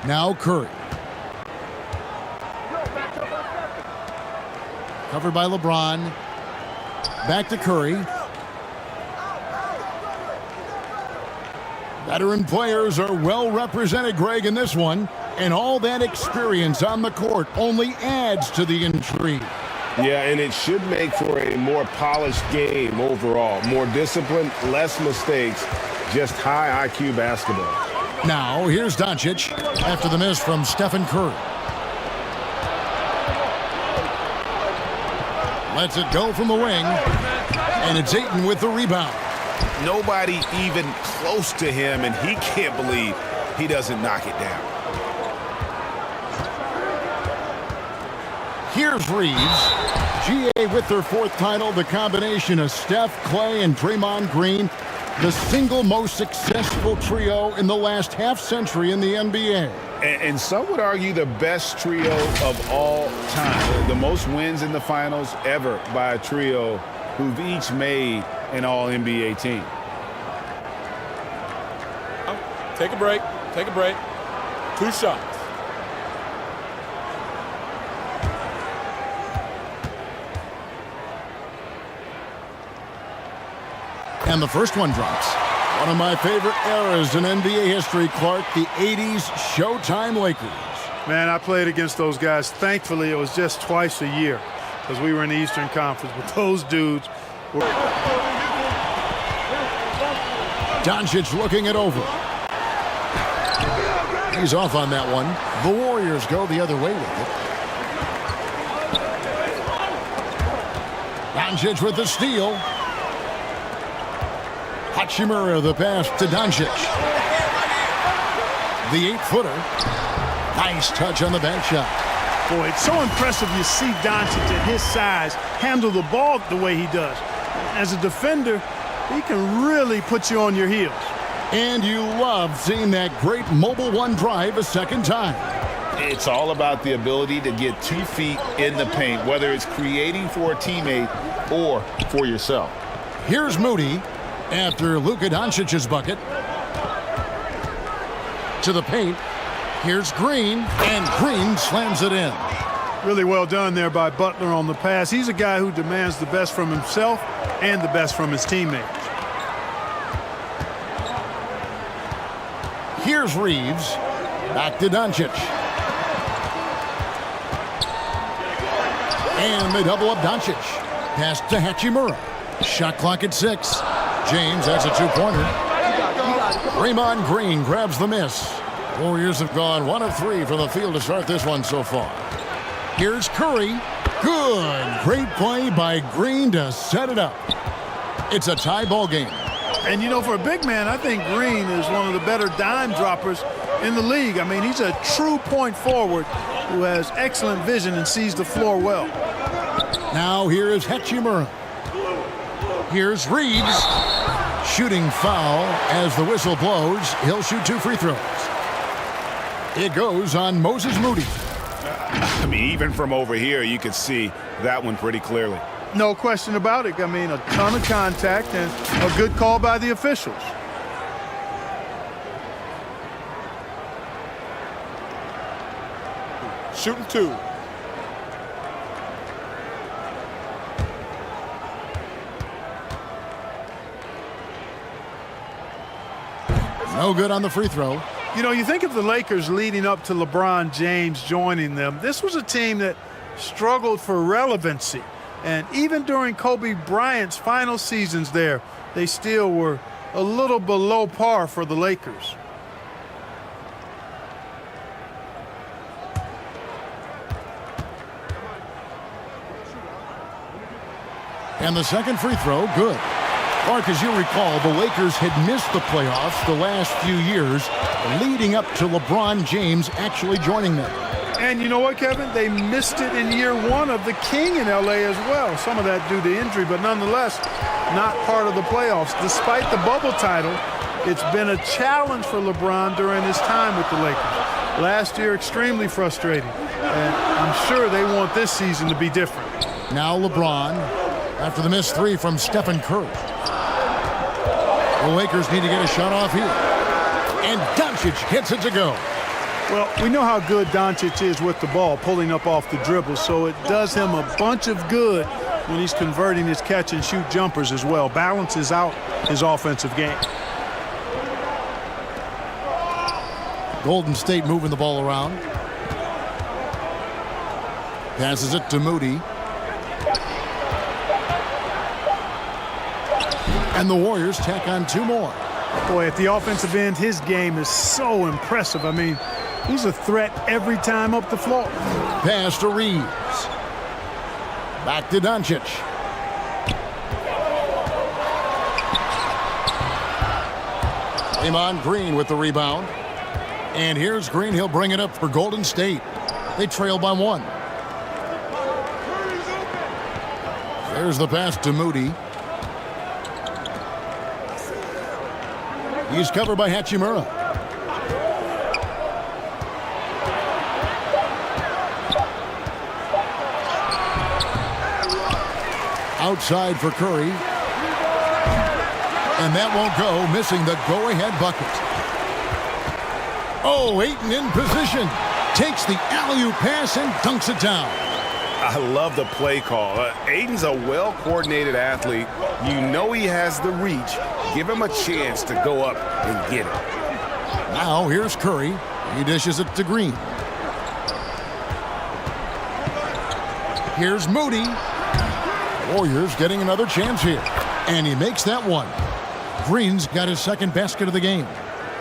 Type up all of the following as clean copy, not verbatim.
Now Curry. Covered by LeBron. Back to Curry. Veteran players are well represented, Greg, in this one. And all that experience on the court only adds to the intrigue. Yeah, and it should make for a more polished game overall. More discipline, less mistakes, just high IQ basketball. Now, here's Doncic after the miss from Stephen Curry. Lets it go from the wing, and it's Ayton with the rebound. Nobody even close to him, and he can't believe he doesn't knock it down. Here's Reeves. GA with their fourth title, the combination of Steph, Clay, and Draymond Green, the single most successful trio in the last half-century in the NBA. And some would argue the best trio of all time. The most wins in the finals ever by a trio who've each made an All-NBA team. Take a break. Take a break. 2 shots. And the first one drops. One of my favorite eras in NBA history, Clark, the 80s Showtime Lakers. Man, I played against those guys. Thankfully, it was just twice a year because we were in the Eastern Conference. But those dudes were... Doncic looking it over. He's off on that one. The Warriors go the other way with it. Doncic with the steal. Hachimura the pass to Doncic. The 8-footer. Nice touch on the bank shot. Boy, it's so impressive you see Doncic at his size handle the ball the way he does. As a defender, he can really put you on your heels. And you love seeing that great mobile one drive a second time. It's all about the ability to get 2 feet in the paint, whether it's creating for a teammate or for yourself. Here's Moody after Luka Doncic's bucket. To the paint. Here's Green, and Green slams it in. Really well done there by Butler on the pass. He's a guy who demands the best from himself and the best from his teammates. Here's Reeves. Back to Doncic. And they double up Doncic. Pass to Hachimura. Shot clock at 6. James has a 2-pointer. Draymond Green grabs the miss. Warriors have gone 1 of 3 from the field to start this one so far. Here's Curry. Good. Great play by Green to set it up. It's a tie ball game. And, you know, for a big man, I think Green is one of the better dime droppers in the league. I mean, he's a true point forward who has excellent vision and sees the floor well. Now here is Hachimura. Here's Reeves. Shooting foul as the whistle blows. He'll shoot 2 free throws. It goes on Moses Moody. I mean, even from over here, you can see that one pretty clearly. No question about it. I mean, a ton of contact and a good call by the officials. Shooting 2. No good on the free throw. You know, you think of the Lakers leading up to LeBron James joining them. This was a team that struggled for relevancy. And even during Kobe Bryant's final seasons there, they still were a little below par for the Lakers. And the second free throw, good. Mark, as you recall, the Lakers had missed the playoffs the last few years leading up to LeBron James actually joining them. And you know what, Kevin? They missed it in year 1 of the King in L.A. as well. Some of that due to injury, but nonetheless, not part of the playoffs. Despite the bubble title, it's been a challenge for LeBron during his time with the Lakers. Last year, extremely frustrating. And I'm sure they want this season to be different. Now LeBron, after the missed 3 from Stephen Curry. The Lakers need to get a shot off here. And Doncic hits it to go. Well, we know how good Doncic is with the ball, pulling up off the dribble, so it does him a bunch of good when he's converting his catch-and-shoot jumpers as well. Balances out his offensive game. Golden State moving the ball around. Passes it to Moody. And the Warriors tack on 2 more. Boy, at the offensive end, his game is so impressive. I mean, he's a threat every time up the floor. Pass to Reeves. Back to Doncic. Draymond Green with the rebound. And here's Green. He'll bring it up for Golden State. They trail by 1. There's the pass to Moody. He's covered by Hachimura. Outside for Curry. And that won't go, missing the go-ahead bucket. Oh, Ayton in position. Takes the alley-oop pass and dunks it down. I love the play call. Ayton's a well-coordinated athlete. You know he has the reach. Give him a chance to go up and get it. Now here's Curry. He dishes it to Green. Here's Moody. Warriors getting another chance here. And he makes that one. Green's got his second basket of the game.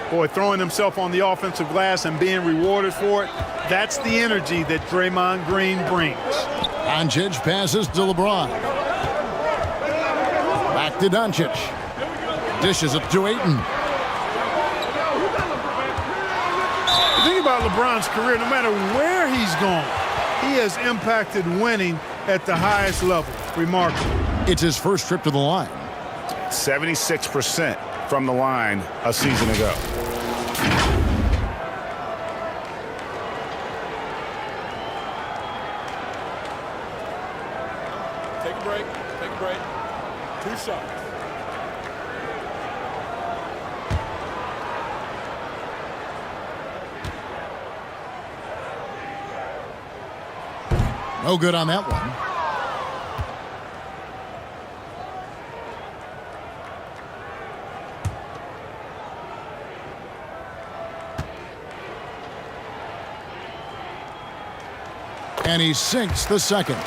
Boy, throwing himself on the offensive glass and being rewarded for it, that's the energy that Draymond Green brings. Doncic passes to LeBron. Back to Doncic. Dishes it to Ayton. The thing about LeBron's career, no matter where he's gone, he has impacted winning at the highest level. Remarkable. It's his first trip to the line. 76% from the line a season ago. Take a break. Take a break. 2 shots. No good on that one. And he sinks the second.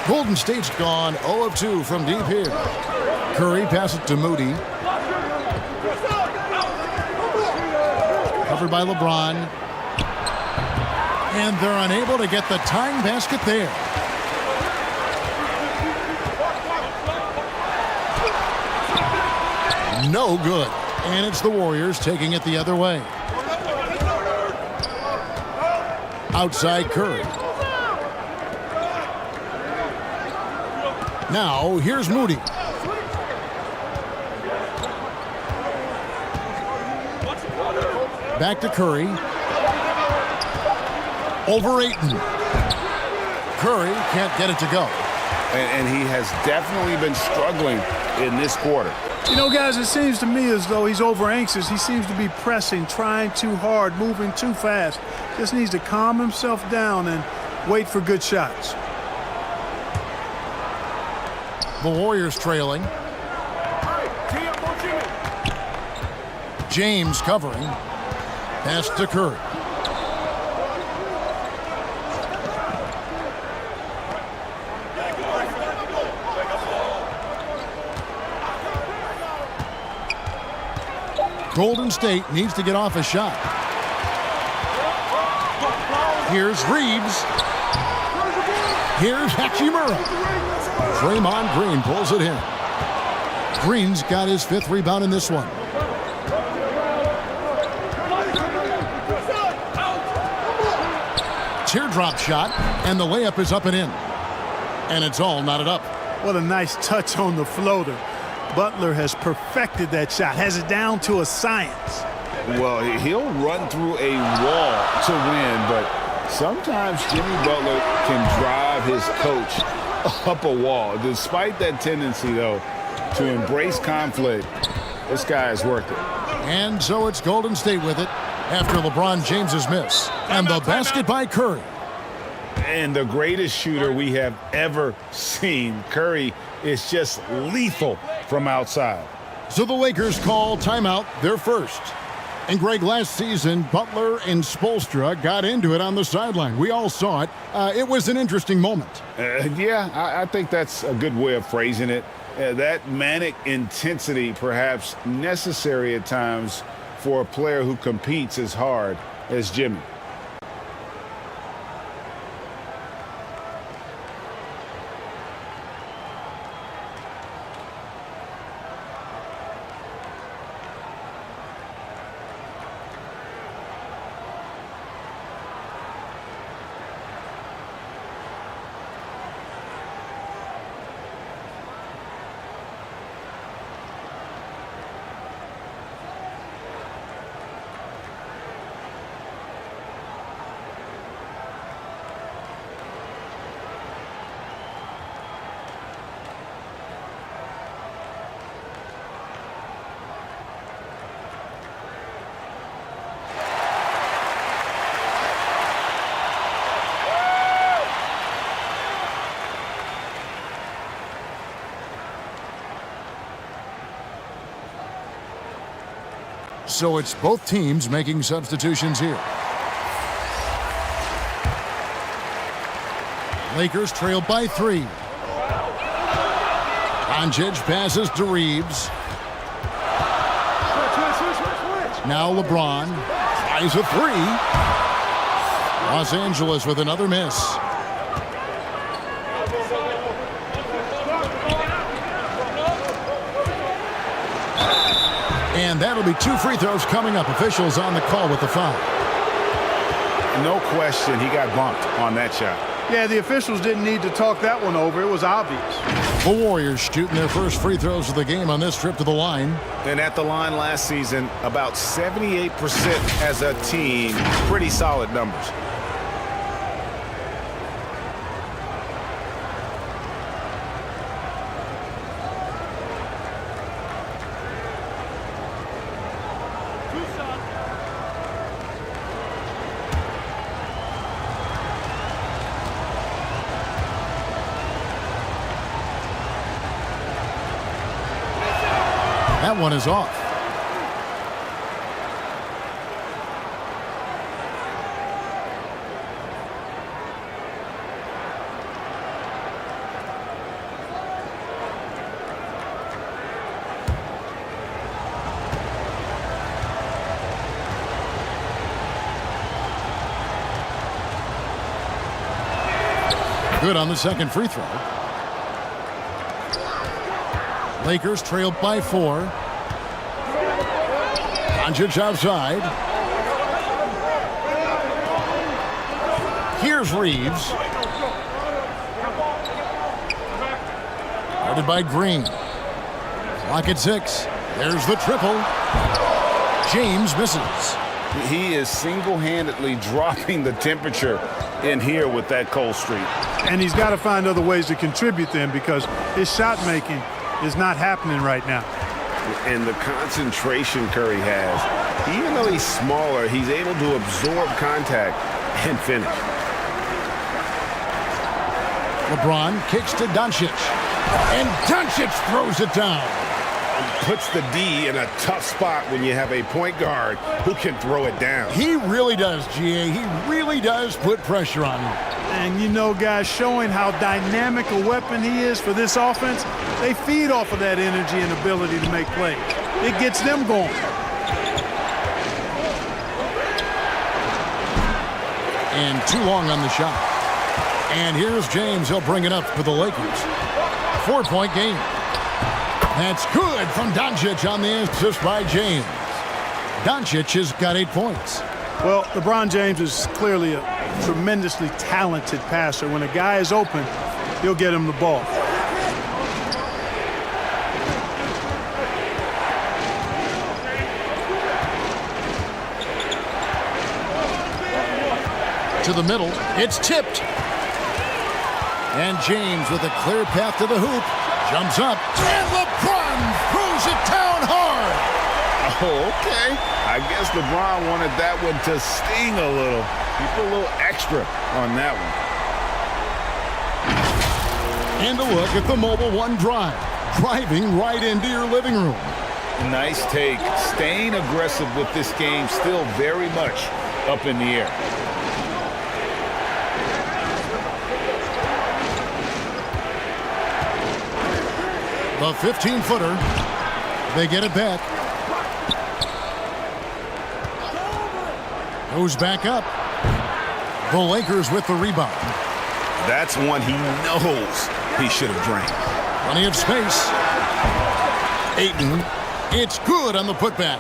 Golden State's gone 0 of 2 from deep here. Curry passes it to Moody. Covered by LeBron. And they're unable to get the tying basket there. No good. And it's the Warriors taking it the other way. Outside Curry. Now here's Moody. Back to Curry. Over Ayton. Curry can't get it to go. And he has definitely been struggling in this quarter. You know, guys, it seems to me as though he's over anxious. He seems to be pressing, trying too hard, moving too fast. Just needs to calm himself down and wait for good shots. The Warriors trailing. James covering. Pass to Curry. Golden State needs to get off a shot. Here's Reeves. Here's Hachimura. Draymond Green pulls it in. Green's got his 5th rebound in this one. Teardrop shot, and the layup is up and in. And it's all knotted up. What a nice touch on the floater. Butler has perfected that shot, has it down to a science. Well, he'll run through a wall to win, but sometimes Jimmy Butler can drive his coach up a wall. Despite that tendency, though, to embrace conflict, this guy is worth it. And so it's Golden State with it after LeBron James's miss. And the basket by Curry. And the greatest shooter we have ever seen. Curry is just lethal from outside. So the Lakers call timeout, their first. And Greg, last season, Butler and Spoelstra got into it on the sideline. We all saw it. It was an interesting moment. I think that's a good way of phrasing it. That manic intensity perhaps necessary at times for a player who competes as hard as Jimmy. So it's both teams making substitutions here. Lakers trail by 3. Doncic passes to Reeves. Now LeBron tries a 3. Los Angeles with another miss. And that'll be 2 free throws coming up. Officials on the call with the foul. No question, he got bumped on that shot. Yeah, the officials didn't need to talk that one over. It was obvious. The Warriors shooting their first free throws of the game on this trip to the line. And at the line last season, about 78% as a team. Pretty solid numbers. That one is off. Good on the second free throw. Lakers trail by 4. Doncic outside. Here's Reeves. Guarded by Green. Clock at 6. There's the triple. James misses. He is single-handedly dropping the temperature in here with that cold streak. And he's got to find other ways to contribute then, because his shot making is not happening right now. And the concentration Curry has, even though he's smaller, he's able to absorb contact and finish. LeBron kicks to Doncic. And Doncic throws it down. Puts the D in a tough spot when you have a point guard who can throw it down. He really does, GA. He really does put pressure on him. And you know, guys, showing how dynamic a weapon he is for this offense, they feed off of that energy and ability to make plays. It gets them going. And too long on the shot. And here's James. He'll bring it up for the Lakers. 4-point game. That's good from Doncic on the assist by James. Doncic has got 8 points. Well, LeBron James is clearly a tremendously talented passer. When a guy is open, he'll get him the ball. To the middle, it's tipped. And James with a clear path to the hoop. Jumps up, and LeBron throws it down hard. Okay. I guess LeBron wanted that one to sting a little. He put a little extra on that one. And a look at the Mobile One drive. Driving right into your living room. Nice take. Staying aggressive with this game, still very much up in the air. The 15-footer. They get it back. Goes back up. The Lakers with the rebound. That's one he knows he should have drained. Plenty of space. Ayton. It's good on the putback.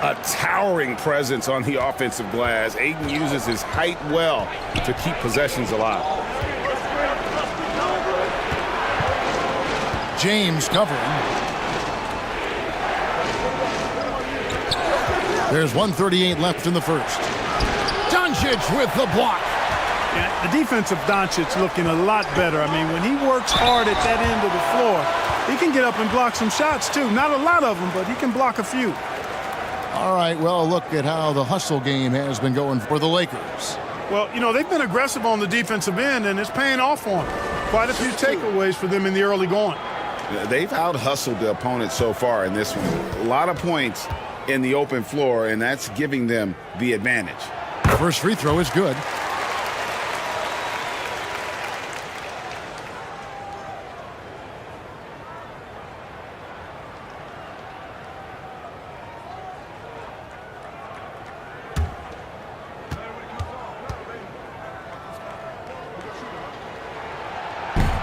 A towering presence on the offensive glass. Ayton uses his height well to keep possessions alive. James covering. There's 1:38 left in the first. Doncic with the block. Yeah, the defense of Doncic looking a lot better. I mean, when he works hard at that end of the floor, he can get up and block some shots, too. Not a lot of them, but he can block a few. All right, well, look at how the hustle game has been going for the Lakers. Well, you know, they've been aggressive on the defensive end, and it's paying off for them. Quite a few takeaways for them in the early going. They've out-hustled the opponent so far in this one. A lot of points in the open floor, and that's giving them the advantage. First free throw is good.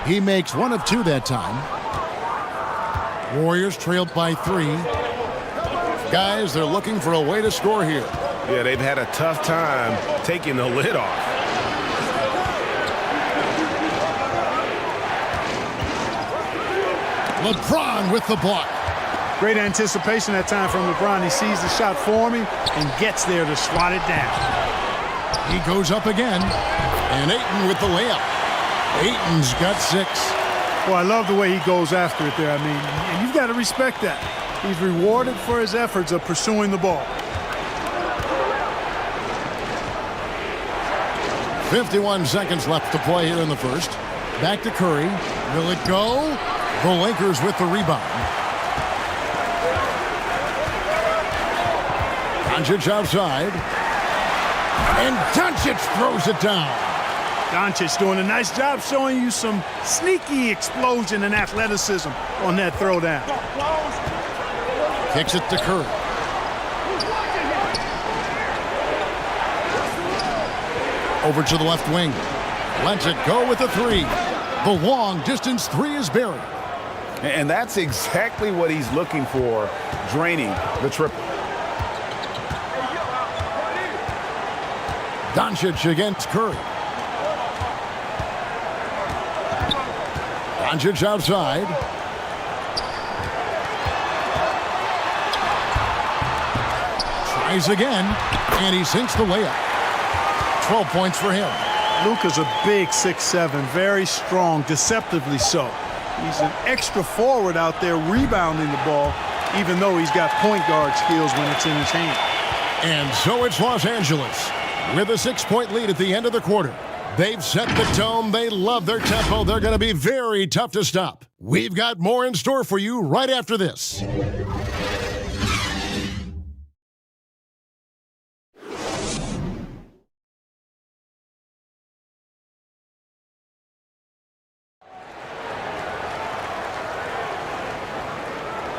He makes one of two that time. Warriors trailed by 3. Guys, they're looking for a way to score here. Yeah, they've had a tough time taking the lid off. LeBron with the block. Great anticipation that time from LeBron. He sees the shot forming and gets there to swat it down. He goes up again. And Ayton with the layup. Ayton's got 6. Well, I love the way he goes after it there. I mean, and you've got to respect that. He's rewarded for his efforts of pursuing the ball. 51 seconds left to play here in the first. Back to Curry. Will it go? The Lakers with the rebound. Doncic outside. And Doncic throws it down. Doncic doing a nice job showing you some sneaky explosion and athleticism on that throwdown. Kicks it to Curry. Over to the left wing. Lets it go with the 3. The long distance 3 is buried. And that's exactly what he's looking for, draining the triple. Doncic against Curry. Doncic outside. Tries again, and he sinks the layup. 12 points for him. Luka's a big 6'7", very strong, deceptively so. He's an extra forward out there rebounding the ball, even though he's got point guard skills when it's in his hand. And so it's Los Angeles with a 6-point lead at the end of the quarter. They've set the tone. They love their tempo. They're going to be very tough to stop. We've got more in store for you right after this.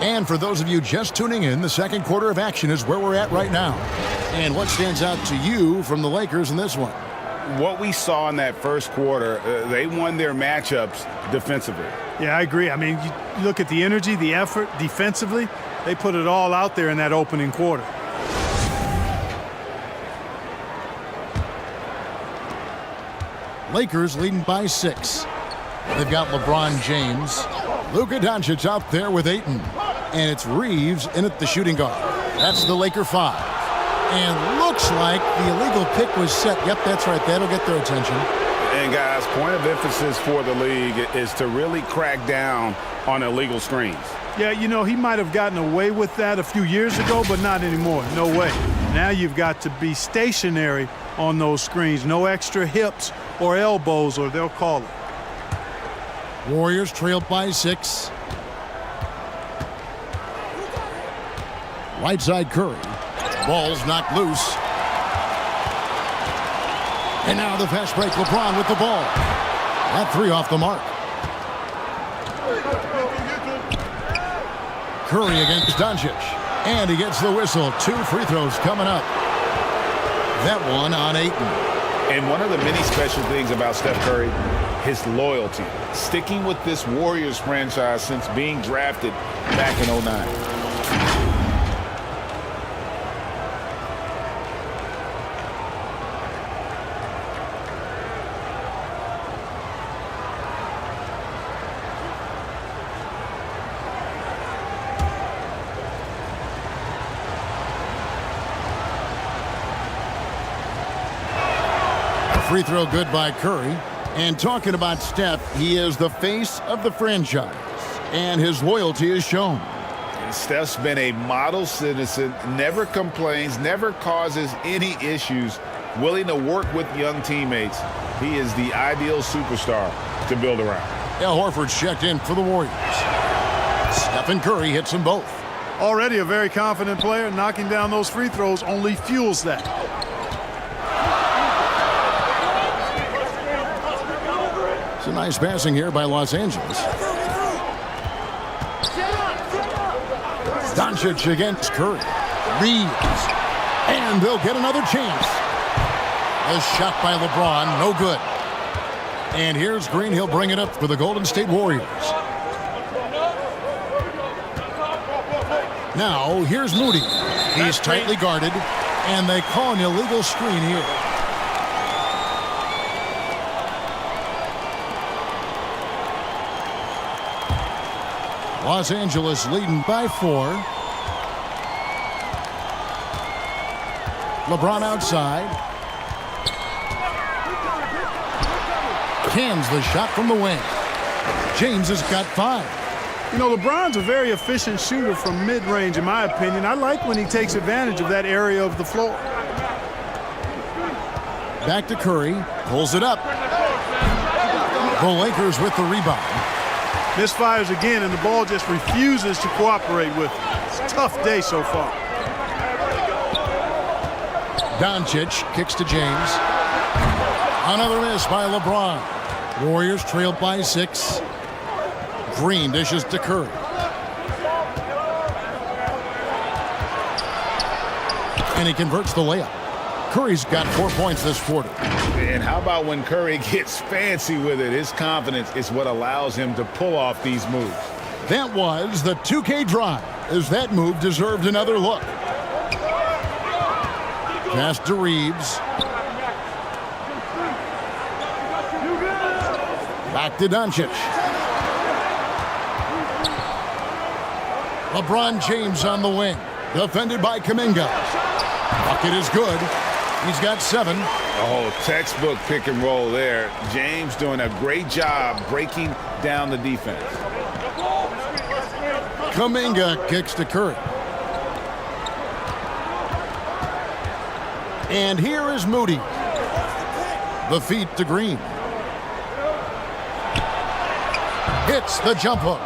And for those of you just tuning in, the second quarter of action is where we're at right now. And what stands out to you from the Lakers in this one? What we saw in that first quarter, they won their matchups defensively. Yeah, I agree. I mean, you look at the energy, the effort defensively, they put it all out there in that opening quarter. Lakers leading by 6. They've got LeBron James. Luka Doncic out there with Ayton. And it's Reeves in at the shooting guard. That's the Laker 5. And looks like the illegal pick was set. Yep, that's right. That'll get their attention. And, guys, point of emphasis for the league is to really crack down on illegal screens. Yeah, you know, he might have gotten away with that a few years ago, but not anymore. No way. Now you've got to be stationary on those screens. No extra hips or elbows, or they'll call it. Warriors trail by 6. Right side Curry. Ball's knocked loose. And now the fast break. LeBron with the ball. That 3 off the mark. Curry against Doncic. And he gets the whistle. 2 free throws coming up. That one on Ayton. And one of the many special things about Steph Curry, his loyalty. Sticking with this Warriors franchise since being drafted back in '09. Free throw good by Curry. And talking about Steph, he is the face of the franchise, and his loyalty is shown. And Steph's been a model citizen, never complains, never causes any issues, willing to work with young teammates. He is the ideal superstar to build around. Al Horford's checked in for the Warriors. Stephen Curry hits them both. Already a very confident player. Knocking down those free throws only fuels that. It's a nice passing here by Los Angeles. Doncic against Curry. Reeves. And they'll get another chance. A shot by LeBron. No good. And here's Green. He'll bring it up for the Golden State Warriors. Now, here's Moody. He's tightly guarded. And they call an illegal screen here. Los Angeles leading by 4. LeBron outside. Cans the shot from the wing. James has got 5. You know, LeBron's a very efficient shooter from mid-range, in my opinion. I like when he takes advantage of that area of the floor. Back to Curry. Pulls it up. The Lakers with the rebound. Misfires again, and the ball just refuses to cooperate with it. It's a tough day so far. Doncic kicks to James. Another miss by LeBron. Warriors trailed by 6. Green dishes to Curry. And he converts the layup. Curry's got 4 points this quarter. And how about when Curry gets fancy with it? His confidence is what allows him to pull off these moves. That was the 2K drive, as that move deserved another look. Pass to Reeves. Back to Doncic. LeBron James on the wing. Defended by Kuminga. Bucket is good. He's got 7. Oh, textbook pick and roll there. James doing a great job breaking down the defense. Kuminga kicks to Curry. And here is Moody. The feed to Green. Hits the jump hook.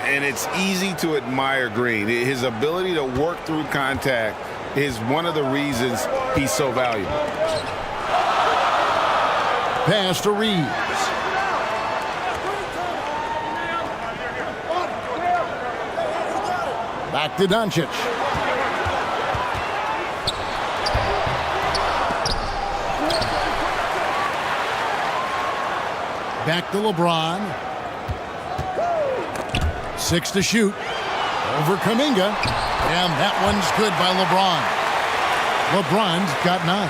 And it's easy to admire Green. His ability to work through contact is one of the reasons he's so valuable. Pass to Reeves. Back to Doncic. Back to LeBron. 6 to shoot. Over Kuminga. And that one's good by LeBron. LeBron's got 9.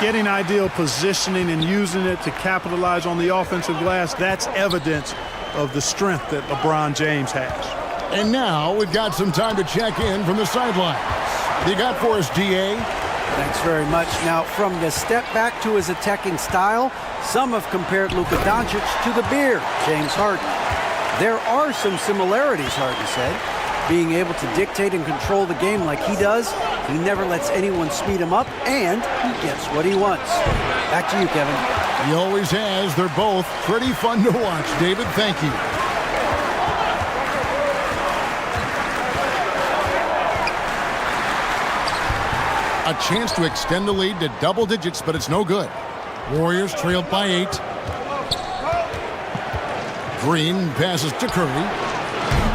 Getting ideal positioning and using it to capitalize on the offensive glass, that's evidence of the strength that LeBron James has. And now we've got some time to check in from the sidelines. What do you got for us, DA? Thanks very much. Now, from the step back to his attacking style, some have compared Luka Doncic to the beard, James Harden. There are some similarities, Harden said. Being able to dictate and control the game like he does, he never lets anyone speed him up, and he gets what he wants. Back to you, Kevin. He always has. They're both pretty fun to watch. David, thank you. A chance to extend the lead to double digits, but it's no good. Warriors trailed by 8. Green passes to Curry.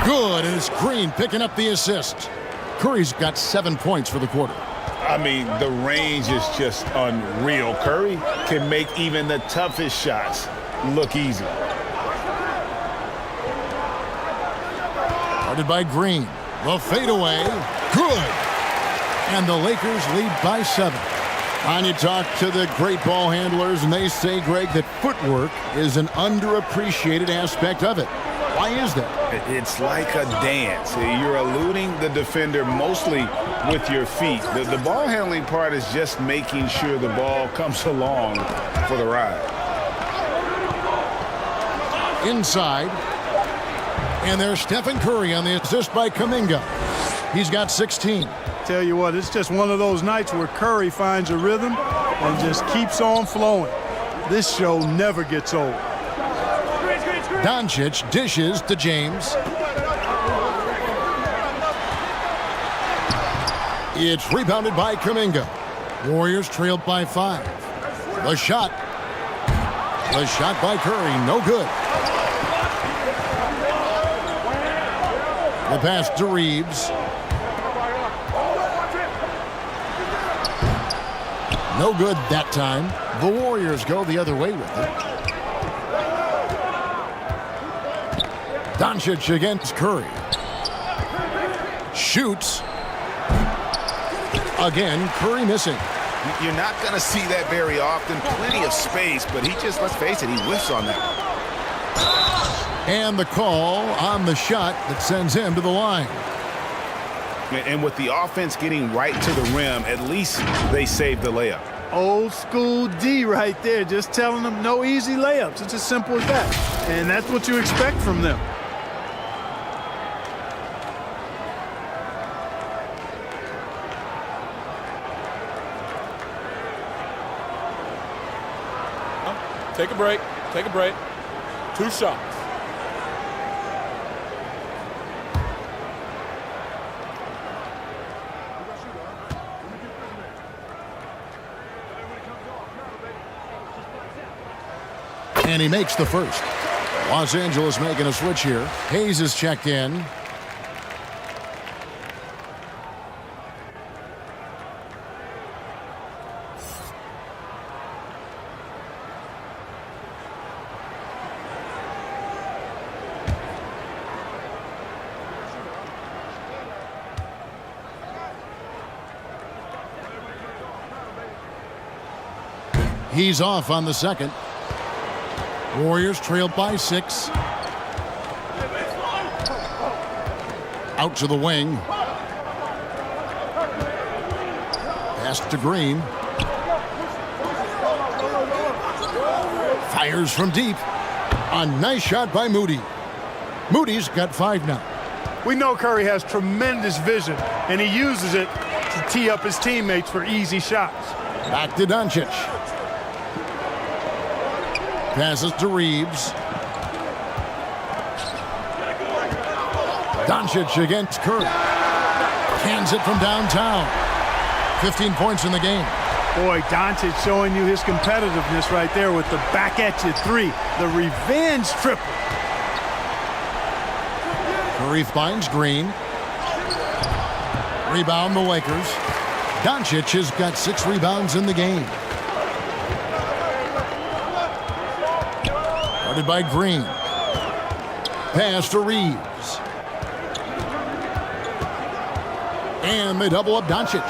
Good, and it's Green picking up the assist. Curry's got 7 points for the quarter. I mean, the range is just unreal. Curry can make even the toughest shots look easy. Guarded by Green. The fadeaway. Good. And the Lakers lead by 7. And you talk to the great ball handlers, and they say, Greg, that footwork is an underappreciated aspect of it. Why is that? It's like a dance. You're eluding the defender mostly with your feet. The ball handling part is just making sure the ball comes along for the ride. Inside. And there's Stephen Curry on the assist by Kuminga. He's got 16. Tell you what, it's just one of those nights where Curry finds a rhythm and just keeps on flowing. This show never gets old. Doncic dishes to James. It's rebounded by Kuminga. Warriors trailed by 5. The shot. The shot by Curry, no good. The pass to Reeves. No good that time. The Warriors go the other way with it. Doncic against Curry. Shoots. Again, Curry missing. You're not going to see that very often. Plenty of space, but he just, let's face it, he whiffs on that. And the call on the shot that sends him to the line. And with the offense getting right to the rim, at least they saved the layup. Old school D right there, just telling them no easy layups. It's as simple as that. And that's what you expect from them. Take a break. Take a break. 2 shots. And he makes the first. Los Angeles making a switch here. Hayes is checked in. He's off on the second. Warriors trailed by 6. Out to the wing. Pass to Green. Fires from deep. A nice shot by Moody. Moody's got 5 now. We know Curry has tremendous vision, and he uses it to tee up his teammates for easy shots. Back to Doncic. Passes to Reeves. Doncic against Curry. Cans it from downtown. 15 points in the game. Boy, Doncic showing you his competitiveness right there with the back at you 3. The revenge triple. Curry finds Green. Rebound the Lakers. Doncic has got 6 rebounds in the game. Guarded by Green. Pass to Reeves. And they double up Doncic.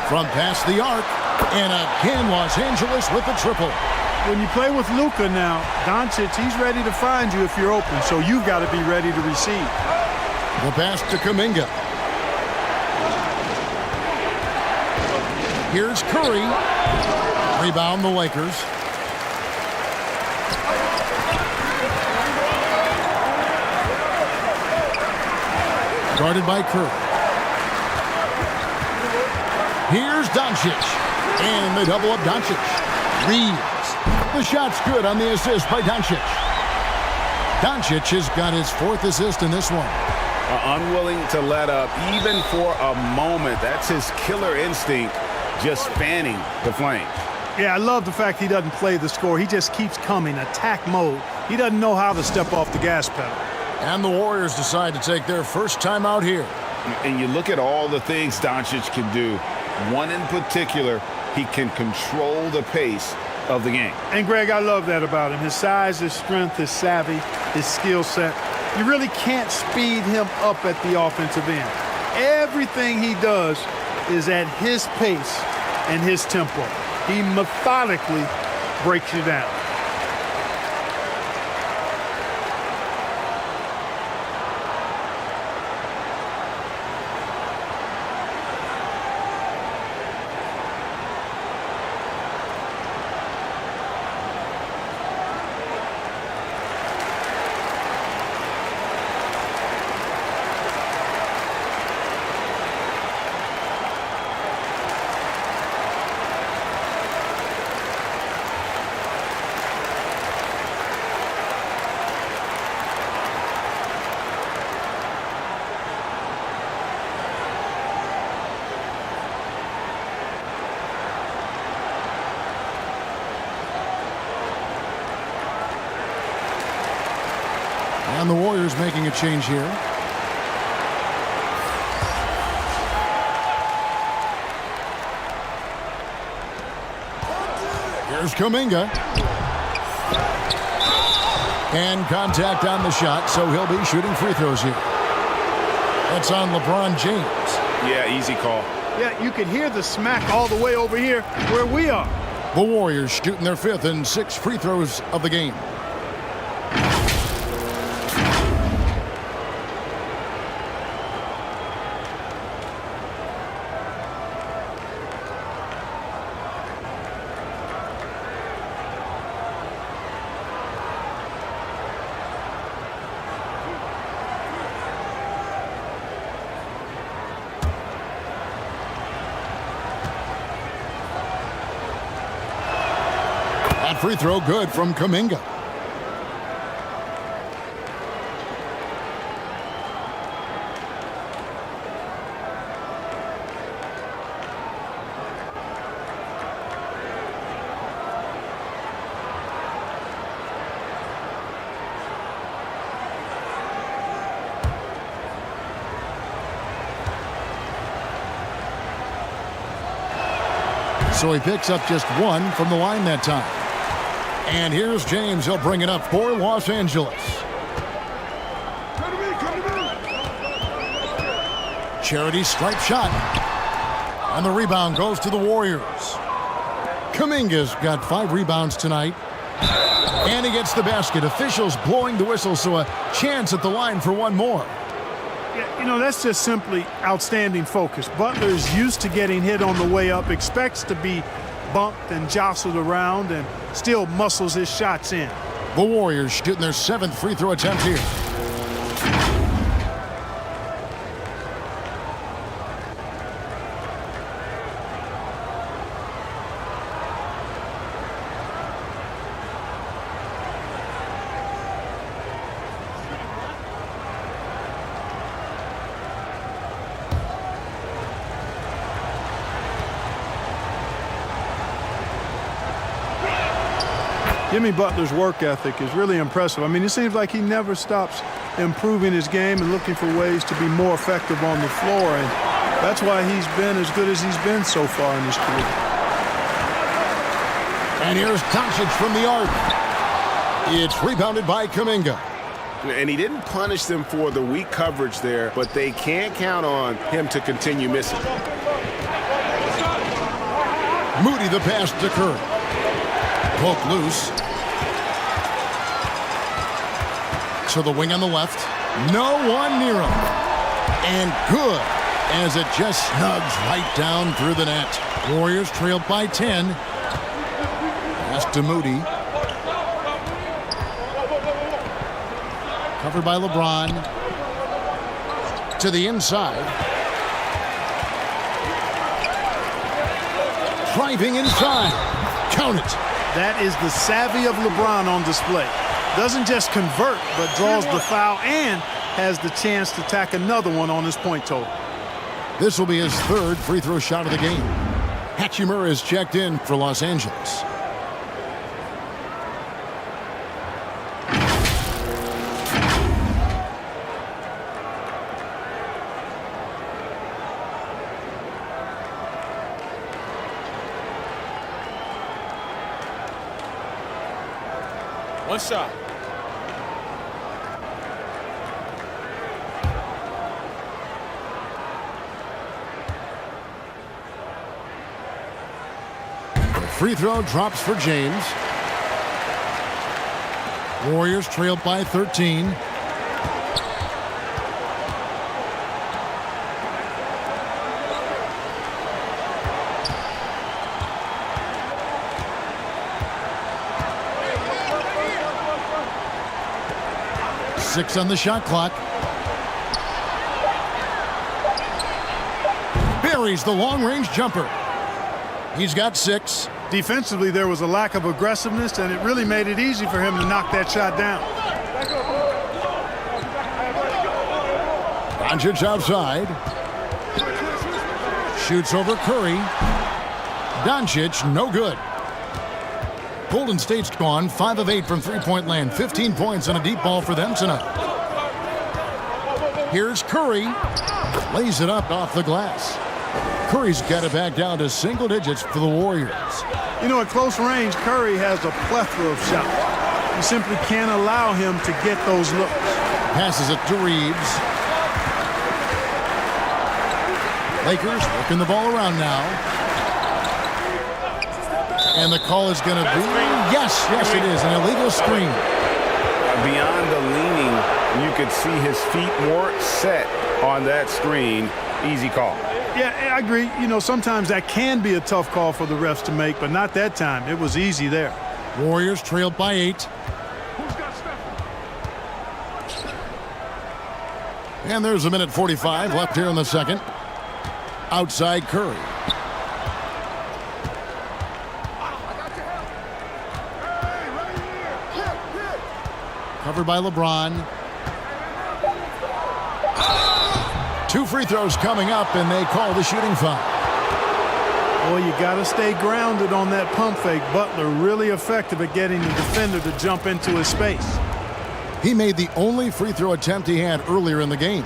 From past the arc. And again, Los Angeles with the triple. When you play with Luka now, Doncic, he's ready to find you if you're open, so you've got to be ready to receive. The pass to Kuminga. Here's Curry. Rebound the Lakers. Guarded by Curry. Here's Doncic. And they double up Doncic. Reeves. The shot's good on the assist by Doncic. Doncic has got his 4th assist in this one. Unwilling to let up even for a moment. That's his killer instinct, just fanning the flames. Yeah, I love the fact he doesn't play the score. He just keeps coming, attack mode. He doesn't know how to step off the gas pedal. And the Warriors decide to take their first time out here. And you look at all the things Doncic can do. One in particular, he can control the pace of the game. And, Greg, I love that about him. His size, his strength, his savvy, his skill set. You really can't speed him up at the offensive end. Everything he does is at his pace and his tempo. He methodically breaks you down. And the Warriors making a change here. Here's Kuminga. And contact on the shot, so he'll be shooting free throws here. That's on LeBron James. Yeah, easy call. Yeah, you can hear the smack all the way over here where we are. The Warriors shooting their 5th and 6th free throws of the game. That free throw good from Kuminga. So he picks up just 1 from the line that time. And here's James. He'll bring it up for Los Angeles. Charity stripe shot. And the rebound goes to the Warriors. Kuminga's got 5 rebounds tonight. And he gets the basket. Officials blowing the whistle, so a chance at the line for 1 more. Yeah, you know, that's just simply outstanding focus. Butler is used to getting hit on the way up, expects to be bumped and jostled around, and still muscles his shots in. The Warriors shooting their 7th free throw attempt here. Jimmy Butler's work ethic is really impressive. I mean, it seems like he never stops improving his game and looking for ways to be more effective on the floor, and that's why he's been as good as he's been so far in his career. And here's Doncic from the arc. It's rebounded by Kuminga. And he didn't punish them for the weak coverage there, but they can't count on him to continue missing. Moody the pass to Curry. Poke loose. To the wing on the left. No one near him. And good, as it just snugs right down through the net. Warriors trailed by 10. Pass to Moody. Covered by LeBron. To the inside. Driving inside. Count it. That is the savvy of LeBron on display. Doesn't just convert, but draws the foul and has the chance to tack another one on his point total. This will be his third free throw shot of the game. Hachimura is checked in for Los Angeles. One shot. The free throw drops for James. Warriors trailed by 13. Six on the shot clock. Buries the long-range jumper. He's got 6. Defensively, there was a lack of aggressiveness, and it really made it easy for him to knock that shot down. Doncic outside. Shoots over Curry. Doncic, no good. Golden State's gone 5 of 8 from three-point land. 15 points on a deep ball for them tonight. Here's Curry. Lays it up off the glass. Curry's got it back down to single digits for the Warriors. You know, at close range, Curry has a plethora of shots. You simply can't allow him to get those looks. Passes it to Reeves. Lakers working the ball around now. And the call is going to be, yes, it is, an illegal screen. Beyond the leaning, you could see his feet more set on that screen. Easy call. Yeah, I agree. You know, sometimes that can be a tough call for the refs to make, but not that time. It was easy there. Warriors trailed by 8. And there's a minute 45 left here in the second. Outside Curry. Covered by LeBron. 2 free throws coming up, and they call the shooting foul. Boy, you got to stay grounded on that pump fake. Butler really effective at getting the defender to jump into his space. He made the only free throw attempt he had earlier in the game.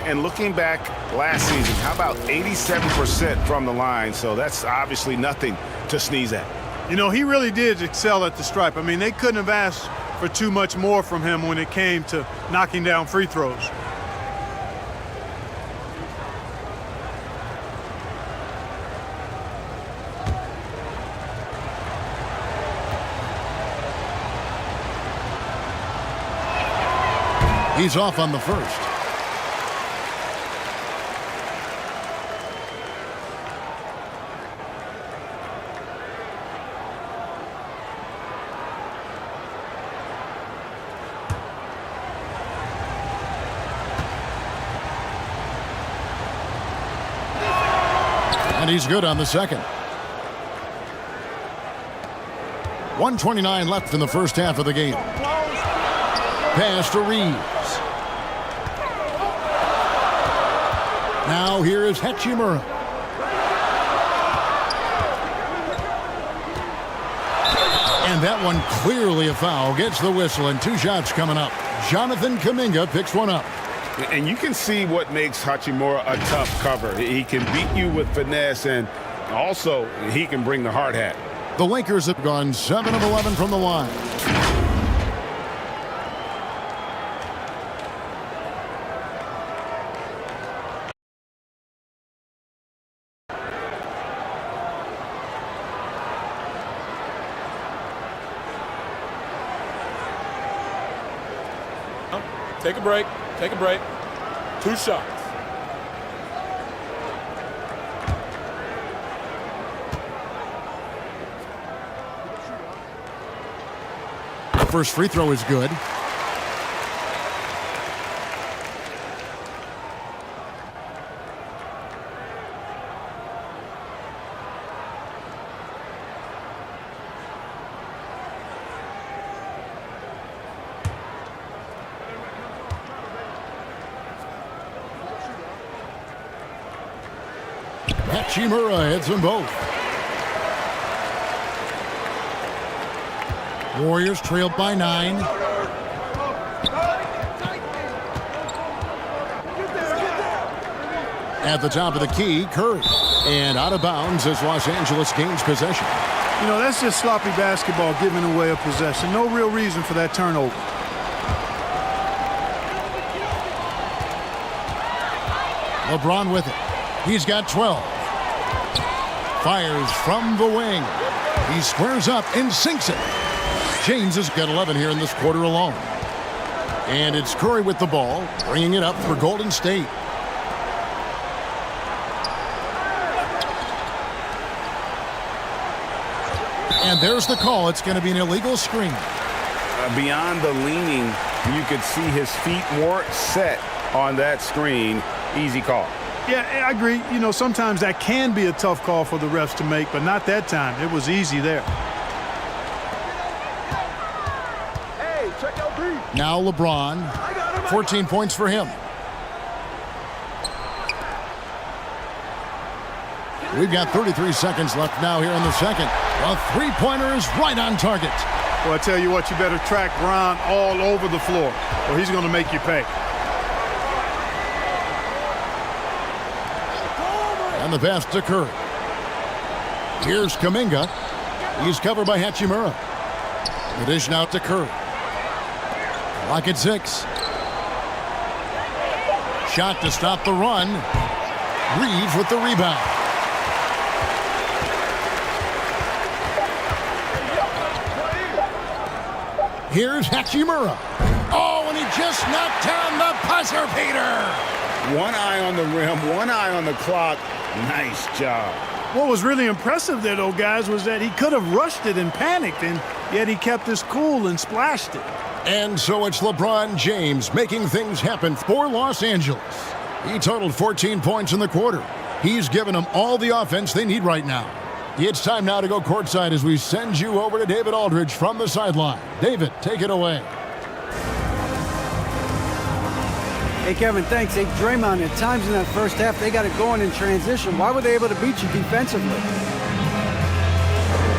And looking back last season, how about 87% from the line? So that's obviously nothing to sneeze at. You know, he really did excel at the stripe. I mean, they couldn't have asked for too much more from him when it came to knocking down free throws. He's off on the first. And he's good on the second. 1:29 left in the first half of the game. Pass to Reeves. Now here is Hachimura. And that one clearly a foul. Gets the whistle, and 2 shots coming up. Jonathan Kuminga picks one up. And you can see what makes Hachimura a tough cover. He can beat you with finesse, and also he can bring the hard hat. The Lakers have gone 7 of 11 from the line. Take a break. Take a break. 2 shots. The first free throw is good. Hachimura hits them both. Warriors trailed by 9. At the top of the key, Curry. And out of bounds as Los Angeles gains possession. You know, that's just sloppy basketball, giving away a possession. No real reason for that turnover. LeBron with it. He's got 12. Fires from the wing. He squares up and sinks it. James has got 11 here in this quarter alone. And it's Curry with the ball, bringing it up for Golden State. And there's the call. It's going to be an illegal screen. Beyond the leaning, you could see his feet weren't set on that screen. Easy call. Yeah, I agree. You know, sometimes that can be a tough call for the refs to make, but not that time. It was easy there. Hey, check out B. Now LeBron, 14 points for him. We've got 33 seconds left now here in the second. A three-pointer is right on target. Well, I tell you what, you better track Bron all over the floor, or he's going to make you pay. And the pass to Curry. Here's Kuminga. He's covered by Hachimura. The dish out to Curry. Clock at 6. Shot to stop the run. Reeves with the rebound. Here's Hachimura. Oh, and he just knocked down the buzzer beater. One eye on the rim, one eye on the clock. Nice job. What was really impressive there, though, guys, was that he could have rushed it and panicked, and yet he kept his cool and splashed it. And so it's LeBron James making things happen for Los Angeles. He totaled 14 points in the quarter. He's given them all the offense they need right now. It's time now to go courtside as we send you over to David Aldridge from the sideline. David, take it away. Hey, Kevin, thanks. Hey, Draymond, at times in that first half, they got it going in transition. Why were they able to beat you defensively?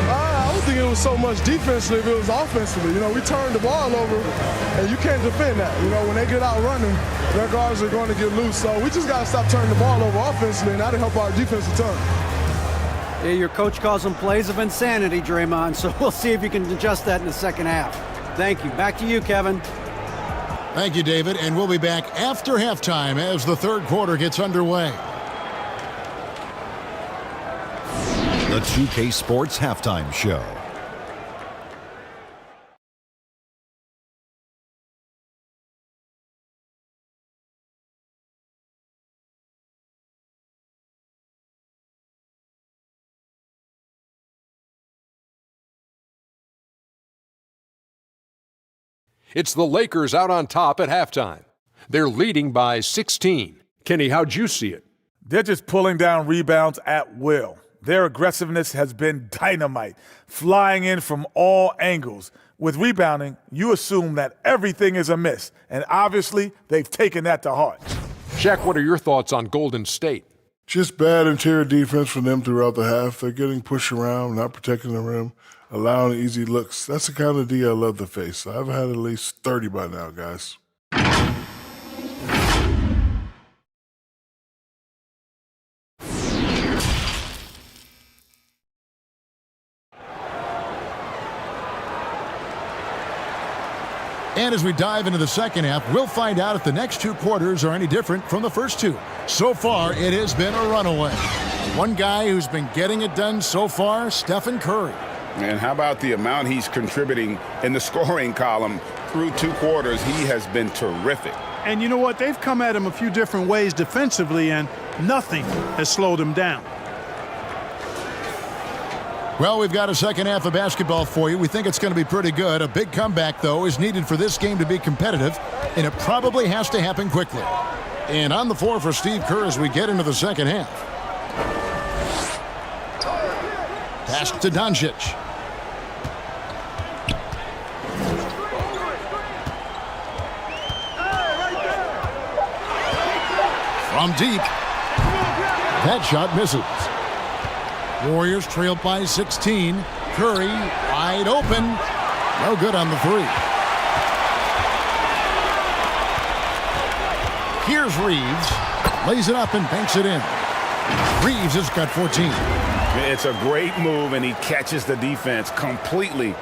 I don't think it was so much defensively, but it was offensively. You know, we turned the ball over, and you can't defend that. You know, when they get out running, their guards are going to get loose. So we just got to stop turning the ball over offensively, and that'll help our defense a ton. Yeah, your coach calls them plays of insanity, Draymond, so we'll see if you can adjust that in the second half. Thank you. Back to you, Kevin. Thank you, David, and we'll be back after halftime as the third quarter gets underway. The 2K Sports Halftime Show. It's the Lakers out on top at halftime. They're leading by 16. Kenny, how'd you see it? They're just pulling down rebounds at will. Their aggressiveness has been dynamite, flying in from all angles. With rebounding, you assume that everything is amiss, and obviously they've taken that to heart. Shaq, what are your thoughts on Golden State? Just bad interior defense from them throughout the half. They're getting pushed around, not protecting the rim, allowing easy looks. That's the kind of D I love to face. I've had at least 30 by now, guys. And as we dive into the second half, we'll find out if the next two quarters are any different from the first two. So far, it has been a runaway. One guy who's been getting it done so far, Stephen Curry. And how about the amount he's contributing in the scoring column through two quarters? He has been terrific. And you know what? They've come at him a few different ways defensively, and nothing has slowed him down. Well, we've got a second half of basketball for you. We think it's going to be pretty good. A big comeback, though, is needed for this game to be competitive, and it probably has to happen quickly. And on the floor for Steve Kerr as we get into the second half. Pass to Doncic. From deep. That shot misses. Warriors trail by 16. Curry wide open. No good on the three. Here's Reeves. Lays it up and banks it in. Reeves has got 14. It's a great move, and he catches the defense completely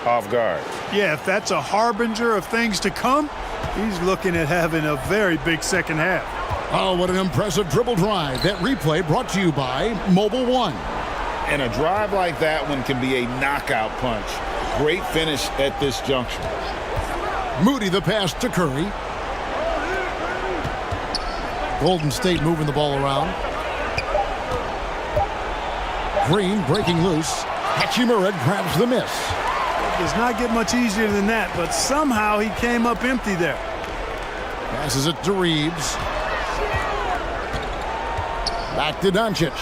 off guard. Yeah, if that's a harbinger of things to come, he's looking at having a very big second half. Oh, what an impressive dribble drive. That replay brought to you by Mobile One. And a drive like that one can be a knockout punch. Great finish at this juncture. Moody the pass to Curry. Golden State moving the ball around. Green breaking loose. Hachimura grabs the miss. It does not get much easier than that, but somehow he came up empty there. Passes it to Reeves. Back to Doncic.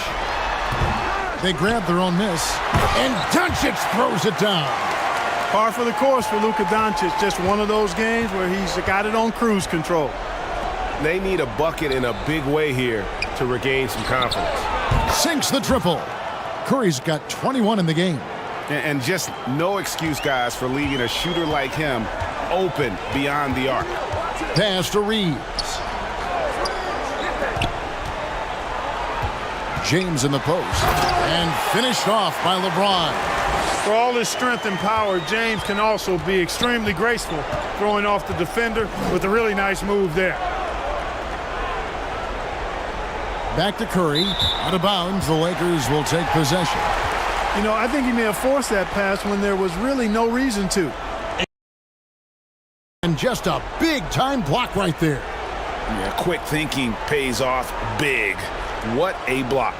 They grab their own miss. And Doncic throws it down. Par for the course for Luka Doncic. Just one of those games where he's got it on cruise control. They need a bucket in a big way here to regain some confidence. Sinks the triple. Curry's got 21 in the game. And just no excuse, guys, for leaving a shooter like him open beyond the arc. Pass to Reeves. James in the post. And finished off by LeBron. For all his strength and power, James can also be extremely graceful, throwing off the defender with a really nice move there. Back to Curry. Out of bounds, the Lakers will take possession. You know, I think he may have forced that pass when there was really no reason to. And just a big-time block right there. Yeah, quick thinking pays off big. What a block.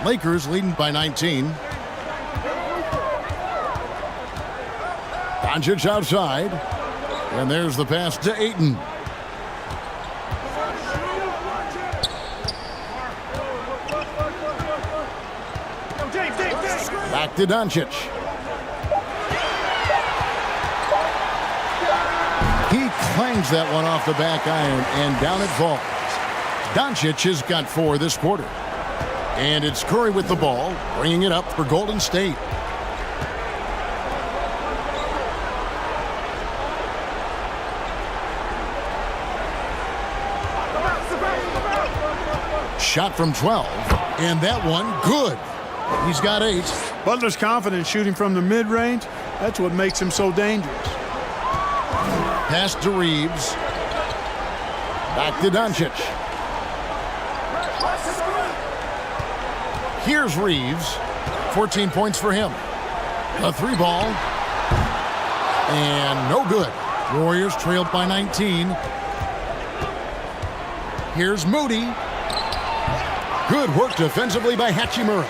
Lakers leading by 19. Doncic outside. And there's the pass to Ayton. Back to Doncic. He clangs that one off the back iron, and down it falls. Doncic has got 4 this quarter. And it's Curry with the ball, bringing it up for Golden State. Shot from 12, and that one good. He's got 8. Butler's confident shooting from the mid-range. That's what makes him so dangerous. Pass to Reeves. Back to Doncic. Here's Reeves. 14 points for him. A 3-ball. And no good. Warriors trailed by 19. Here's Moody. Good work defensively by Hachimura.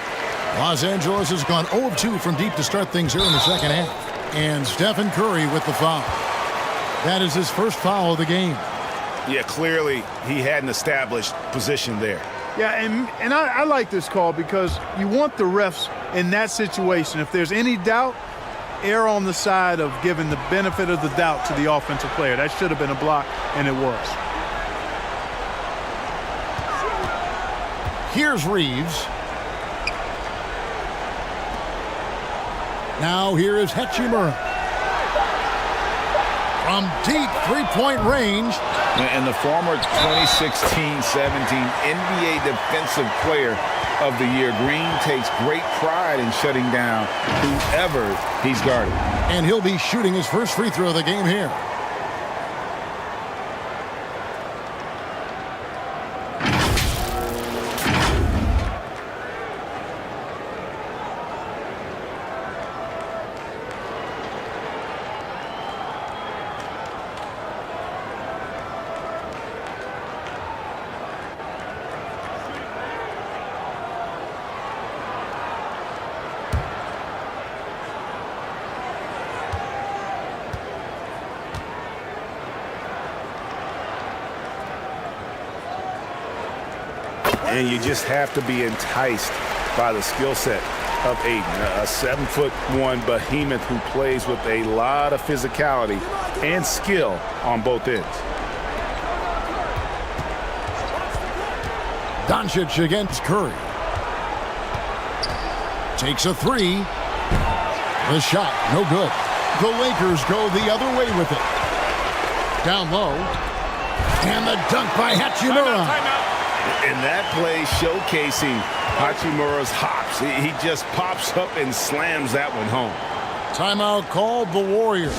Los Angeles has gone 0 of 2 from deep to start things here in the second half. And Stephen Curry with the foul. That is his first foul of the game. Yeah, clearly he had an established position there. Yeah, and I like this call because you want the refs in that situation. If there's any doubt, err on the side of giving the benefit of the doubt to the offensive player. That should have been a block, and it was. Here's Reeves. Now here is Hachimura. From deep three-point range. And the former 2016-17 NBA Defensive Player of the Year, Green takes great pride in shutting down whoever he's guarding. And he'll be shooting his first free throw of the game here. And you just have to be enticed by the skill set of Ayton, a 7'1" behemoth who plays with a lot of physicality and skill on both ends. Doncic against Curry. Takes a three. The shot, no good. The Lakers go the other way with it. Down low. And the dunk by Hachimura. And that play showcasing Hachimura's hops. He just pops up and slams that one home. Timeout called the Warriors.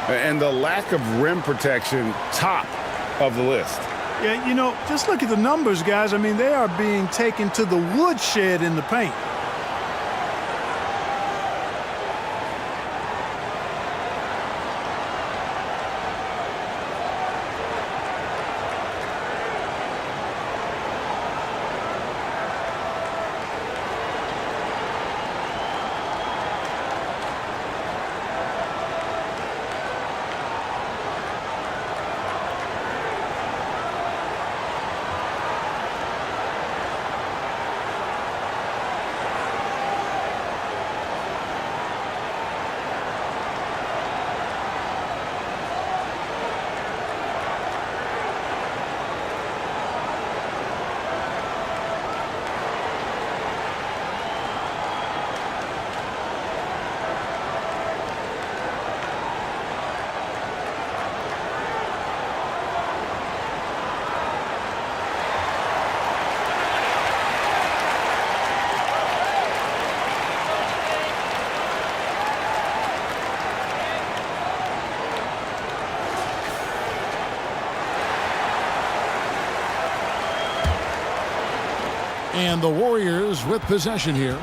And the lack of rim protection, top of the list. Yeah, you know, just look at the numbers, guys. I mean, they are being taken to the woodshed in the paint. And the Warriors with possession here.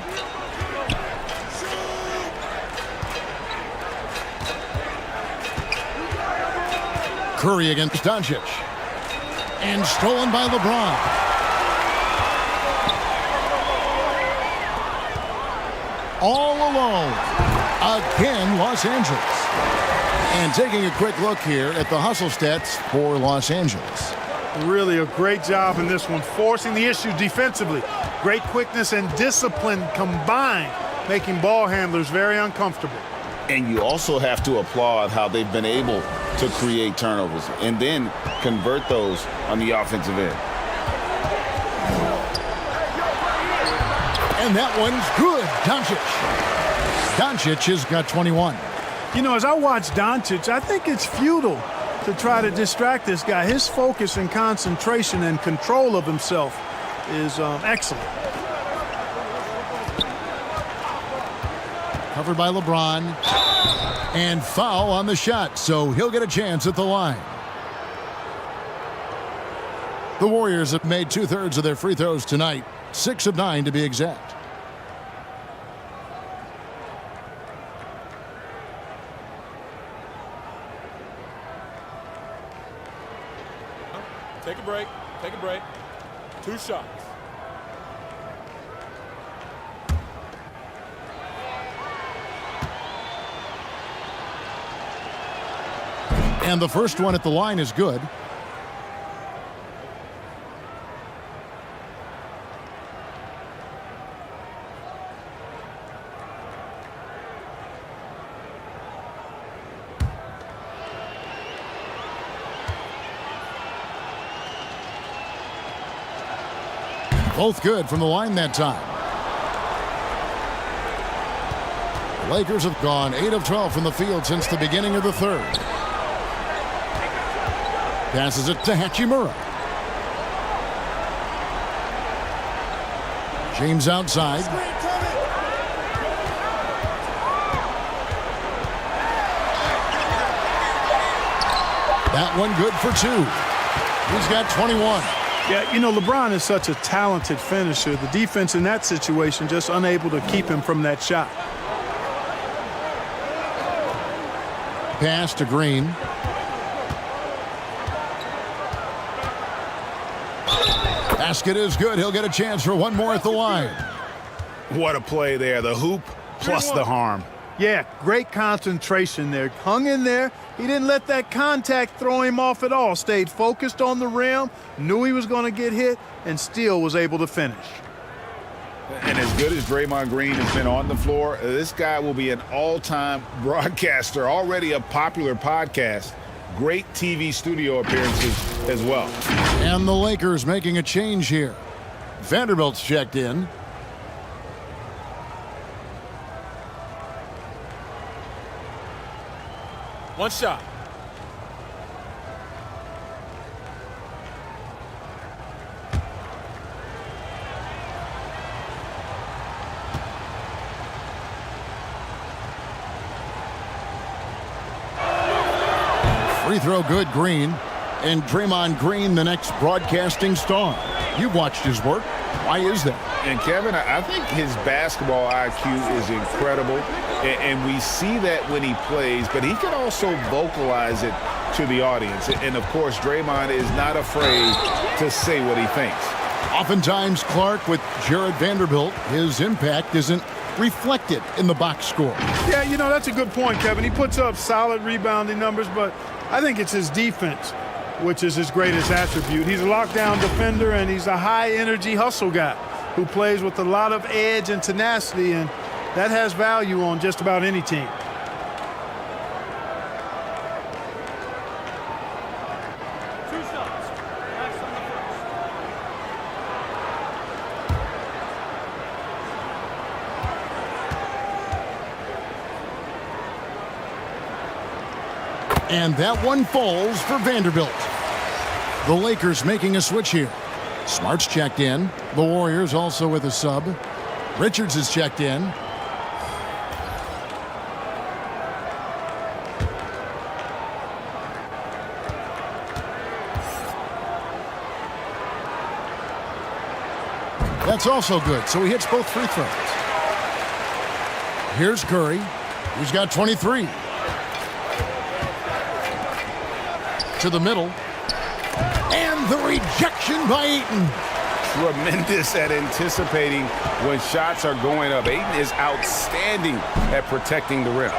Curry against Doncic. And stolen by LeBron. All alone. Again, Los Angeles. And taking a quick look here at the hustle stats for Los Angeles. Really a great job in this one, forcing the issue defensively. Great quickness and discipline combined, making ball handlers very uncomfortable. And you also have to applaud how they've been able to create turnovers and then convert those on the offensive end. And that one's good. Doncic has got 21. You know, as I watch Doncic, I think it's futile to try to distract this guy. His focus and concentration and control of himself is excellent. Covered by LeBron. And foul on the shot, so he'll get a chance at the line. The Warriors have made 2/3 of their free throws tonight, 6 of 9 to be exact. Take a break. Take a break. 2 shots. And the first one at the line is good. Both good from the line that time. The Lakers have gone 8 of 12 from the field since the beginning of the third. Passes it to Hachimura. James outside. That one good for 2. He's got 21. Yeah, you know, LeBron is such a talented finisher. The defense in that situation just unable to keep him from that shot. Pass to Green. Basket is good. He'll get a chance for one more at the line. What a play there. The hoop plus the harm. Yeah, great concentration there. Hung in there. He didn't let that contact throw him off at all. Stayed focused on the rim, knew he was going to get hit, and still was able to finish. And as good as Draymond Green has been on the floor, this guy will be an all-time broadcaster, already a popular podcast. Great TV studio appearances as well. And the Lakers making a change here. Vanderbilt's checked in. One shot. Free throw good, Green. And Draymond Green, the next broadcasting star. You've watched his work. Why is that? And Kevin, I think his basketball IQ is incredible, and we see that when he plays, but he can also vocalize it to the audience. And of course, Draymond is not afraid to say what he thinks. Oftentimes, Clark, with Jared Vanderbilt, his impact isn't reflected in the box score. Yeah, you know, that's a good point, Kevin. He puts up solid rebounding numbers, but I think it's his defense, which is his greatest attribute. He's a lockdown defender, and he's a high-energy hustle guy who plays with a lot of edge and tenacity, and that has value on just about any team. And that one falls for Vanderbilt. The Lakers making a switch here. Smart's checked in. The Warriors also with a sub. Richards is checked in. That's also good, so he hits both free throws. Here's Curry, who's got 23. To the middle. And the rejection by Ayton. Tremendous at anticipating when shots are going up. Ayton is outstanding at protecting the rim.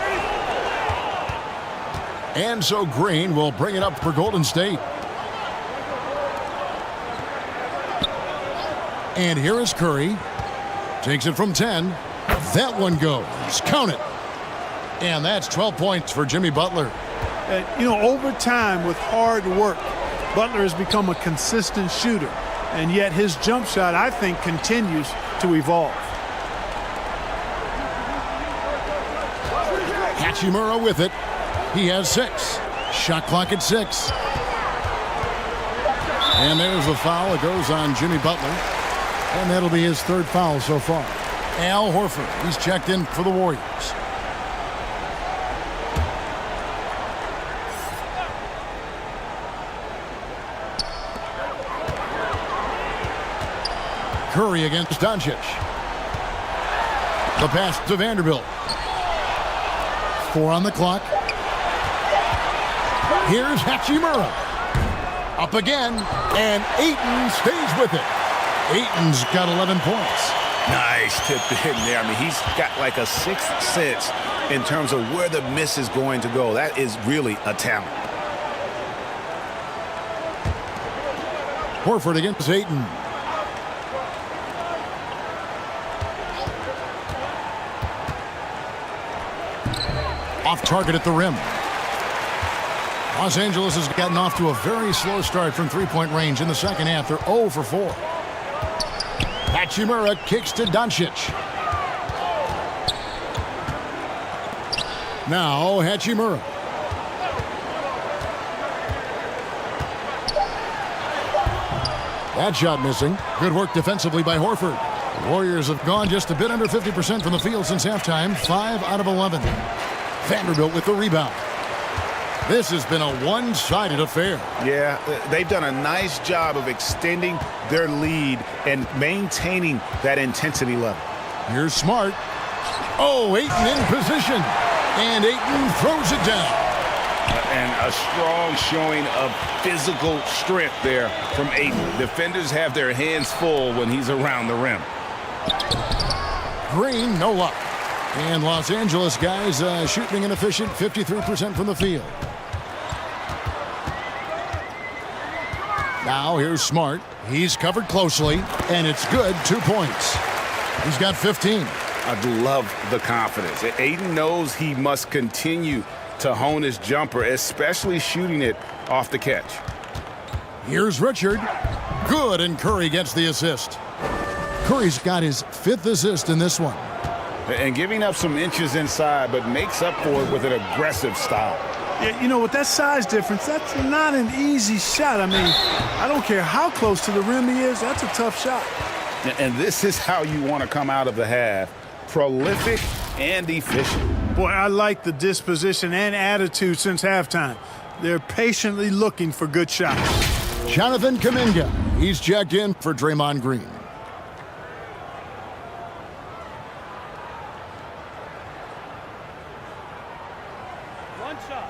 And so Green will bring it up for Golden State. And here is Curry. Takes it from 10. That one goes. Count it. And that's 12 points for Jimmy Butler. You know, over time with hard work, Butler has become a consistent shooter, and yet his jump shot, I think, continues to evolve. Hachimura with it. He has 6. Shot clock at 6. And there's the foul. It goes on Jimmy Butler. And that'll be his 3rd foul so far. Al Horford, he's checked in for the Warriors. Curry against Doncic. The pass to Vanderbilt. 4 on the clock. Here's Hachimura. Up again, and Ayton stays with it. Ayton's got 11 points. Nice tip in there. I mean, he's got like a 6th sense in terms of where the miss is going to go. That is really a talent. Horford against Ayton. Off target at the rim. Los Angeles has gotten off to a very slow start from three-point range in the second half. They're 0 for 4. Hachimura kicks to Doncic. Now Hachimura. That shot missing. Good work defensively by Horford. The Warriors have gone just a bit under 50% from the field since halftime. 5 out of 11. Vanderbilt with the rebound. This has been a one-sided affair. Yeah, they've done a nice job of extending their lead and maintaining that intensity level. Here's Smart. Oh, Ayton in position. And Ayton throws it down. And a strong showing of physical strength there from Ayton. Defenders have their hands full when he's around the rim. Green, no luck. And Los Angeles guys shooting an efficient 53% from the field. Now here's Smart. He's covered closely, and it's good. 2 points. He's got 15. I love the confidence. Ayton knows he must continue to hone his jumper, especially shooting it off the catch. Here's Richard. Good, and Curry gets the assist. Curry's got his 5th assist in this one. And giving up some inches inside, but makes up for it with an aggressive style. Yeah, you know, with that size difference, that's not an easy shot. I mean, I don't care how close to the rim he is, that's a tough shot. And this is how you want to come out of the half. Prolific and efficient. Boy, I like the disposition and attitude since halftime. They're patiently looking for good shots. Jonathan Kuminga. He's checked in for Draymond Green. One shot.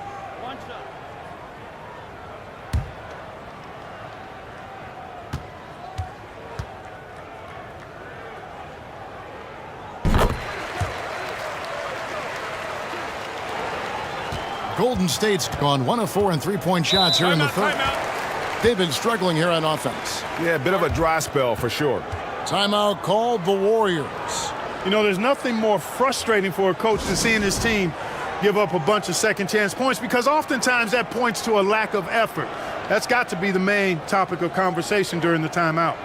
Golden State's gone 1 of 4 in three-point shots here in the third. They've been struggling here on offense. Yeah, a bit of a dry spell for sure. Timeout called the Warriors. You know, there's nothing more frustrating for a coach than seeing his team give up a bunch of second-chance points, because oftentimes that points to a lack of effort. That's got to be the main topic of conversation during the timeout.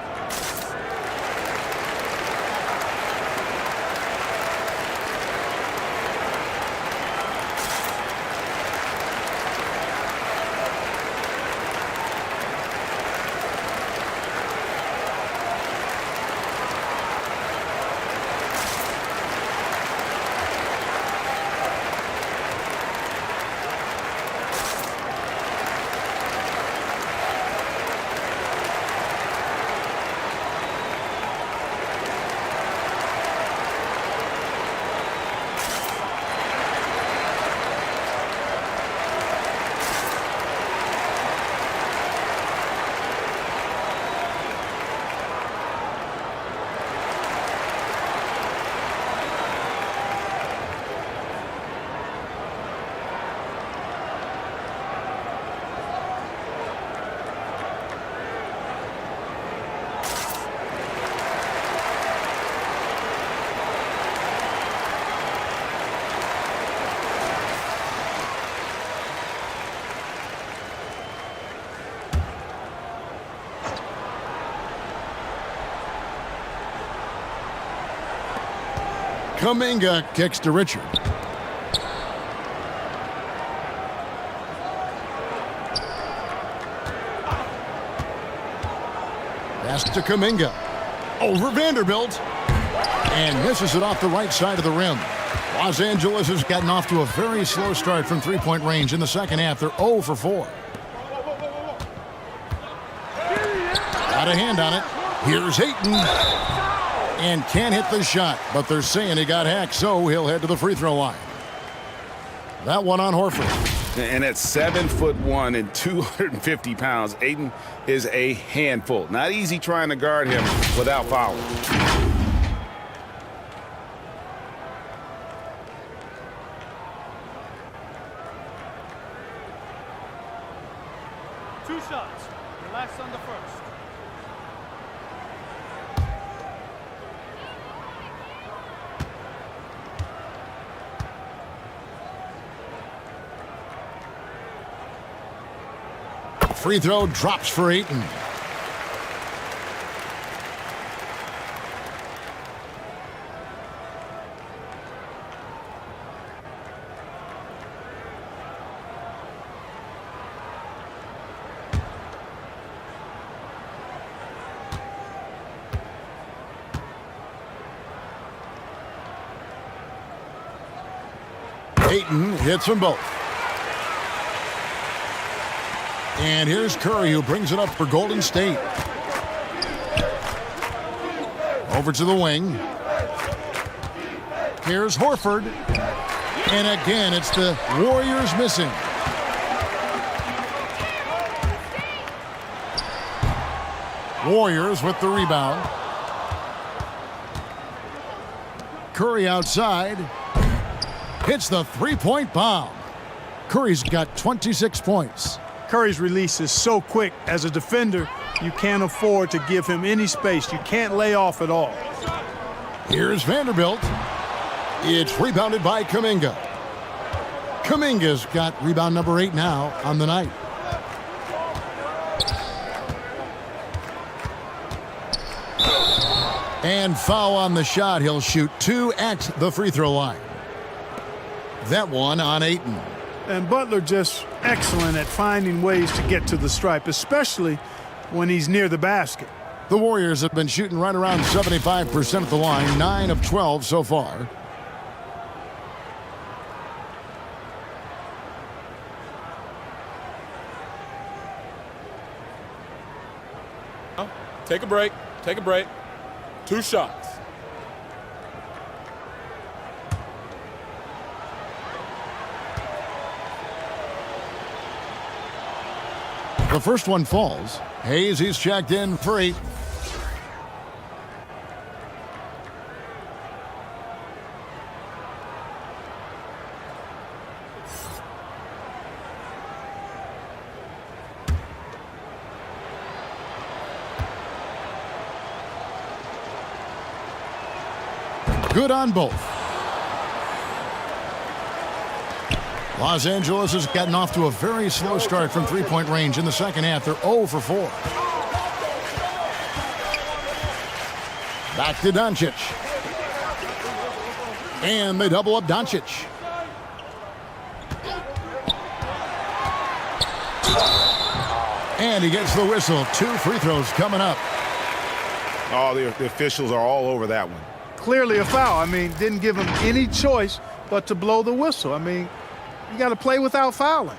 Kuminga kicks to Richard. Pass to Kuminga. Over Vanderbilt. And misses it off the right side of the rim. Los Angeles has gotten off to a very slow start from three-point range in the second half. They're 0 for 4. Got a hand on it. Here's Ayton. And can't hit the shot, but they're saying he got hacked, so he'll head to the free throw line. That one on Horford. And at 7'1" and 250 pounds, Ayton is a handful. Not easy trying to guard him without fouling. Two shots. Relax on the first. Free throw drops for Ayton. Ayton hits them both. And here's Curry, who brings it up for Golden State. Over to the wing. Here's Horford. And again, it's the Warriors missing. Warriors with the rebound. Curry outside. hits the three-point bomb. Curry's got 26 points. Curry's release is so quick. As a defender, you can't afford to give him any space. You can't lay off at all. Here's Vanderbilt. It's rebounded by Kuminga. Kuminga's got rebound number 8 now on the night. And foul on the shot. He'll shoot 2 at the free throw line. That one on Ayton. And Butler just excellent at finding ways to get to the stripe, especially when he's near the basket. The Warriors have been shooting right around 75% at the line, 9 of 12 so far. Take a break. Take a break. 2 shots. The first one falls. Hayes, he's checked in for 8. Good on both. Los Angeles has gotten off to a very slow start from three-point range in the second half. They're 0 for 4. Back to Doncic. And they double up Doncic. And he gets the whistle. 2 free throws coming up. Oh, the officials are all over that one. Clearly a foul. I mean, didn't give him any choice but to blow the whistle. I mean, you got to play without fouling.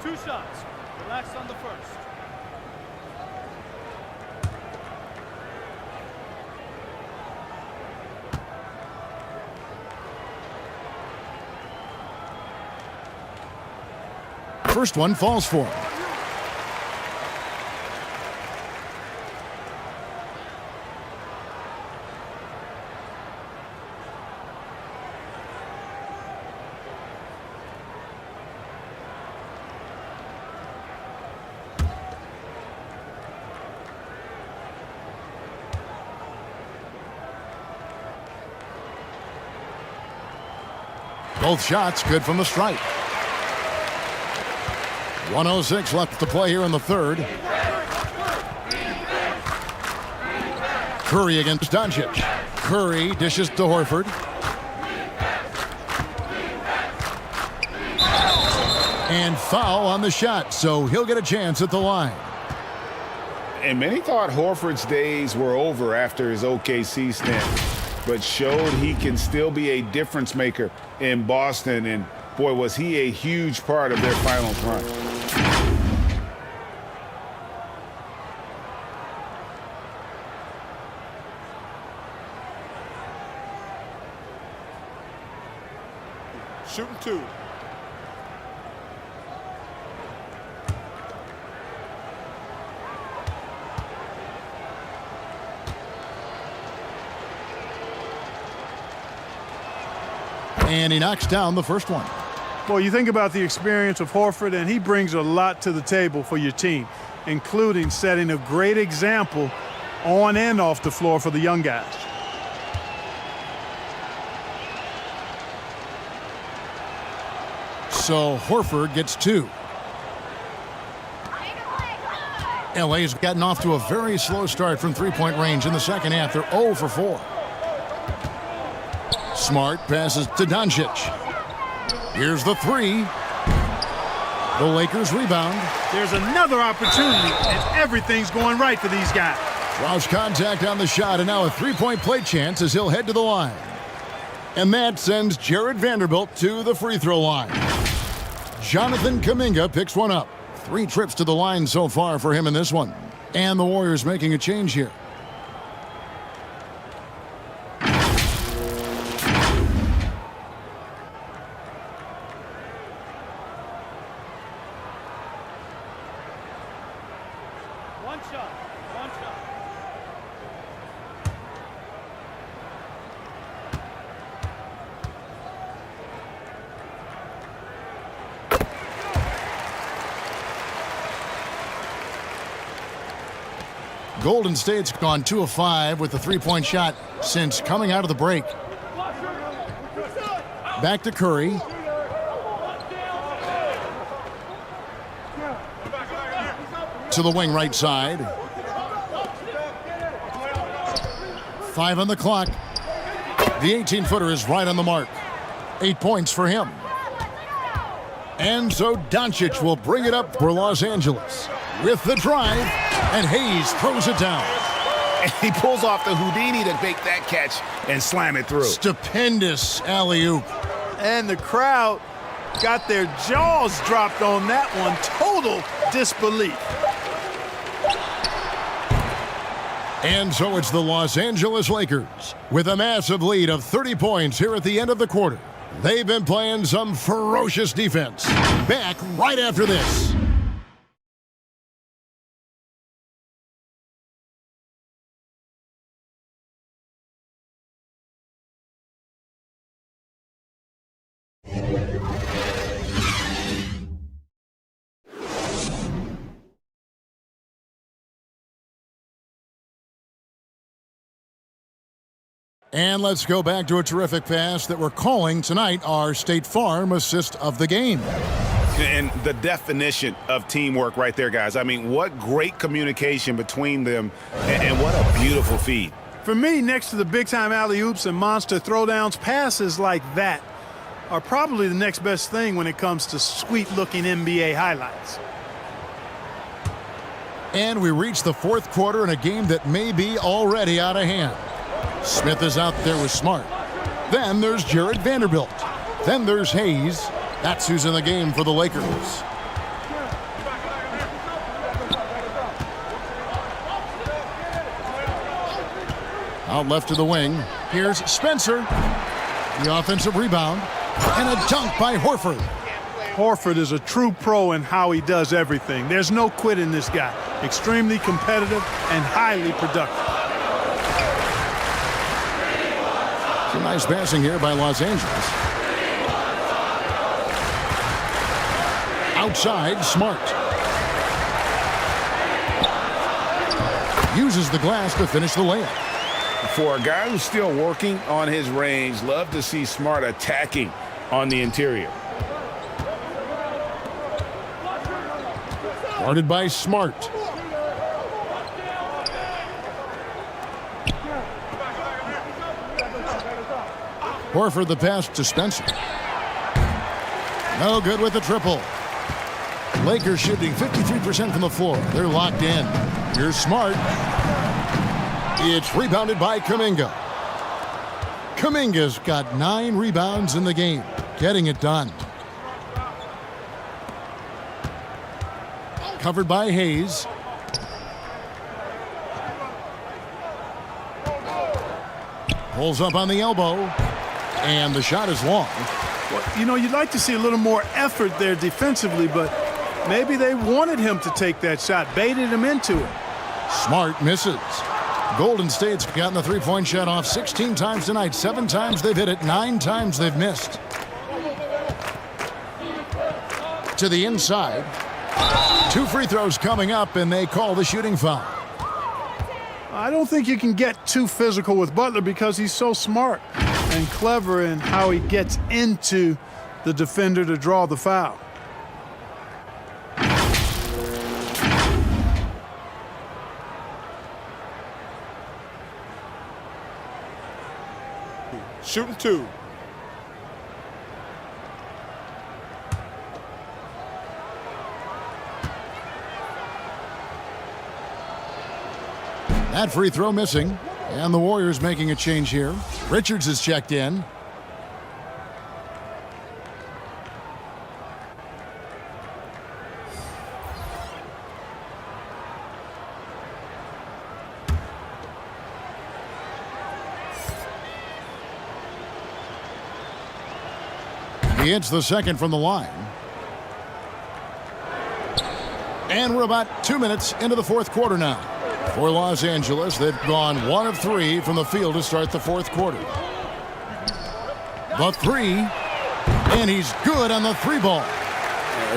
Two shots. Relax on the first. First one falls for him. Both shots good from the stripe. 1:06 left to play here in the third. Curry against Doncic. Curry dishes to Horford. And foul on the shot, so he'll get a chance at the line. And many thought Horford's days were over after his OKC stint, but showed he can still be a difference maker in Boston. And boy, was he a huge part of their finals run. Shooting 2. And he knocks down the first one. Well, you think about the experience of Horford, and he brings a lot to the table for your team, including setting a great example on and off the floor for the young guys. So Horford gets 2. LA's gotten off to a very slow start from three-point range in the second half. They're 0 for 4. Smart passes to Doncic. Here's the 3. The Lakers rebound. There's another opportunity, and everything's going right for these guys. Lost contact on the shot, and now a three-point play chance as he'll head to the line. And that sends Jared Vanderbilt to the free throw line. Jonathan Kuminga picks one up. 3 trips to the line so far for him in this one. And the Warriors making a change here. One shot. Golden State's gone 2 of 5 with the three-point shot since coming out of the break. Back to Curry. To the wing right side. 5 on the clock. The 18-footer is right on the mark. 8 points for him. And so Doncic will bring it up for Los Angeles with the drive, and Hayes throws it down. And he pulls off the Houdini to make that catch and slam it through. Stupendous alley-oop. And the crowd got their jaws dropped on that one. Total disbelief. And so it's the Los Angeles Lakers with a massive lead of 30 points here at the end of the quarter. They've been playing some ferocious defense. Back right after this. And let's go back to a terrific pass that we're calling tonight our State Farm assist of the game. And the definition of teamwork right there, guys. I mean, what great communication between them, and what a beautiful feed. For me, next to the big-time alley-oops and monster throwdowns, passes like that are probably the next best thing when it comes to sweet-looking NBA highlights. And we reach the fourth quarter in a game that may be already out of hand. Smith is out there with Smart. Then there's Jared Vanderbilt. Then there's Hayes. That's who's in the game for the Lakers. Out left to the wing. Here's Spencer. The offensive rebound. And a dunk by Horford. Horford is a true pro in how he does everything. There's no quit in this guy. Extremely competitive and highly productive. Some nice passing here by Los Angeles. Outside, Smart. Uses the glass to finish the layup. For a guy who's still working on his range, love to see Smart attacking on the interior. Guarded by Smart. Horford the pass to Spencer. No good with the triple. Lakers shooting 53% from the floor. They're locked in. Here's Smart. It's rebounded by Kuminga. Kuminga's got 9 rebounds in the game. Getting it done. Covered by Hayes. Pulls up on the elbow. And the shot is long. Well, you know, you'd like to see a little more effort there defensively, but maybe they wanted him to take that shot, baited him into it. Smart misses. Golden State's gotten the three-point shot off 16 times tonight. 7 times they've hit it, 9 times they've missed. To the inside. 2 free throws coming up, and they call the shooting foul. I don't think you can get too physical with Butler because he's so smart and clever in how he gets into the defender to draw the foul. Shooting 2. That free throw missing. And the Warriors making a change here. Richards is checked in. He hits the second from the line. And we're about 2 minutes into the fourth quarter now. For Los Angeles, they've gone 1 of 3 from the field to start the fourth quarter. The three, and he's good on the 3 ball.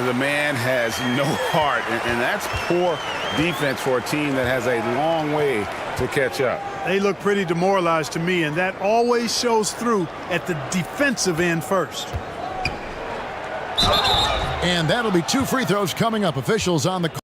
The man has no heart, and that's poor defense for a team that has a long way to catch up. They look pretty demoralized to me, and that always shows through at the defensive end first. And that'll be 2 free throws coming up. Officials on the call.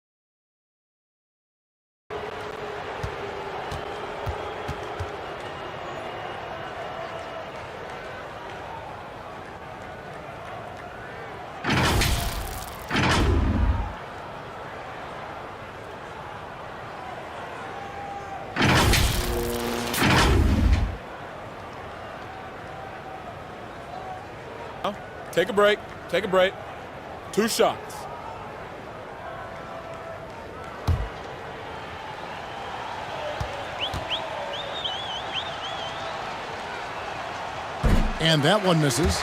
Take a break. Take a break. 2 shots. And that one misses.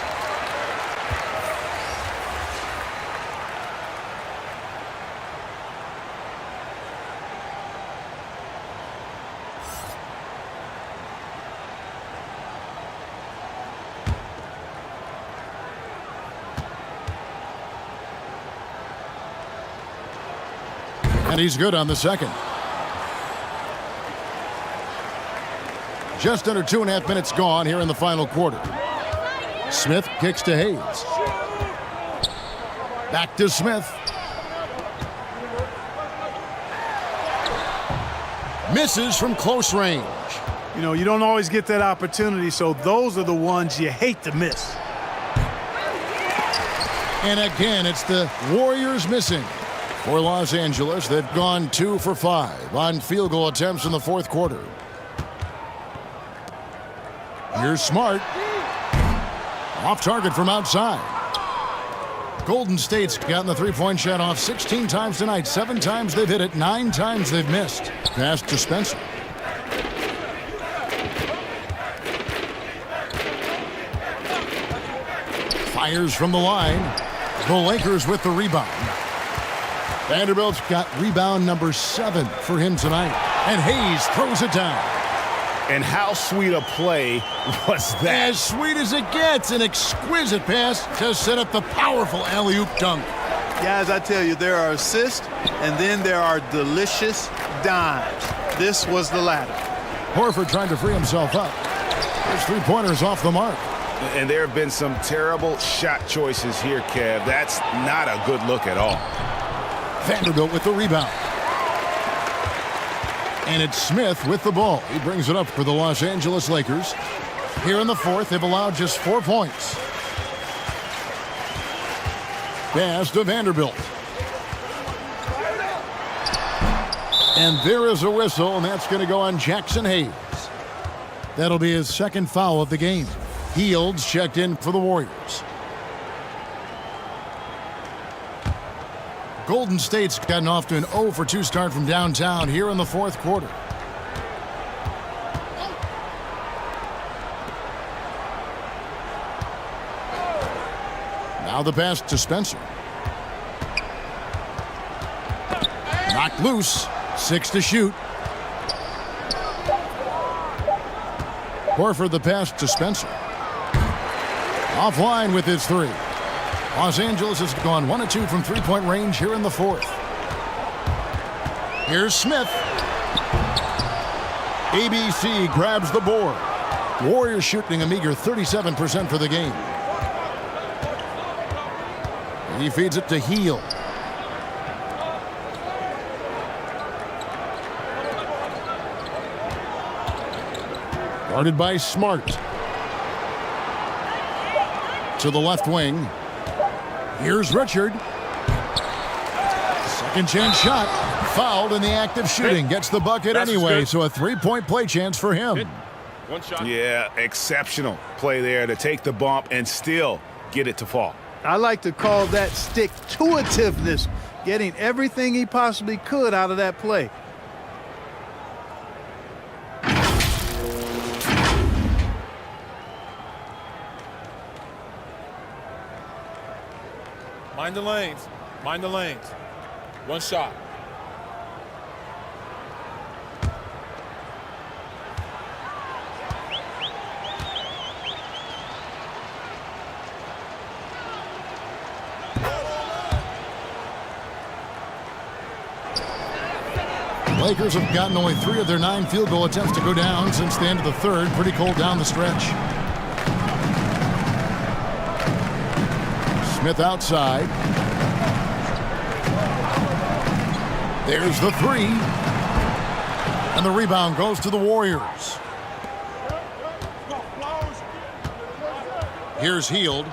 And he's good on the second. Just under 2.5 minutes gone here in the final quarter. Smith kicks to Hayes. Back to Smith. Misses from close range. You know, you don't always get that opportunity, so those are the ones you hate to miss. And again, it's the Warriors missing. For Los Angeles, they've gone 2 for 5 on field goal attempts in the fourth quarter. Here's Smart. Off target from outside. Golden State's gotten the 3-point shot off 16 times tonight. 7 times they've hit it, 9 times they've missed. Pass to Spencer. Fires from the line. The Lakers with the rebound. Vanderbilt's got rebound number 7 for him tonight. And Hayes throws it down. And how sweet a play was that? As sweet as it gets. An exquisite pass to set up the powerful alley-oop dunk. Guys, I tell you, there are assists, and then there are delicious dimes. This was the latter. Horford trying to free himself up. His 3-pointer's off the mark. And there have been some terrible shot choices here, Kev. That's not a good look at all. Vanderbilt with the rebound. And it's Smith with the ball. He brings it up for the Los Angeles Lakers. Here in the fourth, they've allowed just 4 points. Pass to Vanderbilt. And there is a whistle, and that's going to go on Jackson Hayes. That'll be his 2nd foul of the game. Fields checked in for the Warriors. Golden State's gotten off to an 0 for 2 start from downtown here in the fourth quarter. Now the pass to Spencer. Knocked loose. 6 to shoot. Horford the pass to Spencer. Offline with his 3. Los Angeles has gone 1 of 2 from 3-point range here in the fourth. Here's Smith. ABC grabs the board. Warriors shooting a meager 37% for the game. He feeds it to Heel. Guarded by Smart. To the left wing. Here's Richard. Second chance shot. Fouled in the act of shooting. Gets the bucket anyway, so a 3-point play chance for him. 1 shot. Yeah, exceptional play there to take the bump and still get it to fall. I like to call that stick-to-itiveness, getting everything he possibly could out of that play. Mind the lanes. Mind the lanes. 1 shot. Lakers have gotten only 3 of their 9 field goal attempts to go down since the end of the third. Pretty cold down the stretch. Smith outside. There's the 3. And the rebound goes to the Warriors. Here's Hield.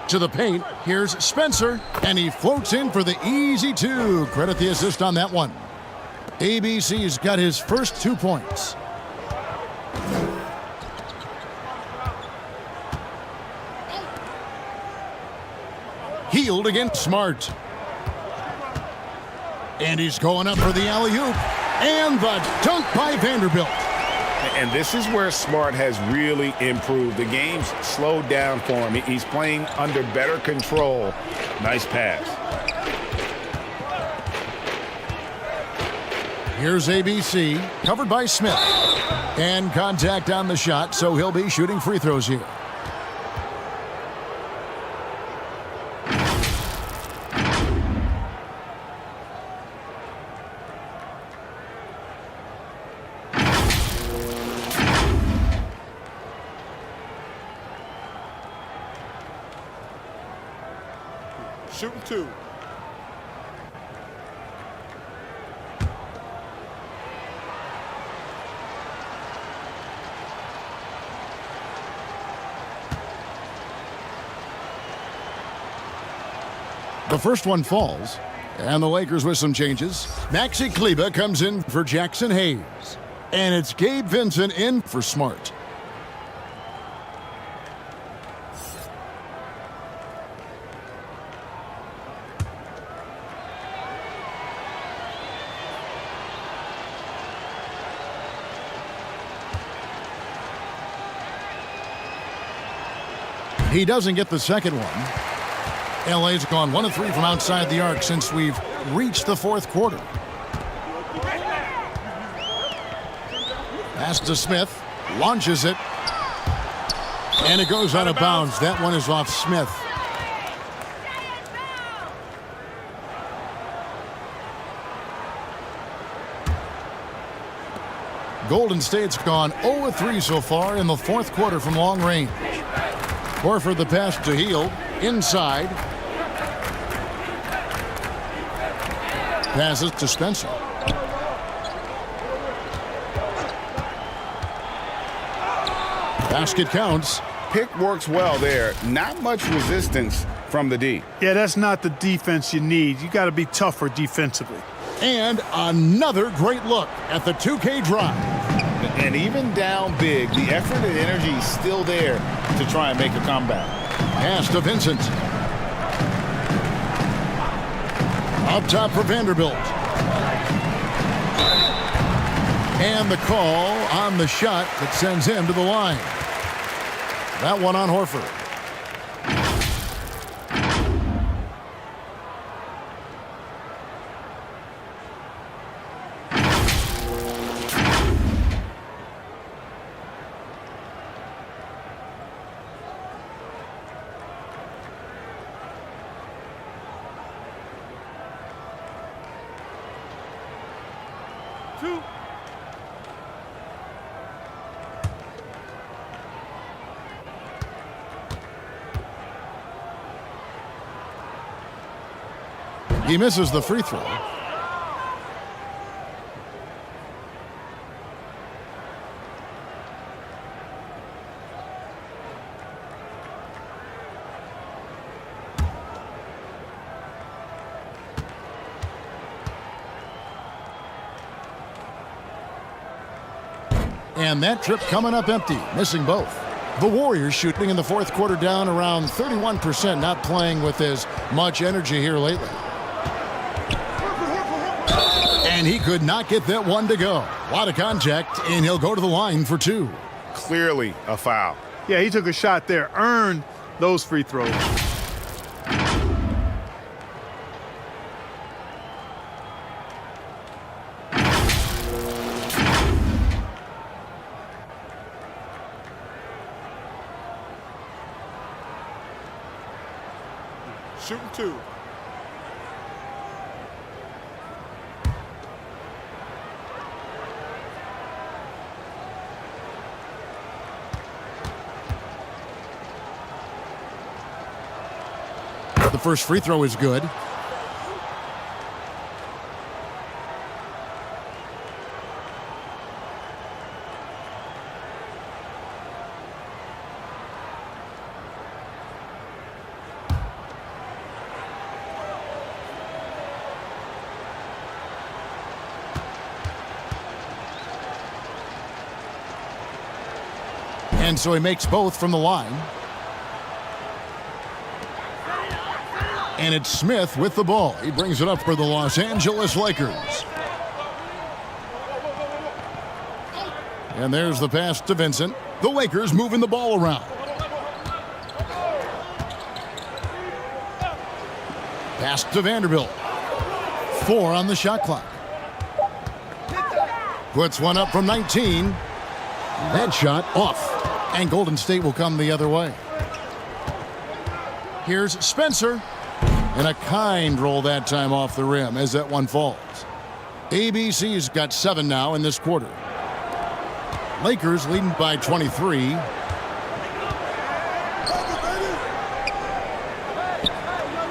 To the paint, here's Spencer, and he floats in for the easy 2. Credit the assist on that one. ABC's got his first 2 points. Hield against Smart. And he's going up for the alley-oop. And the dunk by Vanderbilt. And this is where Smart has really improved. The game's slowed down for him. He's playing under better control. Nice pass. Here's ABC, covered by Smith. And contact on the shot, so he'll be shooting free throws here. Shooting 2. The first one falls, and the Lakers with some changes. Maxi Kleber comes in for Jackson Hayes, and it's Gabe Vincent in for Smart. He doesn't get the second one. LA's gone 1 of 3 from outside the arc since we've reached the fourth quarter. Pass to Smith, launches it, and it goes out of bounds. That one is off Smith. Golden State's gone 0 of 3 so far in the fourth quarter from long range. Horford the pass to Hield, inside. Passes to Spencer. Basket counts. Pick works well there. Not much resistance from the D. Yeah, that's not the defense you need. You got to be tougher defensively. And another great look at the 2K drive. And even down big, the effort and energy is still there to try and make a comeback. Pass to Vincent. Up top for Vanderbilt. And the call on the shot that sends him to the line. That one on Horford. He misses the free throw. And that trip coming up empty, missing both. The Warriors shooting in the fourth quarter down around 31%, not playing with as much energy here lately. And he could not get that one to go. A lot of contact, and he'll go to the line for 2. Clearly a foul. Yeah, he took a shot there, earned those free throws. Shooting 2. The first free throw is good. And so he makes both from the line. And it's Smith with the ball. He brings it up for the Los Angeles Lakers. And there's the pass to Vincent. The Lakers moving the ball around. Pass to Vanderbilt. 4 on the shot clock. Puts one up from 19. That shot off. And Golden State will come the other way. Here's Spencer. And a kind roll that time off the rim as that one falls. ABC's got 7 now in this quarter. Lakers leading by 23.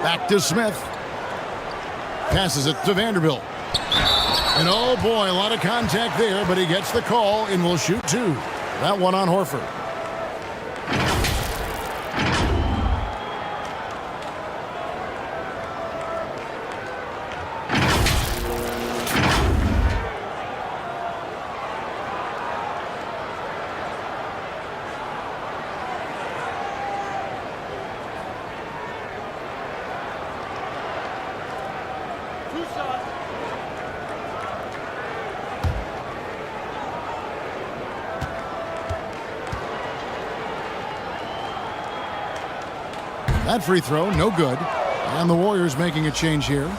Back to Smith. Passes it to Vanderbilt. And oh boy, a lot of contact there, but he gets the call and will shoot 2. That one on Horford. That free throw, no good. And the Warriors making a change here.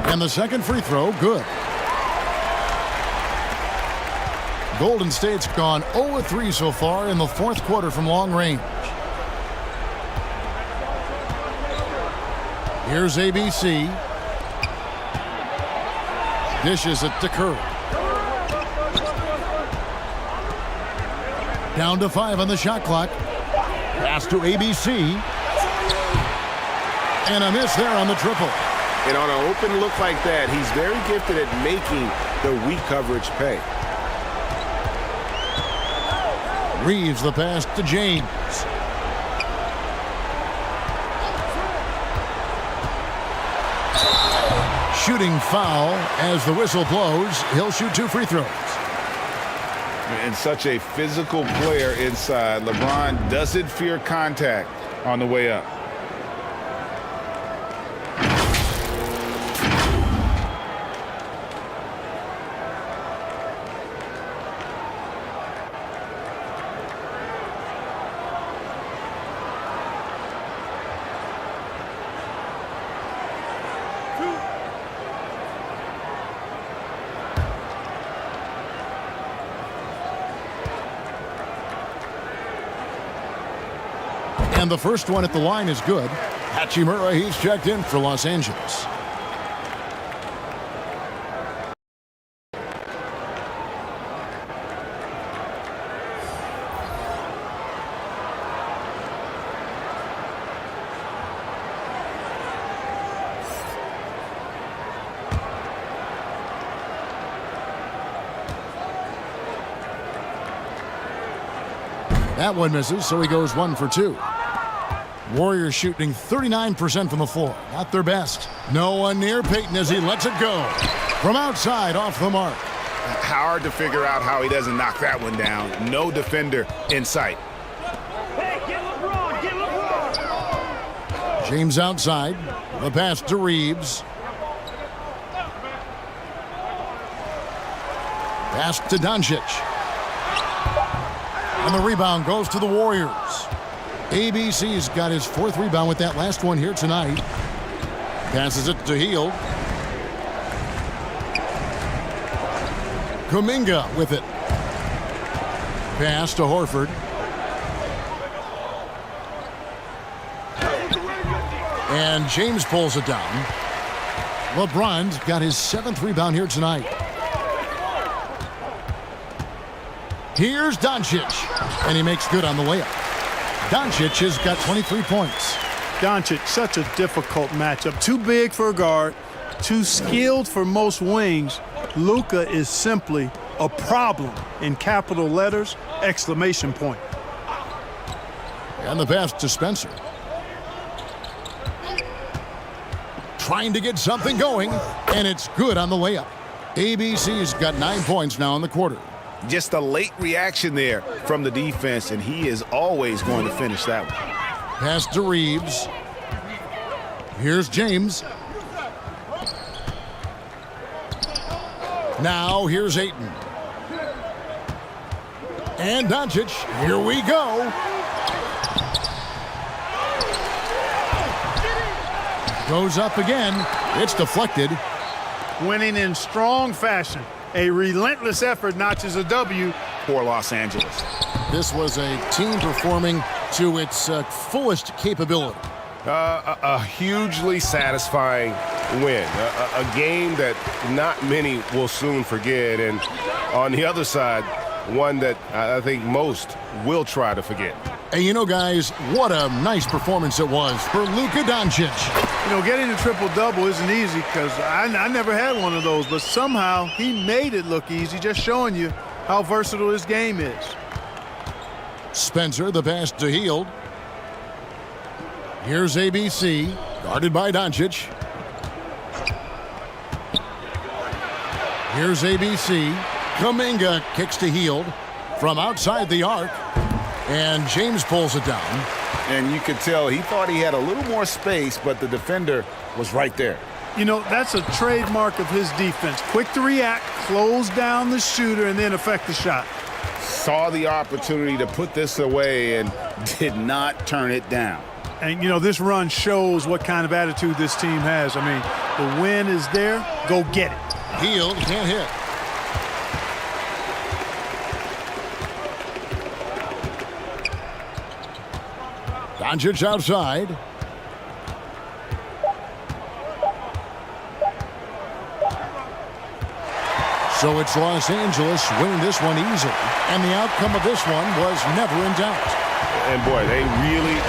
And the second free throw, good. Golden State's gone 0-3 so far in the fourth quarter from long range. Here's ABC. Dishes it to Curry. Down to 5 on the shot clock. Pass to ABC. And a miss there on the triple. And on an open look like that, he's very gifted at making the weak coverage pay. Reeves the pass to James. Shooting foul as the whistle blows. He'll shoot 2 free throws. And such a physical player inside. LeBron doesn't fear contact on the way up. And the first one at the line is good. Hachimura, he's checked in for Los Angeles. That one misses, so he goes 1 for 2. Warriors shooting 39% from the floor. Not their best. No one near Payton as he lets it go. From outside, off the mark. Hard to figure out how he doesn't knock that one down. No defender in sight. Hey, get LeBron, get LeBron. James outside. The pass to Reeves. Pass to Doncic. And the rebound goes to the Warriors. ABC's got his 4th rebound with that last one here tonight. Passes it to Hield. Kuminga with it. Pass to Horford. And James pulls it down. LeBron's got his 7th rebound here tonight. Here's Doncic, and he makes good on the layup. Doncic has got 23 points. Doncic, such a difficult matchup. Too big for a guard, too skilled for most wings. Luka is simply a problem in capital letters, exclamation point. And the pass to Spencer. Trying to get something going, and it's good on the layup. ABC's got 9 points now in the quarter. Just a late reaction there from the defense, and he is always going to finish that one. Pass to Reeves. Here's James. Now here's Ayton. And Doncic. Here we go. Goes up again. It's deflected. Winning in strong fashion. A relentless effort notches a W for Los Angeles. This was a team performing to its fullest capability. A hugely satisfying win. A game that not many will soon forget. And on the other side, one that I think most will try to forget. And you know, guys, what a nice performance it was for Luka Doncic. You know, getting a triple-double isn't easy because I never had one of those, but somehow he made it look easy, just showing you how versatile his game is. Spencer, the pass to Hield. Here's ABC, guarded by Doncic. Here's ABC. Kuminga kicks to Hield from outside the arc. And James pulls it down. And you could tell he thought he had a little more space, but the defender was right there. You know, that's a trademark of his defense. Quick to react, close down the shooter, and then affect the shot. Saw the opportunity to put this away and did not turn it down. And, you know, this run shows what kind of attitude this team has. I mean, the win is there. Go get it. Hield can't hit. Doncic outside. So it's Los Angeles winning this one easily. And the outcome of this one was never in doubt. And, boy, they really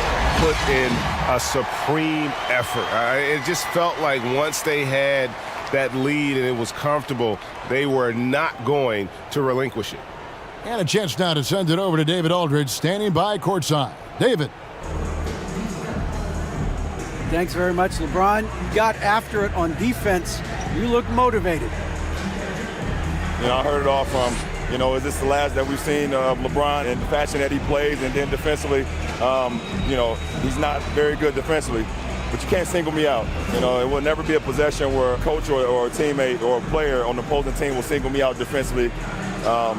put in a supreme effort. It just felt like once they had that lead and it was comfortable, they were not going to relinquish it. And a chance now to send it over to David Aldridge, standing by courtside. David. Thanks very much, LeBron. You got after it on defense. You look motivated. You know, I heard it all from, you know, is this the last that we've seen of LeBron and the fashion that he plays? And then defensively, you know, he's not very good defensively. But you can't single me out. You know, it will never be a possession where a coach or a teammate or a player on the opposing team will single me out defensively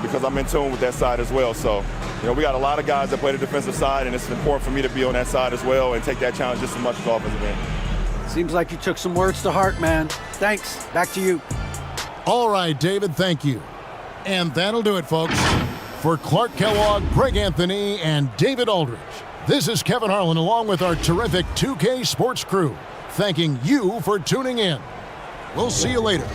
because I'm in tune with that side as well. So, you know, we got a lot of guys that play the defensive side, and it's important for me to be on that side as well and take that challenge just as much as the offensive end. Seems like you took some words to heart, man. Thanks. Back to you. All right, David, thank you. And that'll do it, folks. For Clark Kellogg, Greg Anthony, and David Aldridge, this is Kevin Harlan along with our terrific 2K Sports crew, thanking you for tuning in. We'll see you later.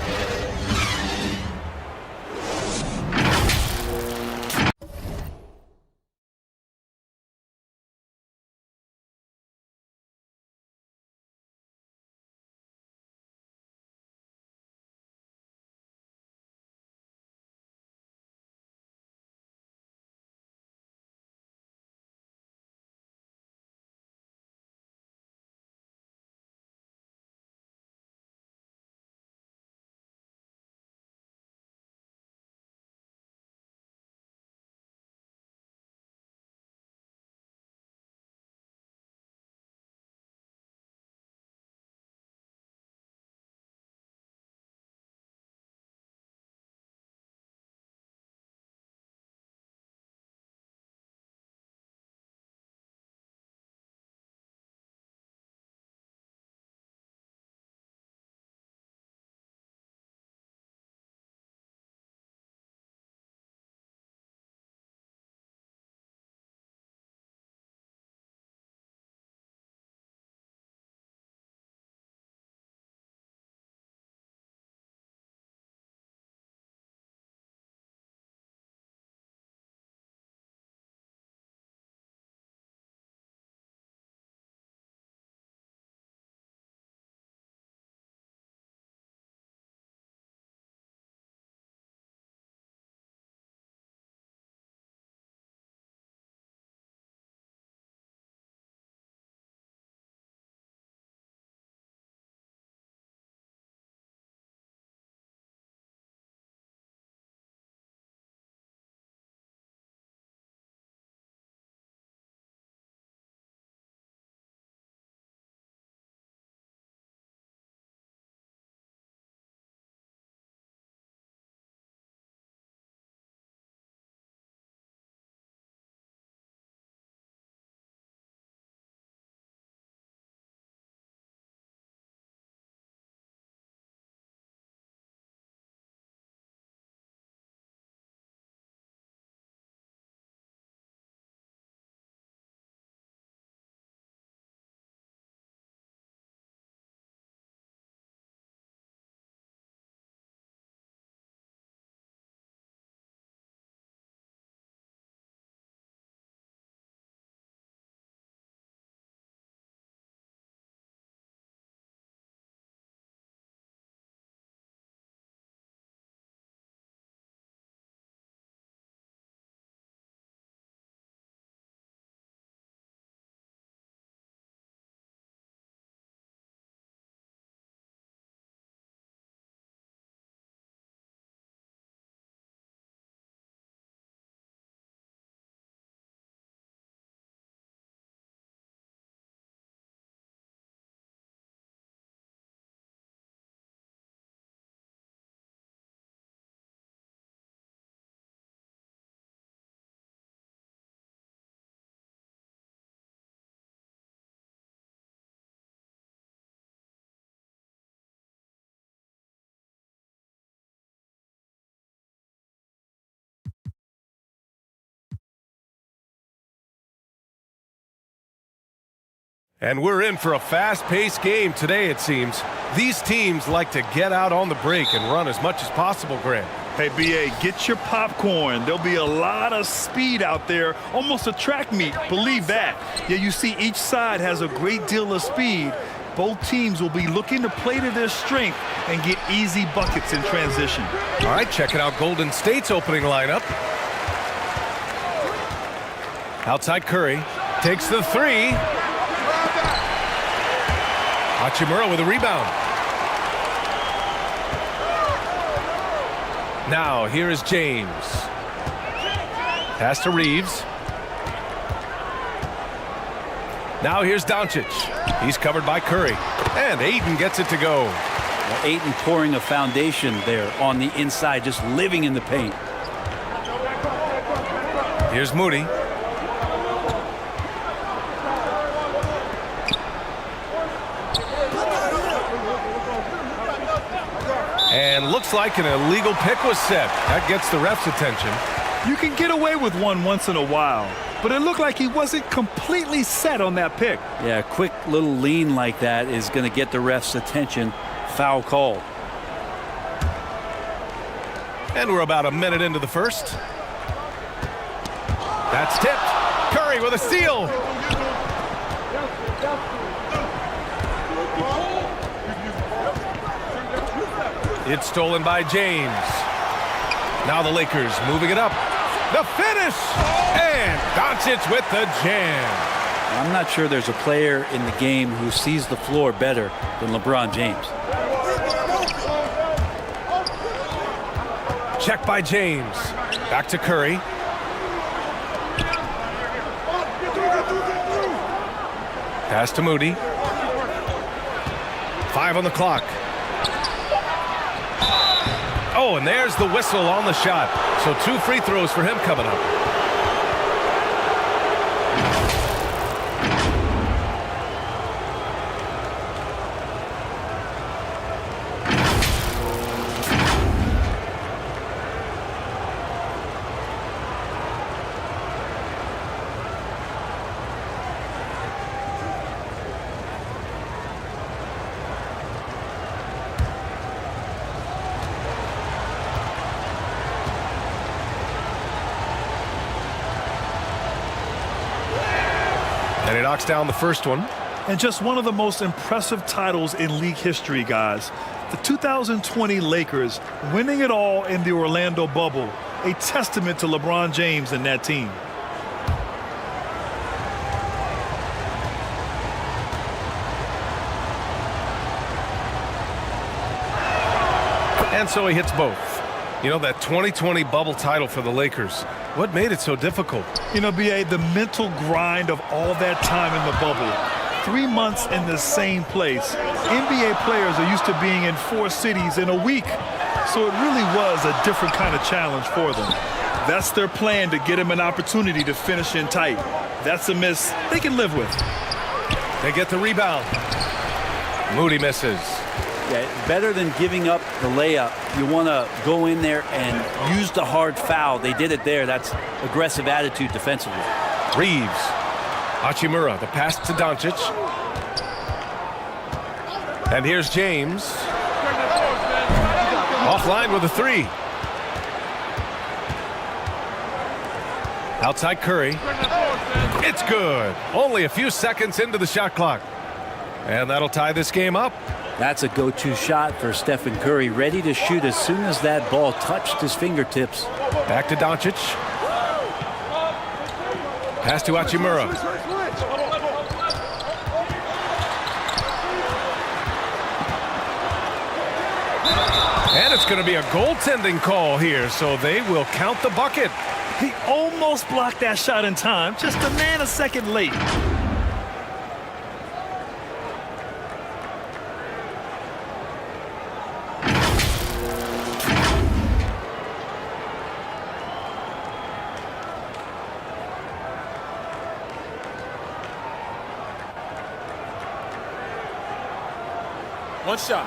And we're in for a fast-paced game today, it seems. These teams like to get out on the break and run as much as possible, Grant. Hey, B.A., get your popcorn. There'll be a lot of speed out there, almost a track meet. Believe that. Yeah, you see each side has a great deal of speed. Both teams will be looking to play to their strength and get easy buckets in transition. All right, checking out Golden State's opening lineup. Outside Curry. Takes the three. Hachimura with a rebound. Now, here is James. Pass to Reeves. Now here's Doncic. He's covered by Curry. And Ayton gets it to go. Well, Ayton pouring a foundation there on the inside, just living in the paint. Here's Moody. And looks like an illegal pick was set. That gets the ref's attention. You can get away with one once in a while, but it looked like he wasn't completely set on that pick. Yeah, a quick little lean like that is going to get the ref's attention. Foul call. And we're about a minute into the first. That's tipped. Curry with a steal. It's stolen by James. Now the Lakers moving it up. The finish! And Doncic with the jam. I'm not sure there's a player in the game who sees the floor better than LeBron James. Check by James. Back to Curry. Pass to Moody. 5 on the clock. Oh, and there's the whistle on the shot. So 2 free throws for him coming up. And he knocks down the first one. And just one of the most impressive titles in league history, guys. The 2020 Lakers winning it all in the Orlando bubble. A testament to LeBron James and that team. And so he hits both. You know, that 2020 bubble title for the Lakers, what made it so difficult? You know, B.A., the mental grind of all that time in the bubble. 3 months in the same place. NBA players are used to being in 4 cities in a week. So it really was a different kind of challenge for them. That's their plan, to get them an opportunity to finish in tight. That's a miss they can live with. They get the rebound. Moody misses. Yeah, better than giving up the layup, you want to go in there and use the hard foul. They did it there. That's aggressive attitude defensively. Reeves. Hachimura, the pass to Doncic. And here's James. Offline with a 3. Outside Curry. It's good. Only a few seconds into the shot clock. And that'll tie this game up. That's a go-to shot for Stephen Curry, ready to shoot as soon as that ball touched his fingertips. Back to Doncic. Pass to Hachimura. And it's going to be a goaltending call here, so they will count the bucket. He almost blocked that shot in time, just a nanosecond late. One shot.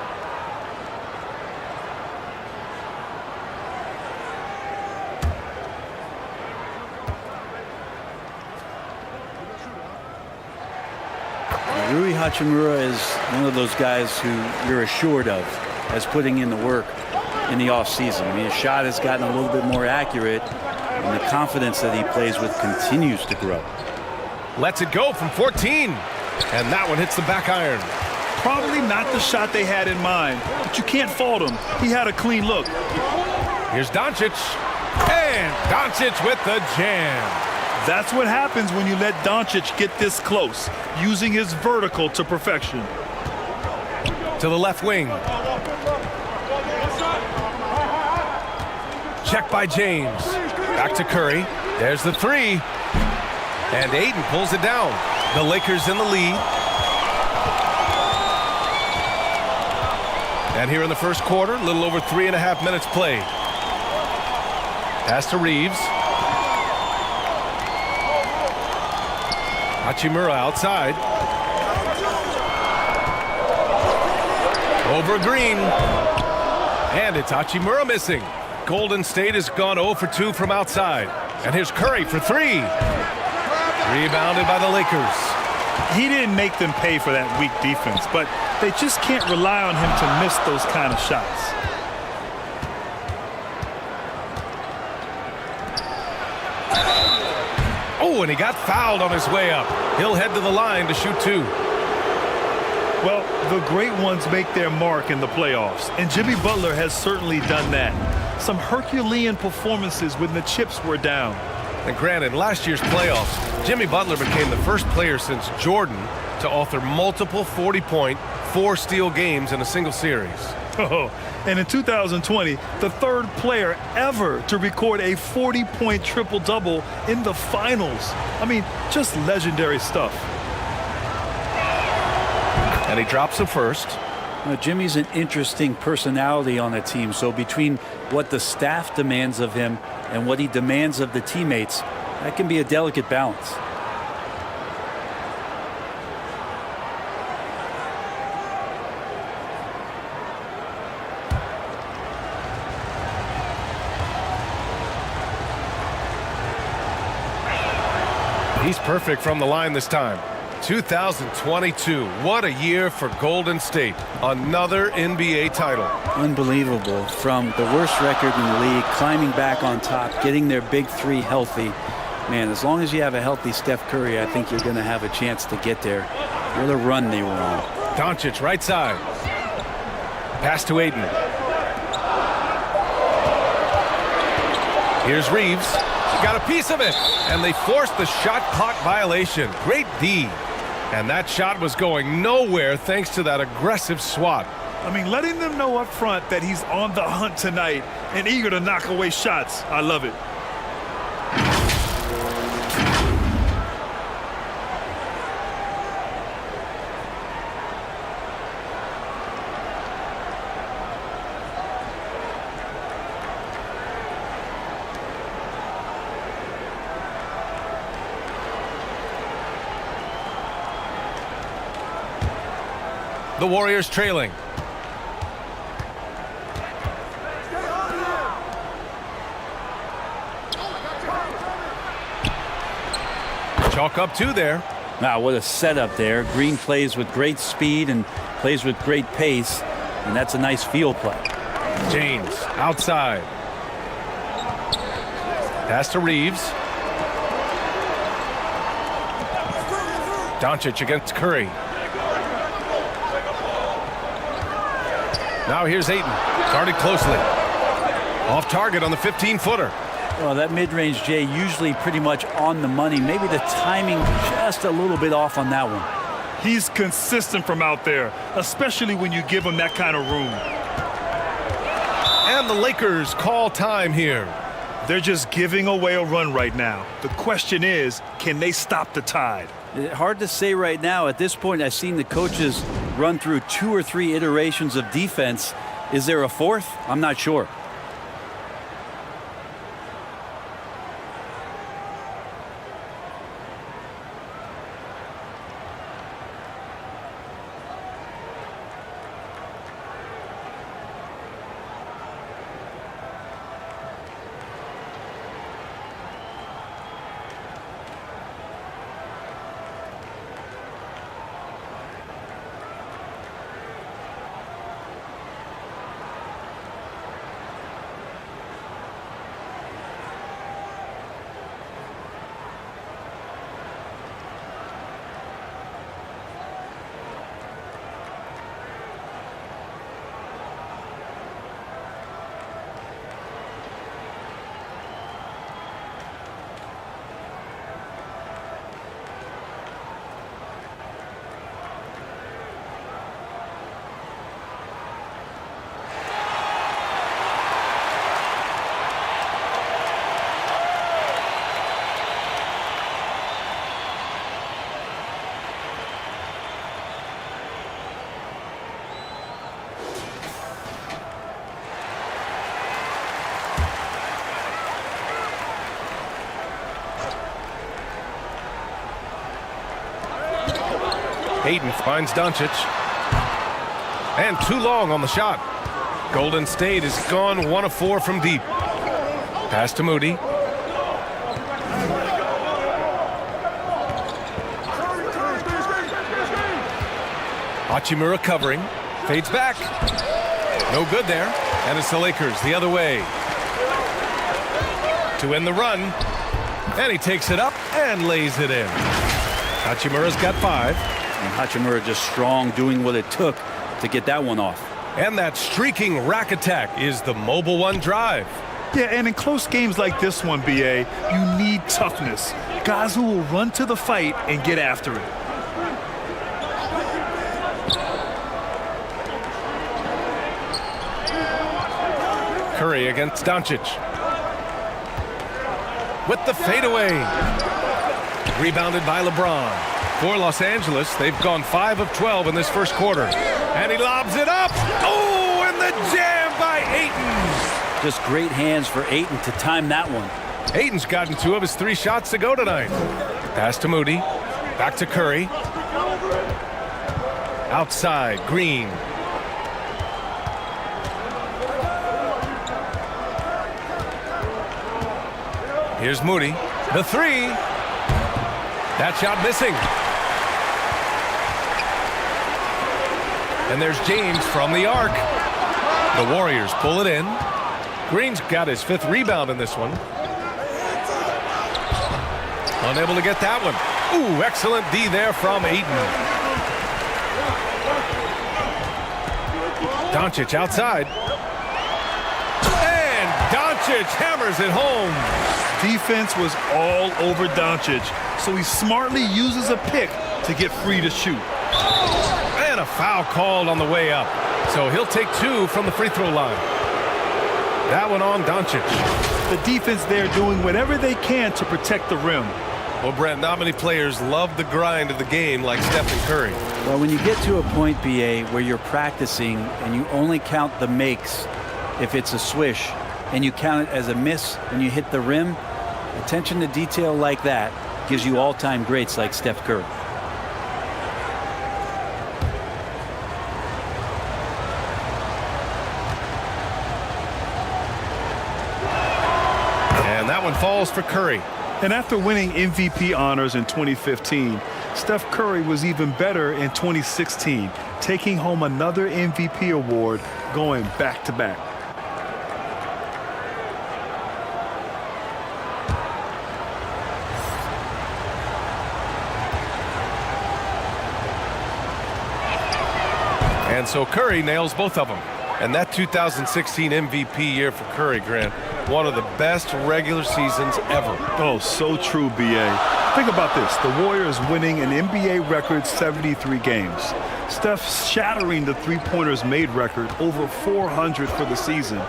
Rui Hachimura is one of those guys who you're assured of as putting in the work in the offseason. I mean, his shot has gotten a little bit more accurate, and the confidence that he plays with continues to grow. Lets it go from 14, and that one hits the back iron. Probably not the shot they had in mind, but you can't fault him. He had a clean look. Here's Doncic, and Doncic with the jam. That's what happens when you let Doncic get this close, using his vertical to perfection. To the left wing. Check by James. Back to Curry. There's the three. And Ayton pulls it down. The Lakers in the lead. And here in the first quarter, a little over 3.5 minutes played. Pass to Reeves. Hachimura outside. Over Green. And it's Hachimura missing. Golden State has gone 0 for 2 from outside. And here's Curry for 3. Rebounded by the Lakers. He didn't make them pay for that weak defense, but they just can't rely on him to miss those kind of shots. Oh, and he got fouled on his way up. He'll head to the line to shoot 2. Well, the great ones make their mark in the playoffs, and Jimmy Butler has certainly done that. Some Herculean performances when the chips were down. And granted, last year's playoffs, Jimmy Butler became the first player since Jordan to author multiple 40-point, 4-steal games in a single series. Oh, and in 2020, the third player ever to record a 40-point triple-double in the finals. I mean, just legendary stuff. And he drops the first. Jimmy's an interesting personality on the team, so between what the staff demands of him and what he demands of the teammates, that can be a delicate balance. He's perfect from the line this time. 2022, what a year for Golden State. Another NBA title. Unbelievable. From the worst record in the league, climbing back on top, getting their big three healthy. Man, as long as you have a healthy Steph Curry, I think you're going to have a chance to get there. What a run they were on. Doncic right side. Pass to Ayton. Here's Reeves. Got a piece of it, and they forced the shot clock violation. Great D. And that shot was going nowhere thanks to that aggressive swat. I mean, letting them know up front that he's on the hunt tonight and eager to knock away shots. I love it. The Warriors trailing. Chalk up 2 there. Wow, what a setup there. Green plays with great speed and plays with great pace, and that's a nice field play. James outside. Pass to Reeves. Doncic against Curry. Now here's Ayton, guarded closely. Off target on the 15-footer. Well, that mid-range, Jay, usually pretty much on the money. Maybe the timing just a little bit off on that one. He's consistent from out there, especially when you give him that kind of room. And the Lakers call time here. They're just giving away a run right now. The question is, can they stop the tide? Hard to say right now. At this point, I've seen the coaches run through 2 or 3 iterations of defense. Is there a fourth? I'm not sure. Ayton finds Doncic. And too long on the shot. Golden State is gone 1 of 4 from deep. Pass to Moody. Hachimura covering. Fades back. No good there. And it's the Lakers the other way. To end the run. And he takes it up and lays it in. Hachimura's got 5. And Hachimura just strong, doing what it took to get that one off. And that streaking rack attack is the Mobile One drive. Yeah, and in close games like this one, BA, you need toughness. Guys who will run to the fight and get after it. Curry against Doncic. With the fadeaway. Rebounded by LeBron. For Los Angeles, they've gone 5 of 12 in this first quarter. And he lobs it up. Oh, and the jam by Ayton. Just great hands for Ayton to time that one. Ayton's gotten 2 of his 3 shots to go tonight. Pass to Moody. Back to Curry. Outside, Green. Here's Moody. The 3. That shot missing. And there's James from the arc. The Warriors pull it in. Green's got his 5th rebound in this one. Unable to get that one. Ooh, excellent D there from Ayton. Doncic outside. And Doncic hammers it home. Defense was all over Doncic, so he smartly uses a pick to get free to shoot. And a foul called on the way up. So he'll take 2 from the free throw line. That one on Doncic. The defense there doing whatever they can to protect the rim. Well, Brent, not many players love the grind of the game like Stephen Curry. Well, when you get to a point, BA, where you're practicing and you only count the makes if it's a swish, and you count it as a miss when you hit the rim, attention to detail like that gives you all-time greats like Steph Curry. And that one falls for Curry. And after winning MVP honors in 2015, Steph Curry was even better in 2016, taking home another MVP award, going back-to-back. And so Curry nails both of them. And that 2016 MVP year for Curry, Grant, one of the best regular seasons ever. Oh, so true, BA. Think about this. The Warriors winning an NBA record 73 games. Steph shattering the three-pointers made record, over 400 for the season.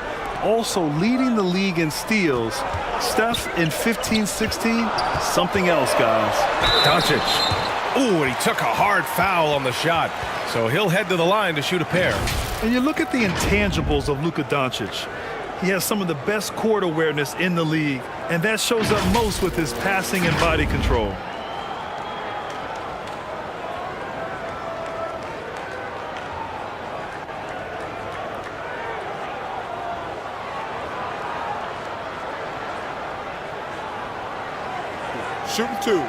Also leading the league in steals. Steph in 15-16, something else, guys. Doncic. Ooh, and he took a hard foul on the shot. So he'll head to the line to shoot a pair. And you look at the intangibles of Luka Doncic. He has some of the best court awareness in the league, and that shows up most with his passing and body control. Shooting 2.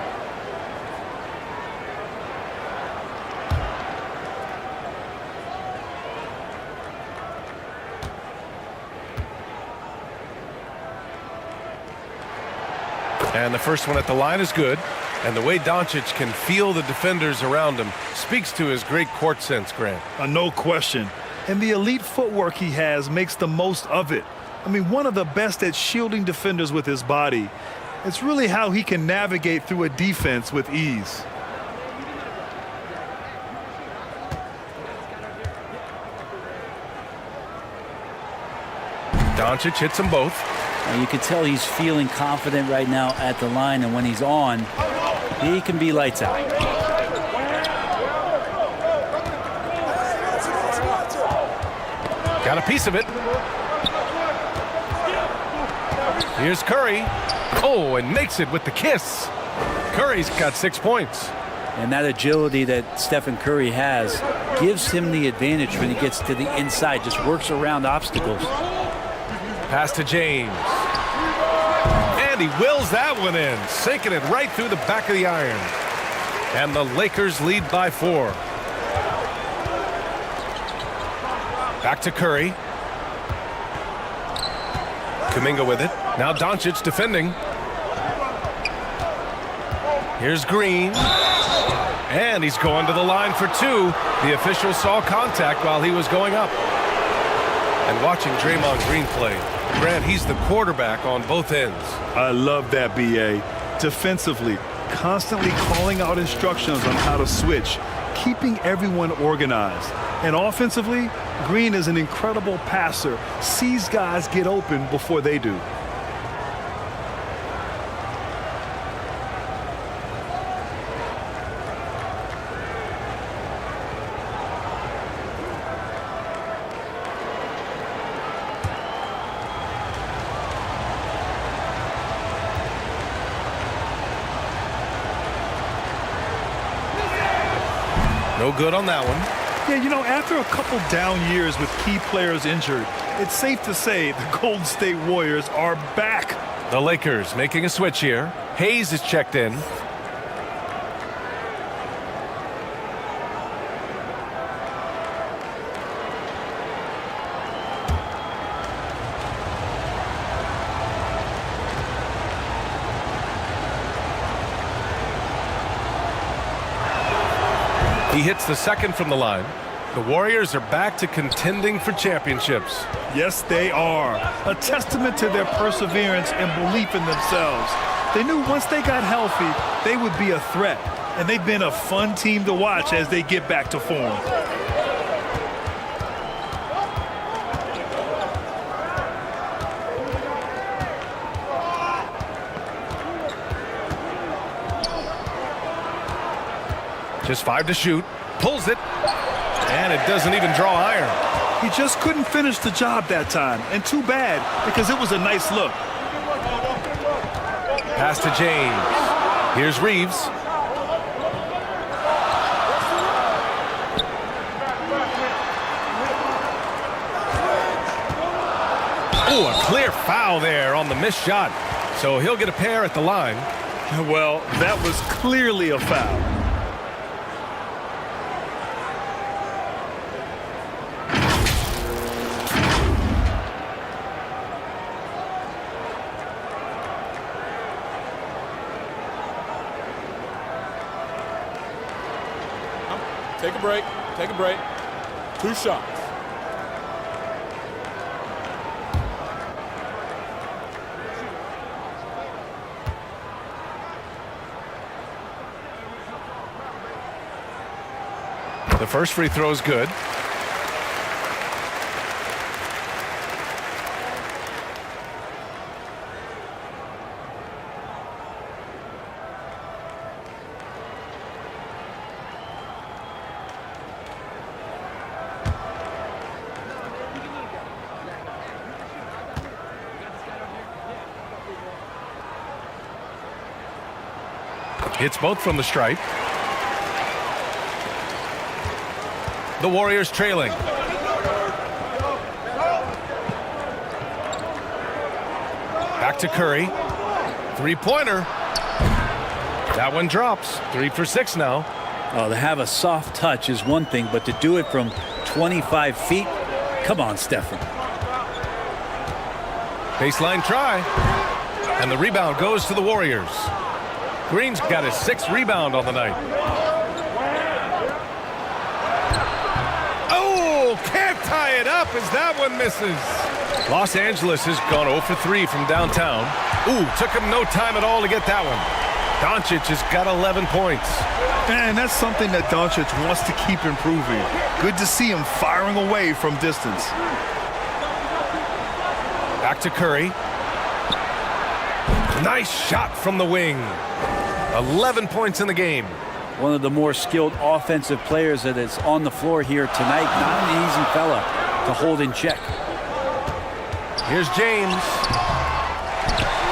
And the first one at the line is good. And the way Doncic can feel the defenders around him speaks to his great court sense, Grant. No question. And the elite footwork he has makes the most of it. I mean, one of the best at shielding defenders with his body. It's really how he can navigate through a defense with ease. Doncic hits them both. And you can tell he's feeling confident right now at the line, and when he's on, he can be lights out. Got a piece of it. Here's Curry. Oh, and makes it with the kiss. Curry's got 6 points. And that agility that Stephen Curry has gives him the advantage when he gets to the inside, just works around obstacles. Pass to James. And he wills that one in, sinking it right through the back of the iron. And the Lakers lead by 4. Back to Curry. Kuminga with it. Now Doncic defending. Here's Green. And he's going to the line for 2. The official saw contact while he was going up. And watching Draymond Green play, Grant, he's the quarterback on both ends. I love that, B.A. Defensively, constantly calling out instructions on how to switch, keeping everyone organized. And offensively, Green is an incredible passer, sees guys get open before they do. No good on that one. Yeah, you know, after a couple down years with key players injured, it's safe to say the Golden State Warriors are back. The Lakers making a switch here. Hayes is checked in. He hits the second from the line. The Warriors are back to contending for championships. Yes, they are. A testament to their perseverance and belief in themselves. They knew once they got healthy, they would be a threat. And they've been a fun team to watch as they get back to form. Just 5 to shoot. Pulls it. And it doesn't even draw iron. He just couldn't finish the job that time. And too bad, because it was a nice look. Pass to James. Here's Reeves. Oh, a clear foul there on the missed shot. So he'll get a pair at the line. Well, that was clearly a foul. Take a break. Take a break. 2 shots. The first free throw is good. Hits both from the stripe. The Warriors trailing. Back to Curry. 3-pointer. That one drops. 3 for 6 now. Oh, to have a soft touch is one thing, but to do it from 25 feet, come on, Stephen. Baseline try. And the rebound goes to the Warriors. Green's got his 6th rebound on the night. Oh, can't tie it up as that one misses. Los Angeles has gone 0 for 3 from downtown. Ooh, took him no time at all to get that one. Doncic has got 11 points. And that's something that Doncic wants to keep improving. Good to see him firing away from distance. Back to Curry. Nice shot from the wing. 11 points in the game. One of the more skilled offensive players that is on the floor here tonight. Not an easy fella to hold in check. Here's James.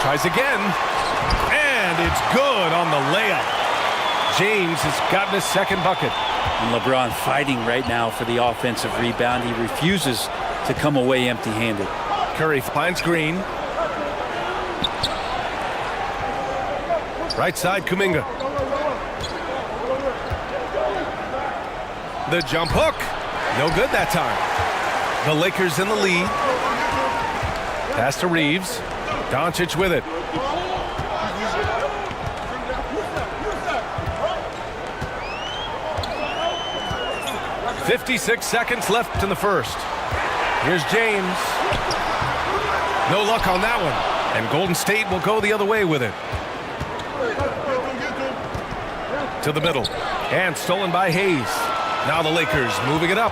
Tries again. And it's good on the layup. James has gotten his second bucket. And LeBron fighting right now for the offensive rebound. He refuses to come away empty-handed. Curry finds Green. Right side, Kuminga. The jump hook. No good that time. The Lakers in the lead. Pass to Reeves. Doncic with it. "56 seconds left in the first. Here's James. No luck on that one. And Golden State will go the other way with it. To the middle. And stolen by Hayes. Now the Lakers moving it up.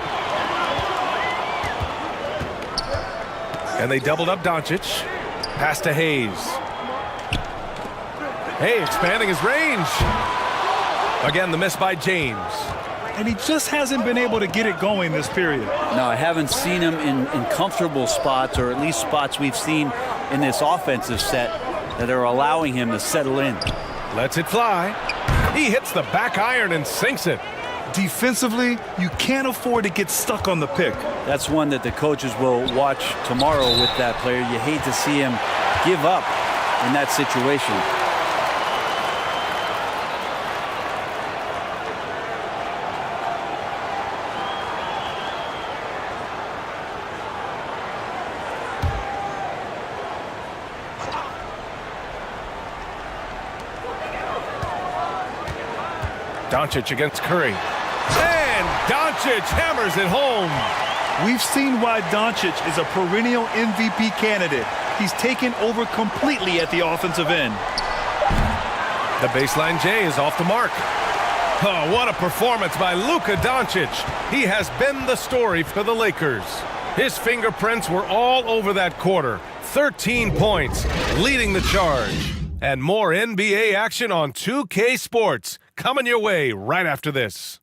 And they doubled up Doncic. Pass to Hayes. Hey, expanding his range. Again, the miss by James. And he just hasn't been able to get it going this period. No, I haven't seen him in comfortable spots, or at least spots we've seen in this offensive set that are allowing him to settle in. Lets it fly. He hits the back iron and sinks it. Defensively, you can't afford to get stuck on the pick. That's one that the coaches will watch tomorrow with that player. You hate to see him give up in that situation. Doncic against Curry. And Doncic hammers it home. We've seen why Doncic is a perennial MVP candidate. He's taken over completely at the offensive end. The baseline J is off the mark. Oh, what a performance by Luka Doncic. He has been the story for the Lakers. His fingerprints were all over that quarter. 13 points, leading the charge. And more NBA action on 2K Sports coming your way right after this.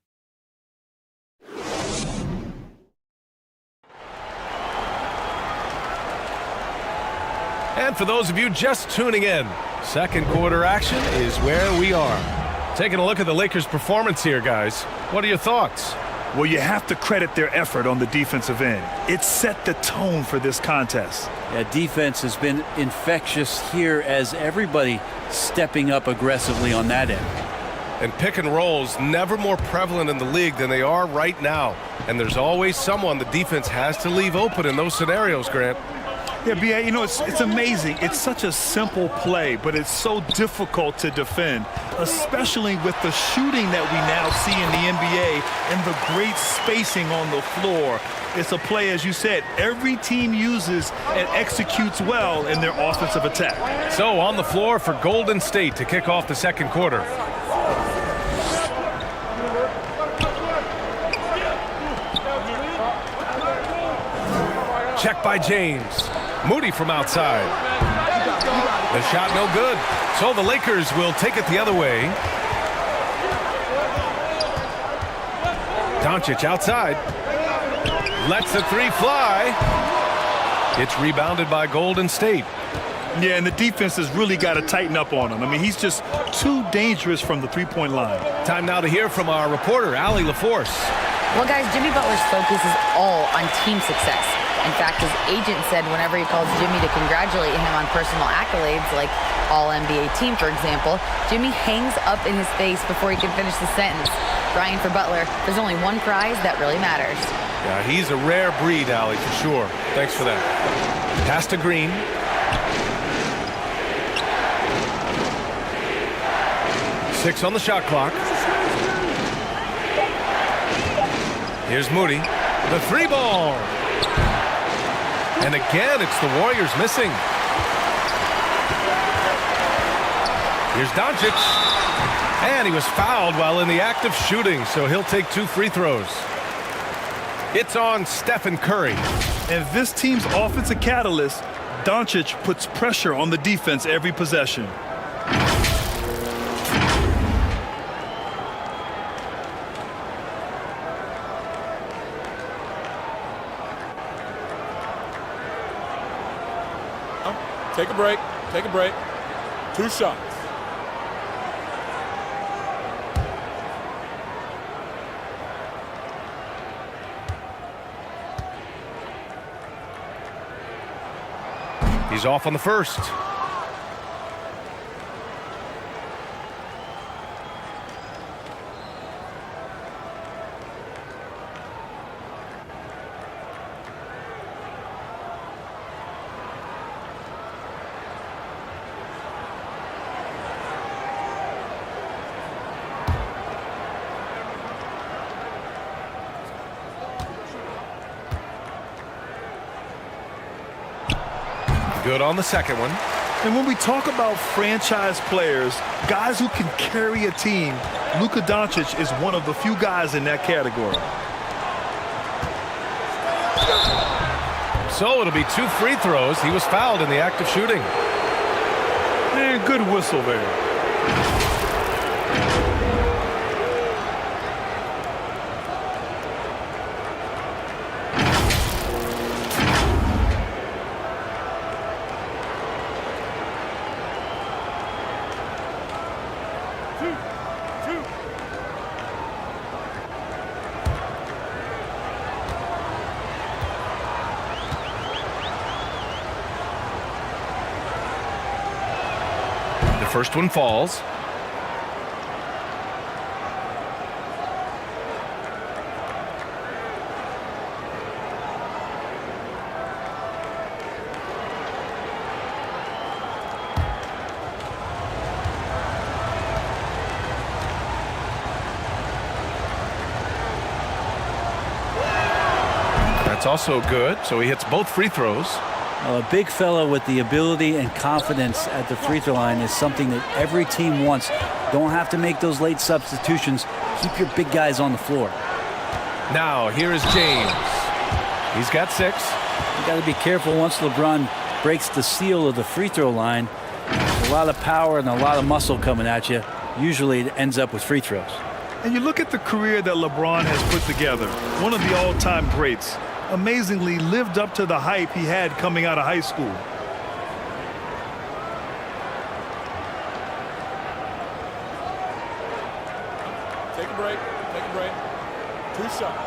And for those of you just tuning in, second quarter action is where we are. Taking a look at the Lakers' performance here, guys. What are your thoughts? Well, you have to credit their effort on the defensive end. It set the tone for this contest. Yeah, defense has been infectious here as everybody stepping up aggressively on that end. And pick and rolls never more prevalent in the league than they are right now. And there's always someone the defense has to leave open in those scenarios, Grant. Yeah, B.A., you know, it's amazing. It's such a simple play, but it's so difficult to defend, especially with the shooting that we now see in the NBA and the great spacing on the floor. It's a play, as you said, every team uses and executes well in their offensive attack. So on the floor for Golden State to kick off the second quarter. Check by James. Moody from outside. The shot no good. So the Lakers will take it the other way. Doncic outside. Lets the three fly. It's rebounded by Golden State. Yeah, and the defense has really got to tighten up on him. I mean, he's just too dangerous from the three-point line. Time now to hear from our reporter, Allie LaForce. Well, guys, Jimmy Butler's focus is all on team success. In fact, his agent said whenever he calls Jimmy to congratulate him on personal accolades, like All-NBA team, for example, Jimmy hangs up in his face before he can finish the sentence. Brian, for Butler, there's only one prize that really matters. Yeah, he's a rare breed, Allie, for sure. Thanks for that. Pass to Green. Six on the shot clock. Here's Moody. The three ball. And again, it's the Warriors missing. Here's Doncic. And he was fouled while in the act of shooting, so he'll take 2 free throws. It's on Stephen Curry. And this team's offensive catalyst, Doncic puts pressure on the defense every possession. Take a break. Take a break. 2 shots. He's off on the first. Good on the second one. And when we talk about franchise players, guys who can carry a team, Luka Doncic is one of the few guys in that category. So it'll be 2 free throws. He was fouled in the act of shooting. And good whistle there. First one falls. That's also good, so he hits both free throws. Well, a big fella with the ability and confidence at the free throw line is something that every team wants. Don't have to make those late substitutions. Keep your big guys on the floor. Now, here is James. He's got 6. You got to be careful once LeBron breaks the seal of the free throw line. There's a lot of power and a lot of muscle coming at you. Usually it ends up with free throws. And you look at the career that LeBron has put together, one of the all-time greats. Amazingly lived up to the hype he had coming out of high school. Take a break. Take a break. 2 shots.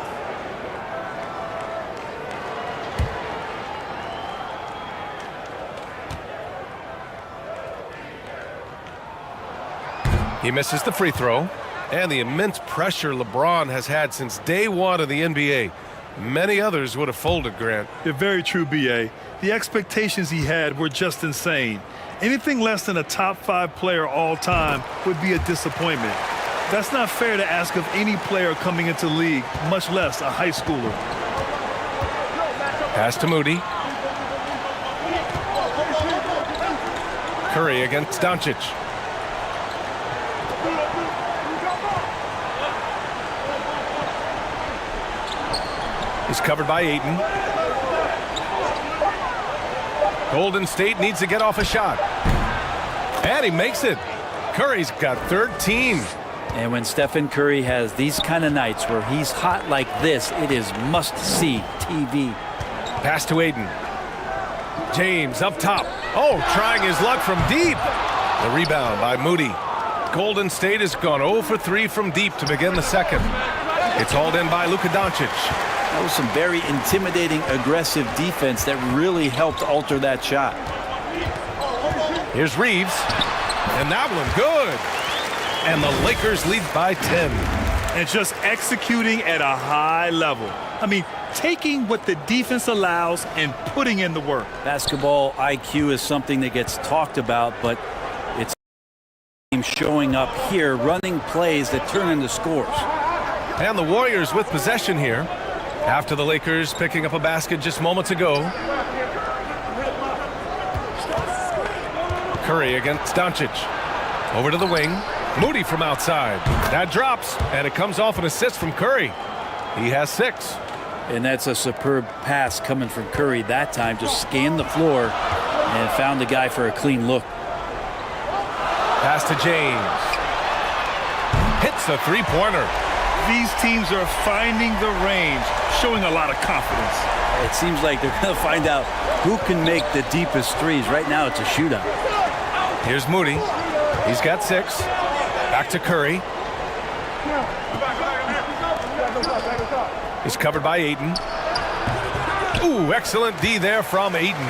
He misses the free throw. And the immense pressure LeBron has had since day one of the NBA. Many others would have folded, Grant. You're very true, B.A. The expectations he had were just insane. Anything less than a top 5 player all time would be a disappointment. That's not fair to ask of any player coming into the league, much less a high schooler. Pass to Moody. Curry against Doncic. He's covered by Ayton. Golden State needs to get off a shot. And he makes it. Curry's got 13. And when Stephen Curry has these kind of nights where he's hot like this, it is must-see TV. Pass to Ayton. James up top. Oh, trying his luck from deep. The rebound by Moody. Golden State has gone 0 for 3 from deep to begin the second. It's hauled in by Luka Doncic. That was some very intimidating, aggressive defense that really helped alter that shot. Here's Reeves. And that one good. And the Lakers lead by 10. And just executing at a high level. I mean, taking what the defense allows and putting in the work. Basketball IQ is something that gets talked about, but it's showing up here, running plays that turn into scores. And the Warriors with possession here. After the Lakers picking up a basket just moments ago. Curry against Doncic. Over to the wing. Moody from outside. That drops, and it comes off an assist from Curry. He has 6. And that's a superb pass coming from Curry that time. Just scanned the floor and found the guy for a clean look. Pass to James. Hits a three-pointer. These teams are finding the range, showing a lot of confidence. It seems like they're going to find out who can make the deepest threes. Right now, it's a shootout. Here's Moody. He's got 6. Back to Curry. He's covered by Ayton. Ooh, excellent D there from Ayton.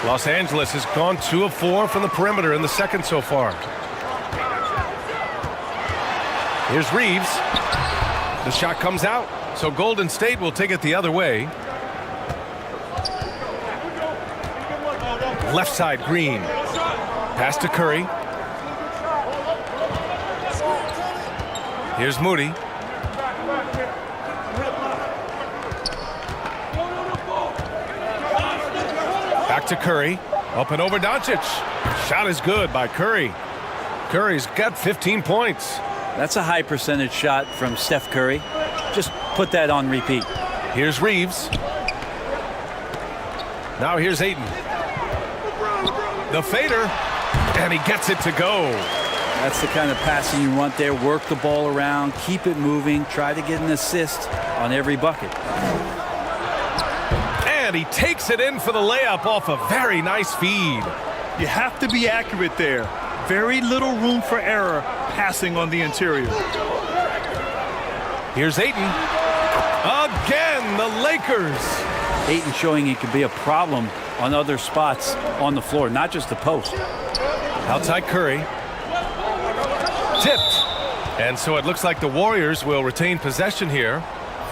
Los Angeles has gone 2 of 4 from the perimeter in the second so far. Here's Reeves. The shot comes out, so Golden State will take it the other way. Left side, Green. Pass to Curry. Here's Moody. Back to Curry. Up and over Doncic. Shot is good by Curry. Curry's got 15 points. That's a high percentage shot from Steph Curry. Just put that on repeat. Here's Reeves. Now here's Ayton. The fader, and he gets it to go. That's the kind of passing you want there. Work the ball around, keep it moving, try to get an assist on every bucket. And he takes it in for the layup off a very nice feed. You have to be accurate there. Very little room for error passing on the interior. Here's Ayton. Again, the Lakers. Ayton showing he can be a problem on other spots on the floor, not just the post. Outside Curry. Tipped. And so it looks like the Warriors will retain possession here.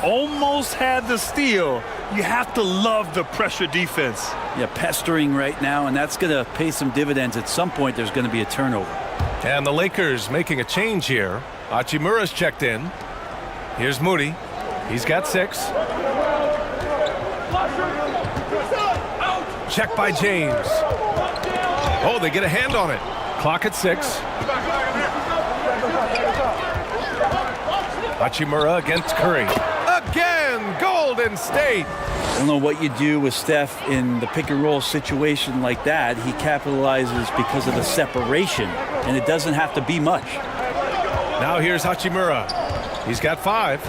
Almost had the steal. You have to love the pressure defense. Yeah, pestering right now, and that's going to pay some dividends. At some point, there's going to be a turnover. And the Lakers making a change here. Hachimura's checked in. Here's Moody. He's got 6. Check by James. Oh, they get a hand on it. Clock at 6. Hachimura against Curry. Again, Golden State. I don't know what you do with Steph in the pick and roll situation like that. He capitalizes because of the separation, and it doesn't have to be much. Now here's Hachimura. He's got 5.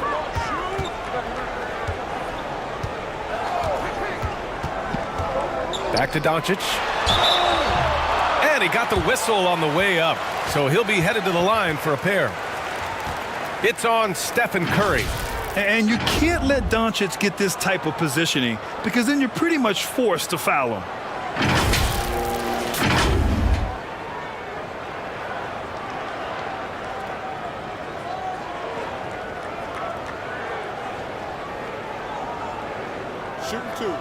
Back to Doncic. And he got the whistle on the way up, so he'll be headed to the line for a pair. It's on Stephen Curry. And you can't let Doncic get this type of positioning because then you're pretty much forced to foul him. Shooting 2.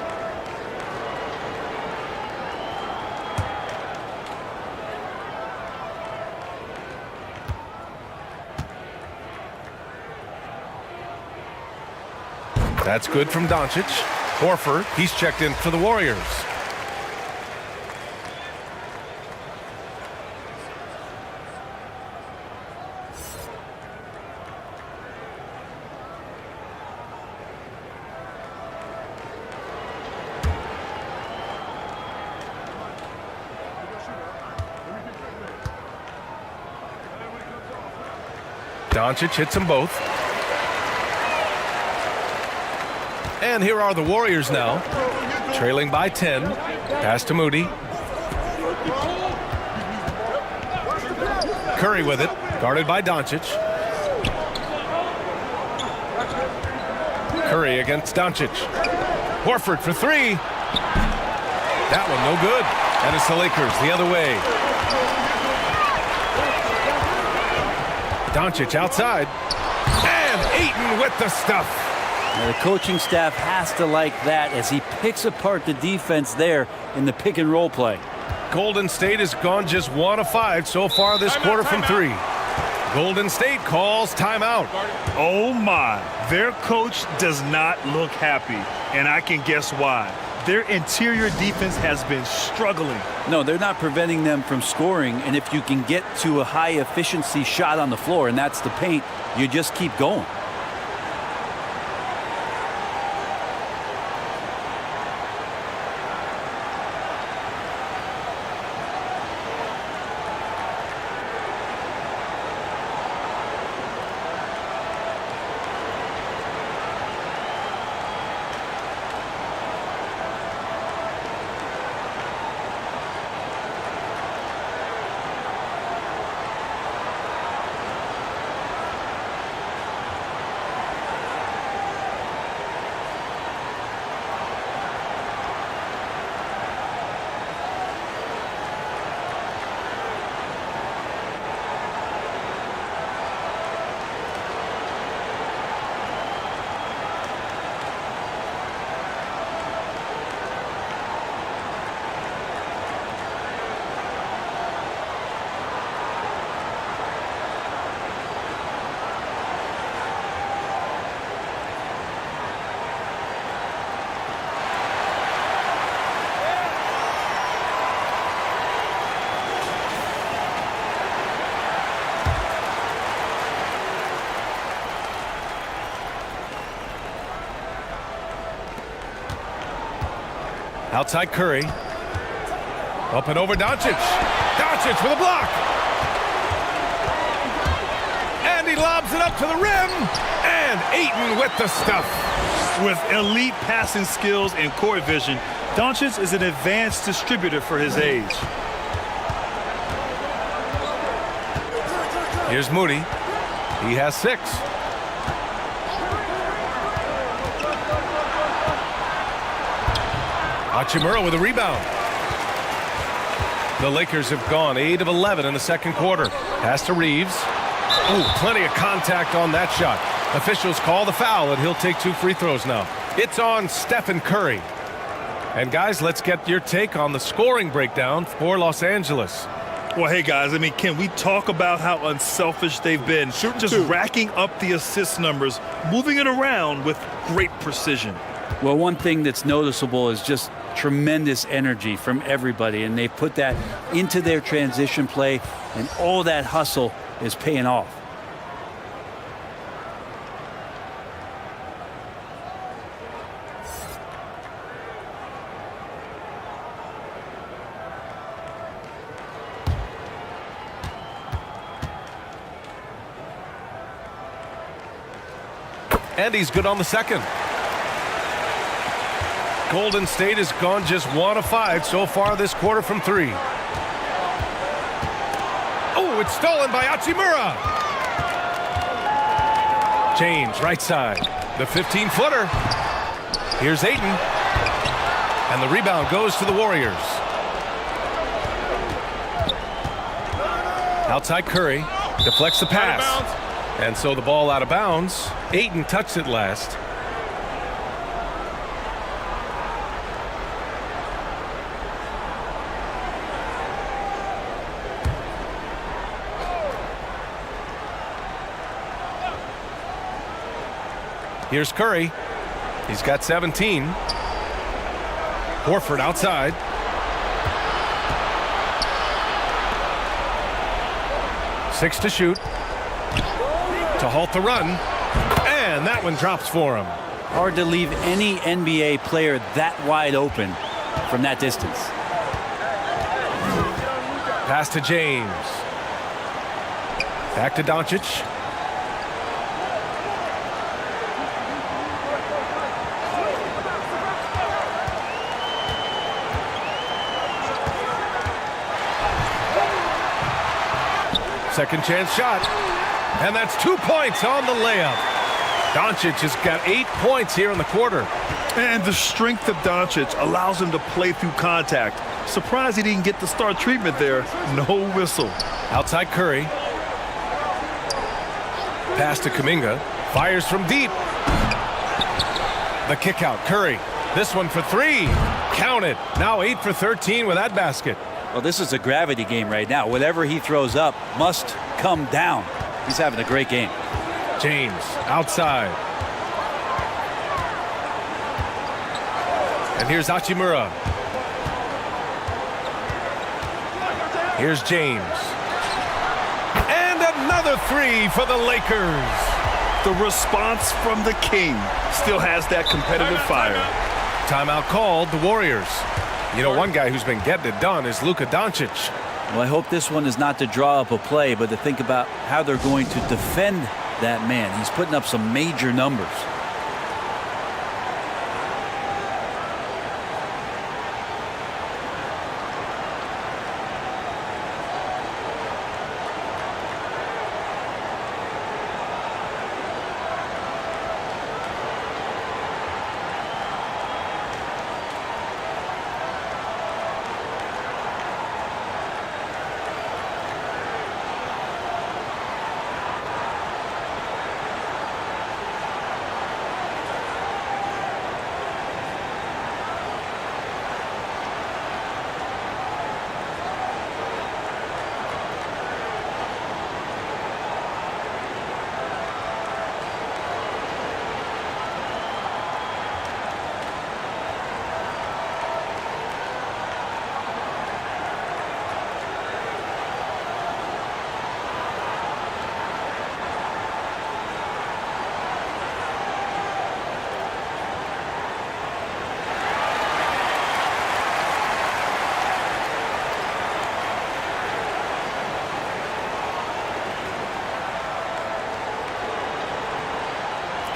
That's good from Doncic. Horford, he's checked in for the Warriors. Doncic hits them both. And here are the Warriors now, trailing by 10. Pass to Moody. Curry with it, guarded by Doncic. Curry against Doncic. Horford for 3. That one no good. And it's the Lakers the other way. Doncic outside. And Ayton with the stuff. Now, the coaching staff has to like that as he picks apart the defense there in the pick and roll play. Golden State has gone just 1 of 5 so far this quarter from 3. Golden State calls timeout. Oh my, their coach does not look happy, and I can guess why. Their interior defense has been struggling. No, they're not preventing them from scoring, and if you can get to a high efficiency shot on the floor, and that's the paint, you just keep going. Outside Curry. Up and over Doncic. Doncic with a block. And he lobs it up to the rim. And Ayton with the stuff. With elite passing skills and court vision, Doncic is an advanced distributor for his age. Here's Moody. He has 6. Hachimura with a rebound. The Lakers have gone 8 of 11 in the second quarter. Pass to Reeves. Ooh, plenty of contact on that shot. Officials call the foul, and he'll take 2 free throws now. It's on Stephen Curry. And guys, let's get your take on the scoring breakdown for Los Angeles. Well, hey, guys, I mean, can we talk about how unselfish they've been? Just racking up the assist numbers, moving it around with great precision. Well, one thing that's noticeable is just tremendous energy from everybody, and they put that into their transition play, and all that hustle is paying off. And he's good on the second. Golden State has gone just 1 of 5 so far this quarter from 3. Oh, it's stolen by Hachimura. James, right side. The 15-footer. Here's Ayton. And the rebound goes to the Warriors. Outside Curry. Deflects the pass. And so the ball out of bounds. Ayton touched it last. Here's Curry. He's got 17. Horford outside. Six to shoot. To halt the run. And that one drops for him. Hard to leave any NBA player that wide open from that distance. Pass to James. Back to Doncic. Second chance shot. And that's 2 points on the layup. Doncic has got 8 points here in the quarter. And the strength of Doncic allows him to play through contact. Surprised he didn't get the star treatment there. No whistle. Outside Curry. Pass to Kuminga. Fires from deep. The kick out. Curry. This one for 3. Counted. Now 8 for 13 with that basket. Well, this is a gravity game right now. Whatever he throws up must come down. He's having a great game. James outside. And here's Hachimura. Here's James. And another 3 for the Lakers. The response from the King still has that competitive fire. Timeout called, the Warriors. You know, one guy who's been getting it done is Luka Doncic. Well, I hope this one is not to draw up a play, but to think about how they're going to defend that man. He's putting up some major numbers.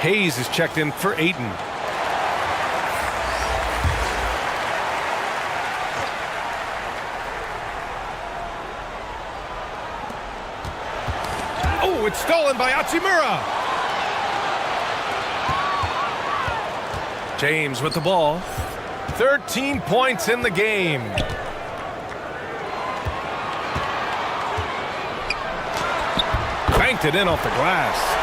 Hayes is checked in for Ayton. Oh, it's stolen by Hachimura. James with the ball. 13 points in the game. Banked it in off the glass.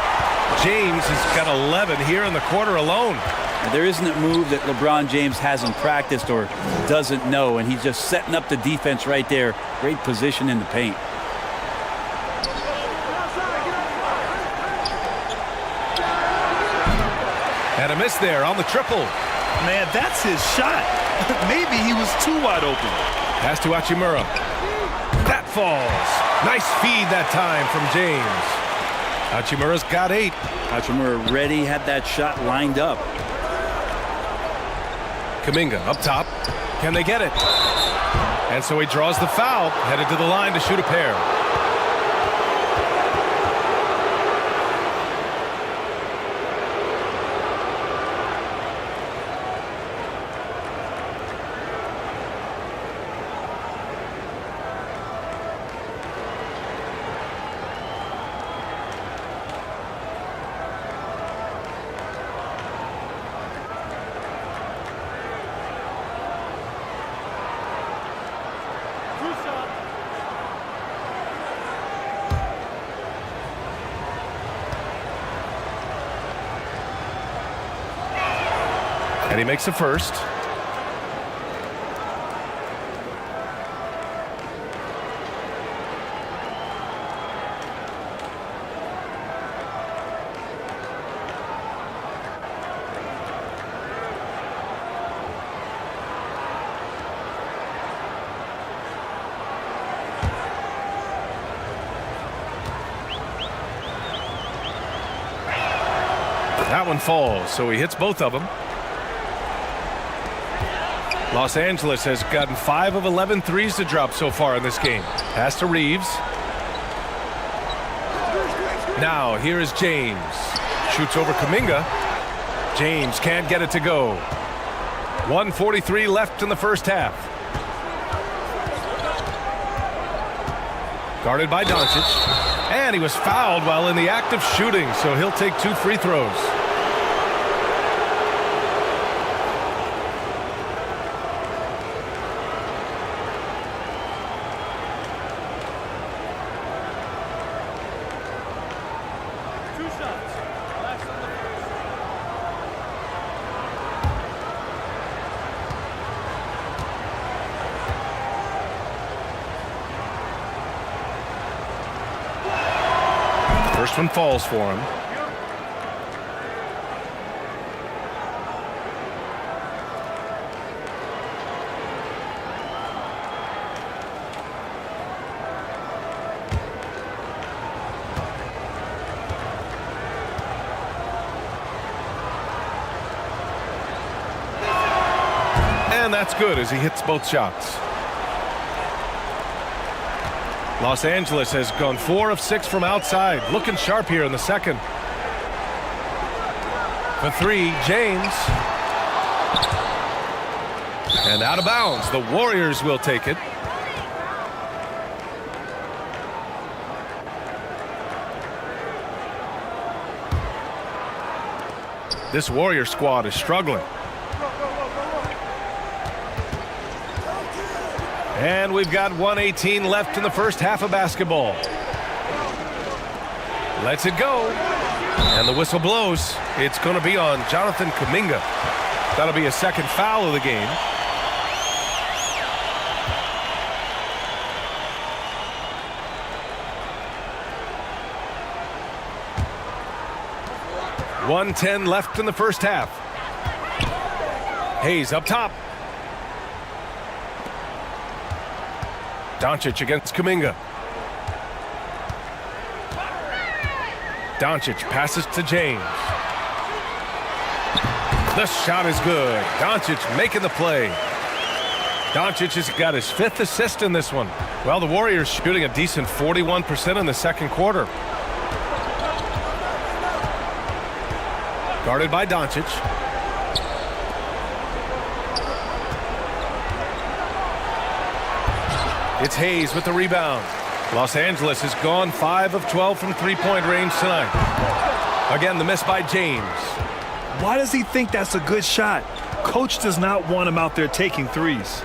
James has got 11 here in the quarter alone. And there isn't a move that LeBron James hasn't practiced or doesn't know, and he's just setting up the defense right there. Great position in the paint. And a miss there on the triple. Man, that's his shot. Maybe he was too wide open. Pass to Hachimura. That falls. Nice feed that time from James. Hachimura's got 8. Hachimura ready, had that shot lined up. Kuminga up top. Can they get it? And so he draws the foul, headed to the line to shoot a pair. And he makes the first. That one falls, so he hits both of them. Los Angeles has gotten 5 of 11 threes to drop so far in this game. Pass to Reeves. Now here is James. Shoots over Kuminga. James can't get it to go. 1:43 left in the first half. Guarded by Doncic. And he was fouled while in the act of shooting, so he'll take 2 free throws. First one falls for him. And that's good as he hits both shots. Los Angeles has gone 4 of 6 from outside. Looking sharp here in the second. For 3, James. And out of bounds. The Warriors will take it. This Warrior squad is struggling. And we've got 1:18 left in the first half of basketball. Lets it go. And the whistle blows. It's going to be on Jonathan Kuminga. That'll be a second foul of the game. .110 left in the first half. Hayes up top. Doncic against Kuminga. Doncic passes to James. The shot is good. Doncic making the play. Doncic has got his 5th assist in this one. Well, the Warriors shooting a decent 41% in the second quarter. Guarded by Doncic. It's Hayes with the rebound. Los Angeles has gone 5 of 12 from three-point range tonight. Again, the miss by James. Why does he think that's a good shot? Coach does not want him out there taking threes.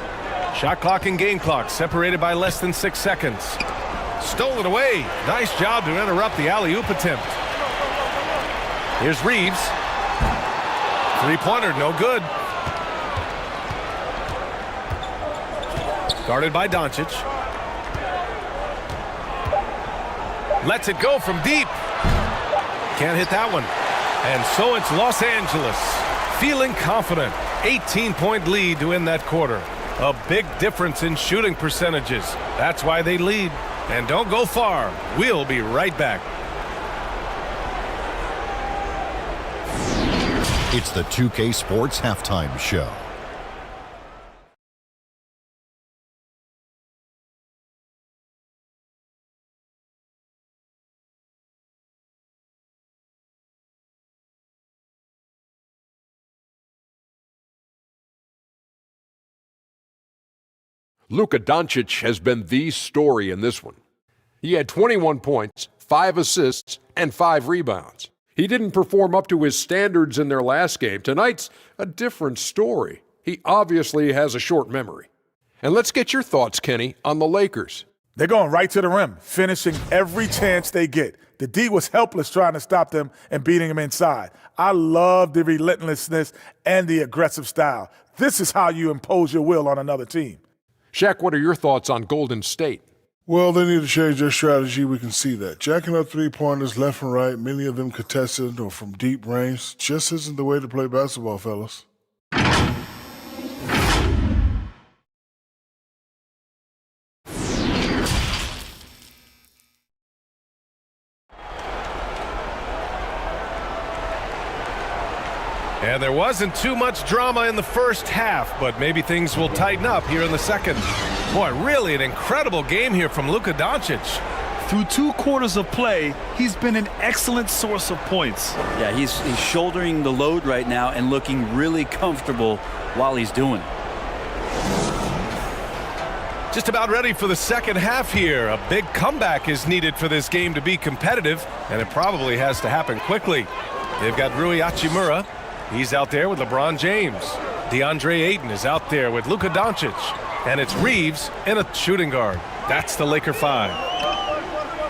Shot clock and game clock separated by less than 6 seconds. Stolen away. Nice job to interrupt the alley-oop attempt. Here's Reeves. Three-pointer, no good. Guarded by Doncic. Lets it go from deep. Can't hit that one. And so it's Los Angeles feeling confident. 18-point lead to end that quarter. A big difference in shooting percentages. That's why they lead. And don't go far. We'll be right back. It's the 2K Sports Halftime Show. Luka Doncic has been the story in this one. He had 21 points, 5 assists, and 5 rebounds. He didn't perform up to his standards in their last game. Tonight's a different story. He obviously has a short memory. And let's get your thoughts, Kenny, on the Lakers. They're going right to the rim, finishing every chance they get. The D was helpless trying to stop them and beating them inside. I love the relentlessness and the aggressive style. This is how you impose your will on another team. Shaq, what are your thoughts on Golden State? Well, they need to change their strategy. We can see that. Jacking up three-pointers left and right, many of them contested or from deep range, just isn't the way to play basketball, fellas. And there wasn't too much drama in the first half, but maybe things will tighten up here in the second. Boy, really an incredible game here from Luka Doncic. Through 2 quarters of play, he's been an excellent source of points. Yeah, he's shouldering the load right now and looking really comfortable while he's doing it. Just about ready for the second half here. A big comeback is needed for this game to be competitive, and it probably has to happen quickly. They've got Rui Hachimura. He's out there with LeBron James. DeAndre Ayton is out there with Luka Doncic. And it's Reeves in a shooting guard. That's the Laker 5.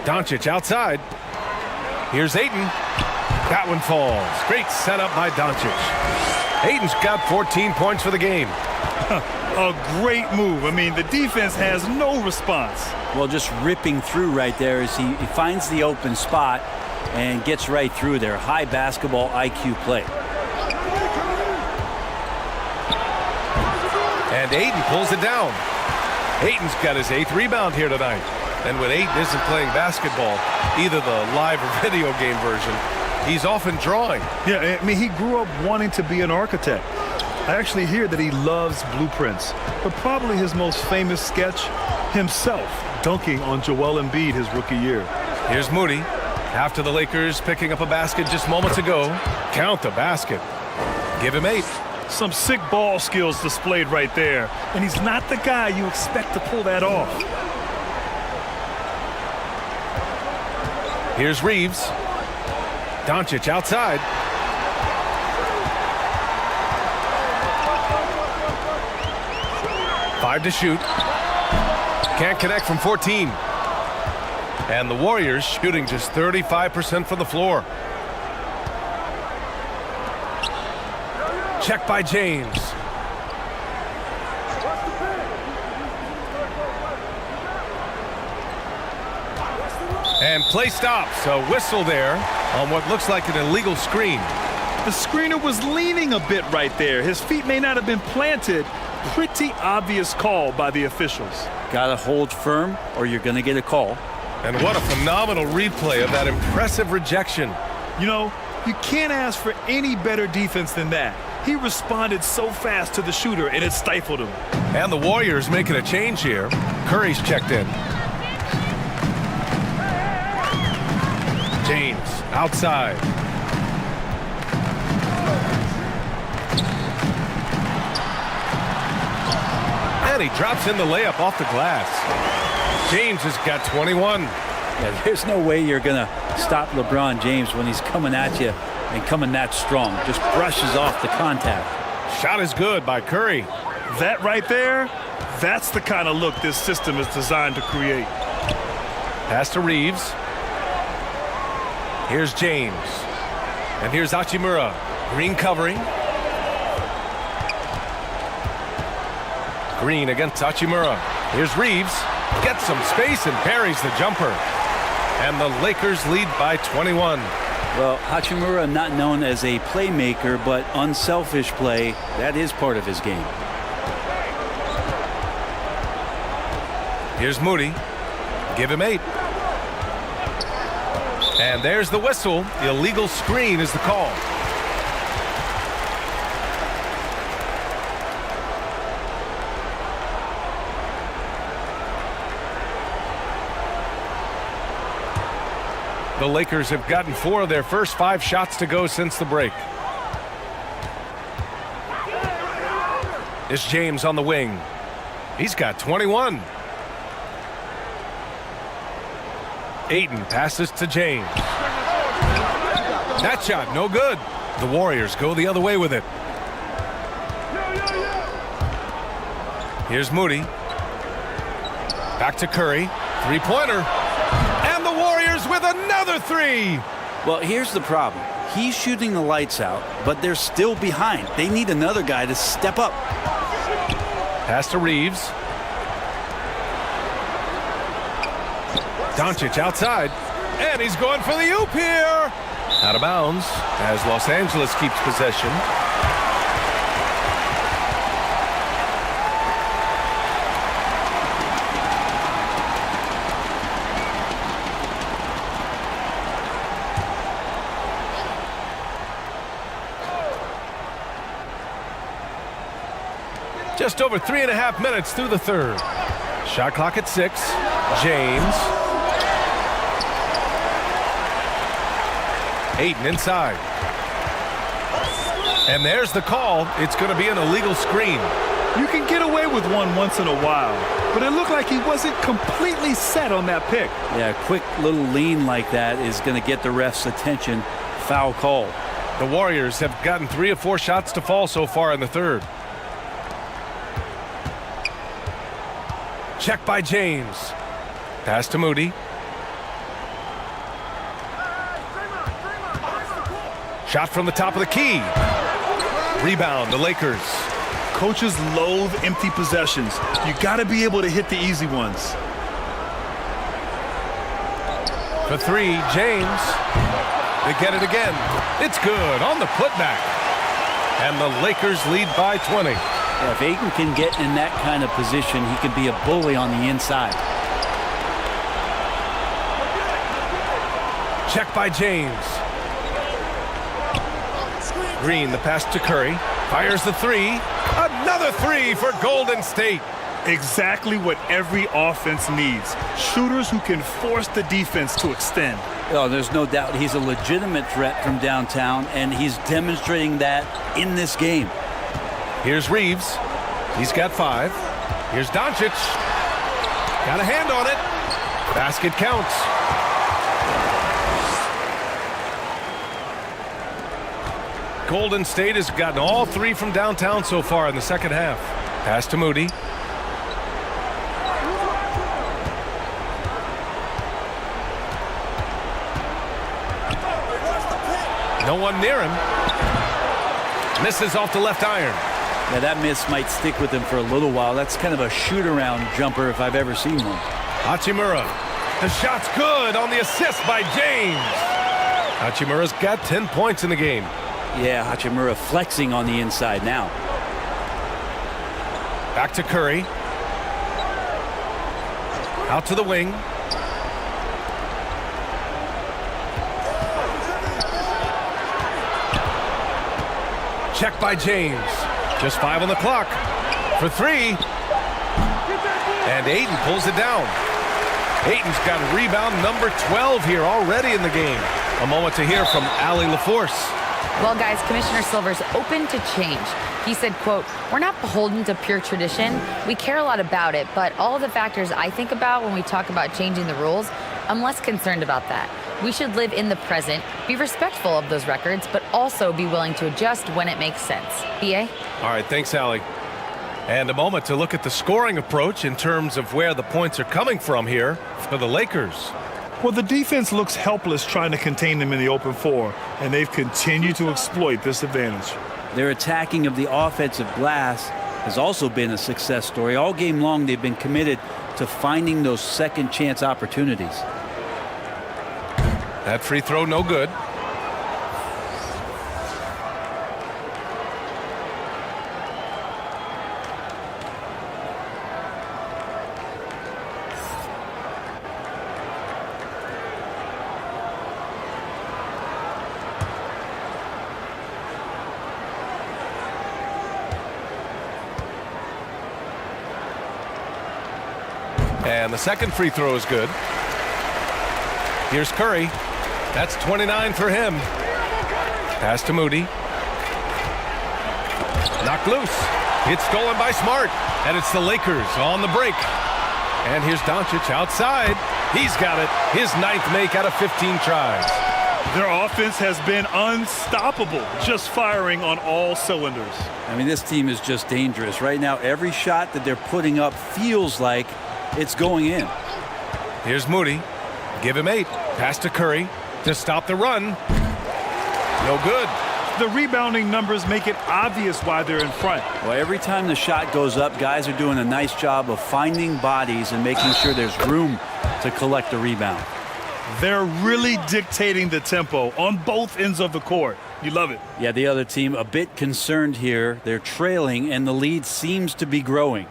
Doncic outside. Here's Ayton. That one falls. Great setup by Doncic. Ayton's got 14 points for the game. A great move. I mean, the defense has no response. Well, just ripping through right there as he finds the open spot and gets right through there. High basketball IQ play. And Ayton pulls it down. Ayton's got his 8th rebound here tonight. And when Ayton isn't playing basketball, either the live or video game version, he's often drawing. Yeah, I mean, he grew up wanting to be an architect. I actually hear that he loves blueprints. But probably his most famous sketch, himself dunking on Joel Embiid his rookie year. Here's Moody. After the Lakers picking up a basket just moments ago. Count the basket. Give him 8. Some sick ball skills displayed right there. And he's not the guy you expect to pull that off. Here's Reeves. Doncic outside. Five to shoot. Can't connect from 14. And the Warriors shooting just 35% from the floor. Check by James. And play stops. A whistle there on what looks like an illegal screen. The screener was leaning a bit right there. His feet may not have been planted. Pretty obvious call by the officials. Gotta hold firm or you're gonna get a call. And what a phenomenal replay of that impressive rejection. You know, you can't ask for any better defense than that. He responded so fast to the shooter, and it stifled him. And the Warriors making a change here. Curry's checked in. James outside. And he drops in the layup off the glass. James has got 21. Yeah, there's no way you're going to stop LeBron James when he's coming at you and coming that strong. Just brushes off the contact. Shot is good by Curry. That right there, that's the kind of look this system is designed to create. Pass to Reeves. Here's James. And here's Hachimura. Green covering. Green against Hachimura. Here's Reeves. Gets some space and parries the jumper. And the Lakers lead by 21. Well, Hachimura not known as a playmaker, but unselfish play, that is part of his game. Here's Moody. Give him 8. And there's the whistle. Illegal screen is the call. The Lakers have gotten 4 of their first 5 shots to go since the break. It's James on the wing. He's got 21. Ayton passes to James. That shot, no good. The Warriors go the other way with it. Here's Moody. Back to Curry. Three-pointer. And the Warriors with another 3. Well, here's the problem. He's shooting the lights out, but they're still behind. They need another guy to step up. Pass to Reeves. Doncic outside, and he's going for the oop here. Out of bounds as Los Angeles keeps possession. Just over 3.5 minutes through the third. Shot clock at 6. James. Ayton inside. And there's the call. It's going to be an illegal screen. You can get away with one once in a while, but it looked like he wasn't completely set on that pick. Yeah, a quick little lean like that is going to get the ref's attention. Foul call. The Warriors have gotten 3 of 4 shots to fall so far in the third. Check by James. Pass to Moody. Shot from the top of the key. Rebound, the Lakers. Coaches loathe empty possessions. You got to be able to hit the easy ones. For 3, James. They get it again. It's good on the putback. And the Lakers lead by 20. Yeah, if Ayton can get in that kind of position, he can be a bully on the inside. Check by James. Green, the pass to Curry. Fires the 3. Another 3 for Golden State. Exactly what every offense needs. Shooters who can force the defense to extend. Oh, there's no doubt he's a legitimate threat from downtown, and he's demonstrating that in this game. Here's Reeves. He's got 5. Here's Doncic. Got a hand on it. Basket counts. Golden State has gotten all 3 from downtown so far in the second half. Pass to Moody. No one near him. Misses off the left iron. Yeah, that miss might stick with him for a little while. That's kind of a shoot-around jumper if I've ever seen one. Hachimura. The shot's good on the assist by James. Hachimura's got 10 points in the game. Yeah, Hachimura flexing on the inside now. Back to Curry. Out to the wing. Check by James. Just 5 on the clock. For 3. And Ayton pulls it down. Ayton's got rebound number 12 here already in the game. A moment to hear from Allie LaForce. Well, guys, Commissioner Silver's open to change. He said, quote, "We're not beholden to pure tradition. We care a lot about it, but all of the factors I think about when we talk about changing the rules, I'm less concerned about that. We should live in the present, be respectful of those records, but also be willing to adjust when it makes sense." BA? All right, thanks, Allie. And a moment to look at the scoring approach in terms of where the points are coming from here for the Lakers. Well, the defense looks helpless trying to contain them in the open floor, and they've continued to exploit this advantage. Their attacking of the offensive glass has also been a success story. All game long, they've been committed to finding those second chance opportunities. That free throw, no good. And the second free throw is good. Here's Curry. That's 29 for him. Pass to Moody. Knocked loose. It's stolen by Smart. And it's the Lakers on the break. And here's Doncic outside. He's got it. His 9th make out of 15 tries. Their offense has been unstoppable, just firing on all cylinders. I mean, this team is just dangerous. Right now, every shot that they're putting up feels like it's going in. Here's Moody. Give him 8. Pass to Curry to stop the run. No good. The rebounding numbers make it obvious why they're in front. Well, every time the shot goes up, guys are doing a nice job of finding bodies and making sure there's room to collect the rebound. They're really dictating the tempo on both ends of the court. You love it. Yeah, the other team a bit concerned here. They're trailing, and the lead seems to be growing.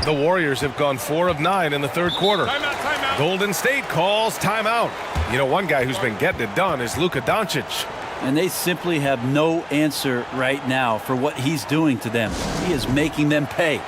The Warriors have gone 4 of 9 in the third quarter. Timeout. Golden State calls timeout. You know, one guy who's been getting it done is Luka Doncic. And they simply have no answer right now for what he's doing to them. He is making them pay.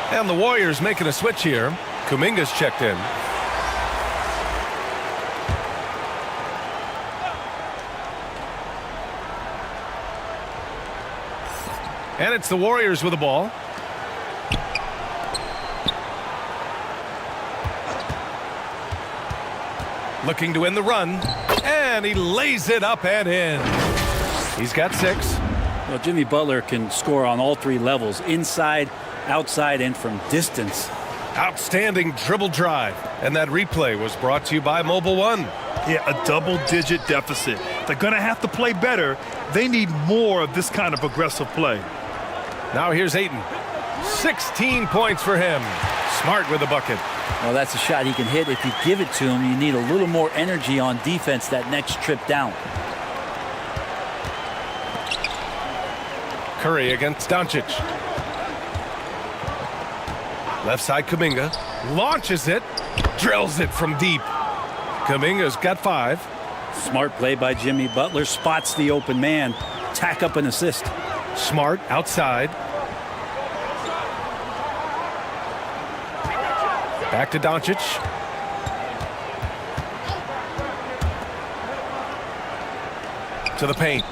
And the Warriors making a switch here. Kuminga's checked in. And it's the Warriors with the ball. Looking to win the run. And he lays it up and in. He's got 6. Well, Jimmy Butler can score on all 3 levels, inside, outside, and from distance. Outstanding dribble drive. And that replay was brought to you by Mobile One. Yeah, a double-digit deficit. They're going to have to play better. They need more of this kind of aggressive play. Now here's Ayton. 16 points for him. Smart with the bucket. Well, that's a shot he can hit. If you give it to him, you need a little more energy on defense that next trip down. Curry against Doncic. Left side, Kuminga launches it, drills it from deep. Kuminga's got 5. Smart play by Jimmy Butler, spots the open man, tack up an assist. Smart outside. Back to Doncic. To the paint.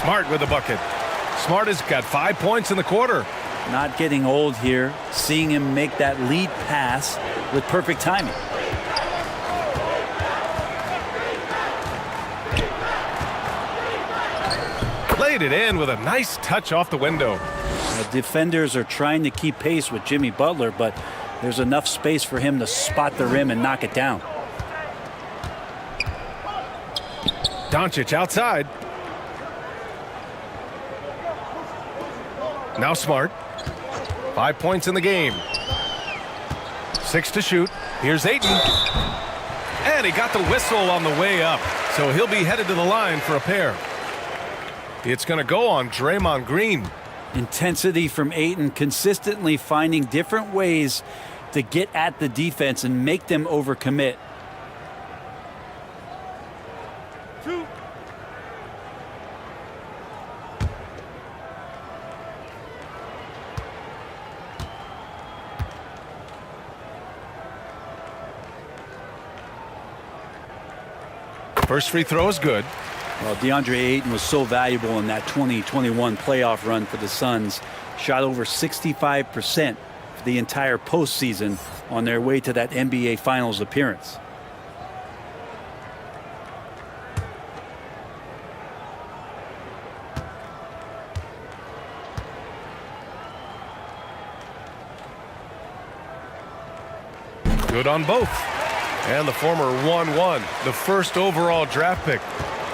Smart with the bucket. Smart has got 5 points in the quarter. Not getting old here, seeing him make that lead pass with perfect timing. Played it in with a nice touch off the window. The defenders are trying to keep pace with Jimmy Butler, but there's enough space for him to spot the rim and knock it down. Doncic outside. Now Smart. 5 points in the game. 6 to shoot. Here's Ayton. And he got the whistle on the way up. So he'll be headed to the line for a pair. It's going to go on Draymond Green. Intensity from Ayton, consistently finding different ways to get at the defense and make them overcommit. First free throw is good. Well, DeAndre Ayton was so valuable in that 2021 playoff run for the Suns. Shot over 65% for the entire postseason on their way to that NBA Finals appearance. Good on both. And the former 1-1, the first overall draft pick.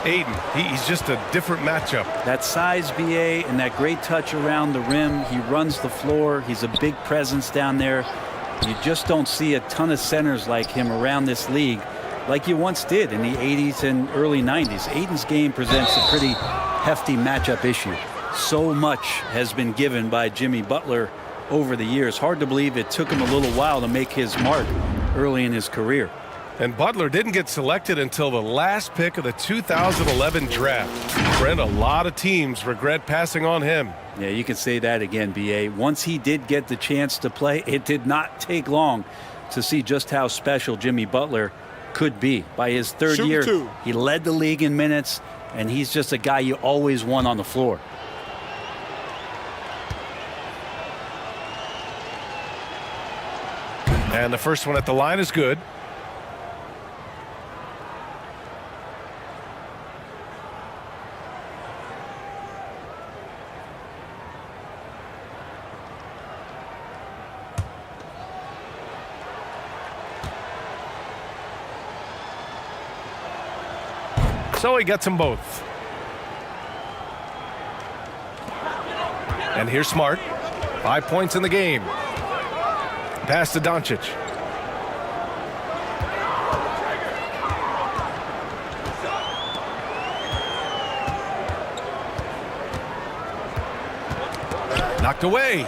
Ayton, he's just a different matchup. That size, BA, and that great touch around the rim. He runs the floor. He's a big presence down there. You just don't see a ton of centers like him around this league like you once did in the 80s and early 90s. Ayton's game presents a pretty hefty matchup issue. So much has been given by Jimmy Butler over the years. Hard to believe it took him a little while to make his mark early in his career. And Butler didn't get selected until the last pick of the 2011 draft. Brent, a lot of teams regret passing on him. Yeah, you can say that again, BA. Once he did get the chance to play, it did not take long to see just how special Jimmy Butler could be. By his third year, he led the league in minutes, and he's just a guy you always want on the floor. And the first one at the line is good. So he gets them both. And here's Smart. 5 points in the game. Pass to Doncic. Knocked away.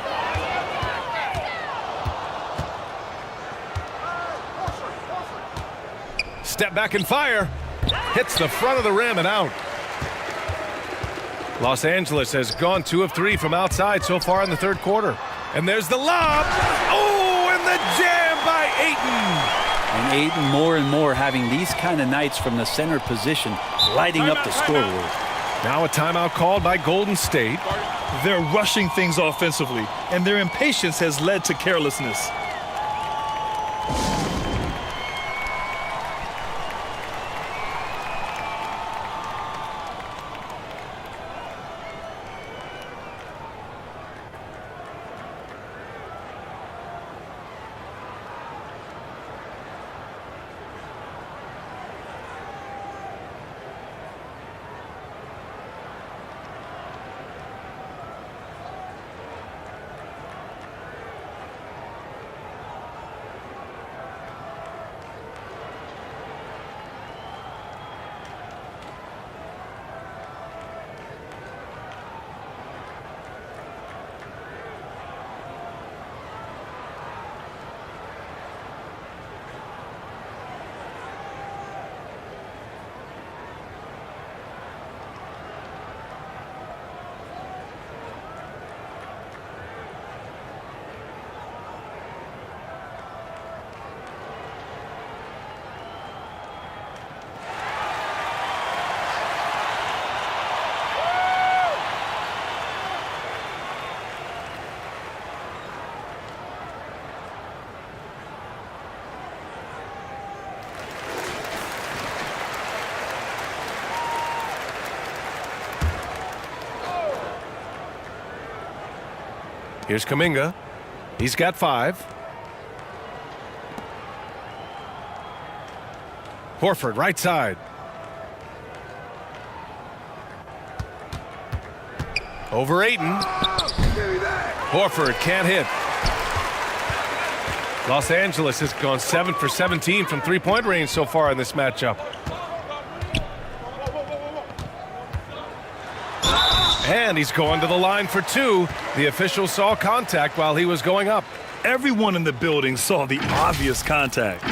Step back and fire. Hits the front of the rim and out. Los Angeles has gone 2 of 3 from outside so far in the third quarter. And there's the lob. Oh, and the jam by Ayton. And Ayton more and more having these kind of nights from the center position, lighting up the scoreboard. Now a timeout called by Golden State. They're rushing things offensively, and their impatience has led to carelessness. Here's Kuminga. He's got 5. Horford, right side. Over Ayton. Horford can't hit. Los Angeles has gone 7 for 17 from three-point range so far in this matchup. And he's going to the line for 2. The official saw contact while he was going up. Everyone in the building saw the obvious contact.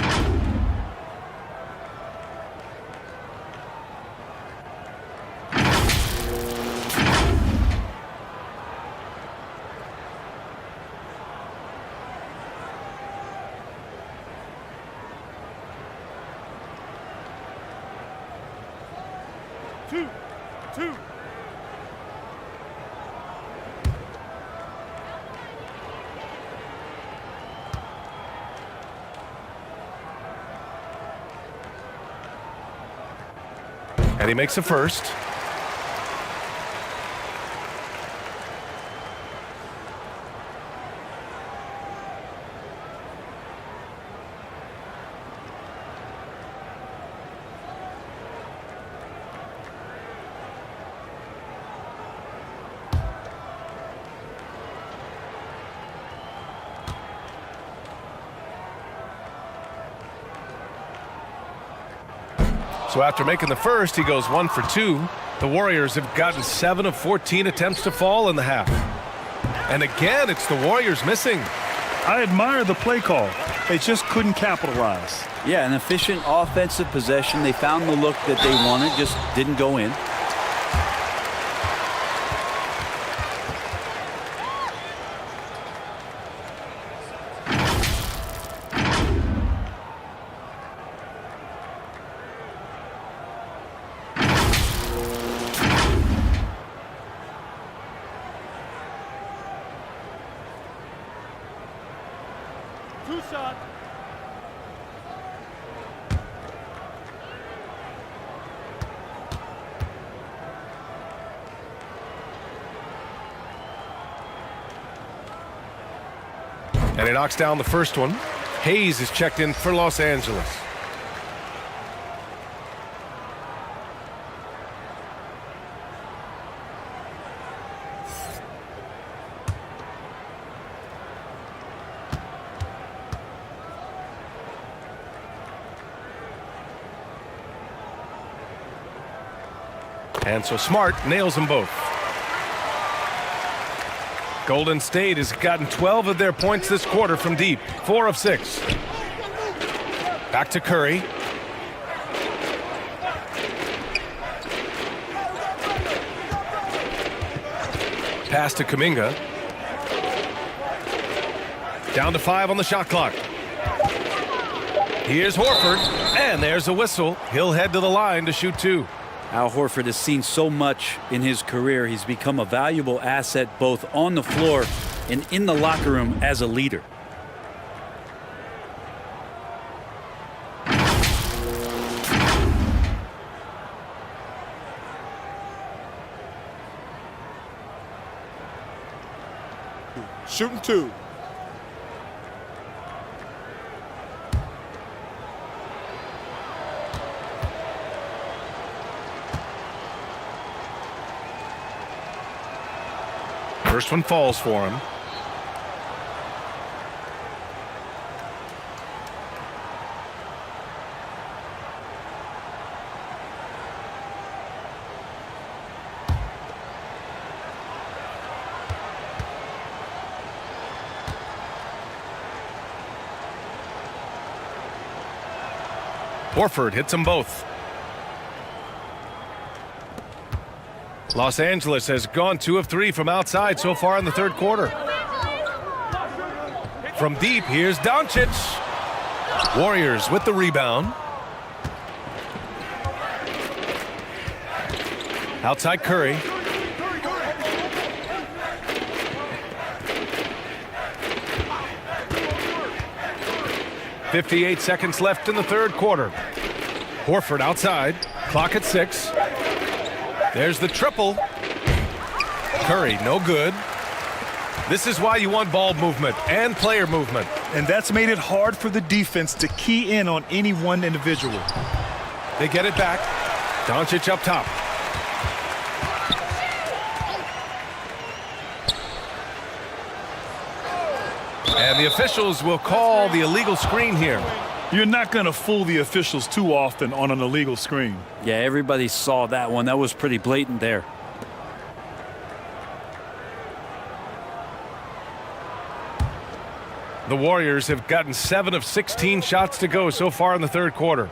Two. And he makes a first. So after making the first, he goes 1 for 2. The Warriors have gotten 7 of 14 attempts to fall in the half. And again, it's the Warriors missing. I admire the play call. They just couldn't capitalize. Yeah, an efficient offensive possession. They found the look that they wanted, just didn't go in. Shot. And he knocks down the first one. Hayes is checked in for Los Angeles. And so Smart nails them both. Golden State has gotten 12 of their points this quarter from deep, 4 of 6. Back to Curry. Pass to Kuminga. Down to 5 on the shot clock. Here's Horford, and there's a whistle. He'll head to the line to shoot 2. Al Horford has seen so much in his career. He's become a valuable asset both on the floor and in the locker room as a leader. Shooting 2. First one falls for him. Horford hits them both. Los Angeles has gone 2 of 3 from outside so far in the third quarter. From deep, here's Doncic. Warriors with the rebound. Outside Curry. .58 seconds left in the third quarter. Horford outside. Clock at 6. There's the triple. Curry, no good. This is why you want ball movement and player movement. And that's made it hard for the defense to key in on any one individual. They get it back. Doncic up top. And the officials will call the illegal screen here. You're not going to fool the officials too often on an illegal screen. Yeah, everybody saw that one. That was pretty blatant there. The Warriors have gotten 7 of 16 shots to go so far in the third quarter.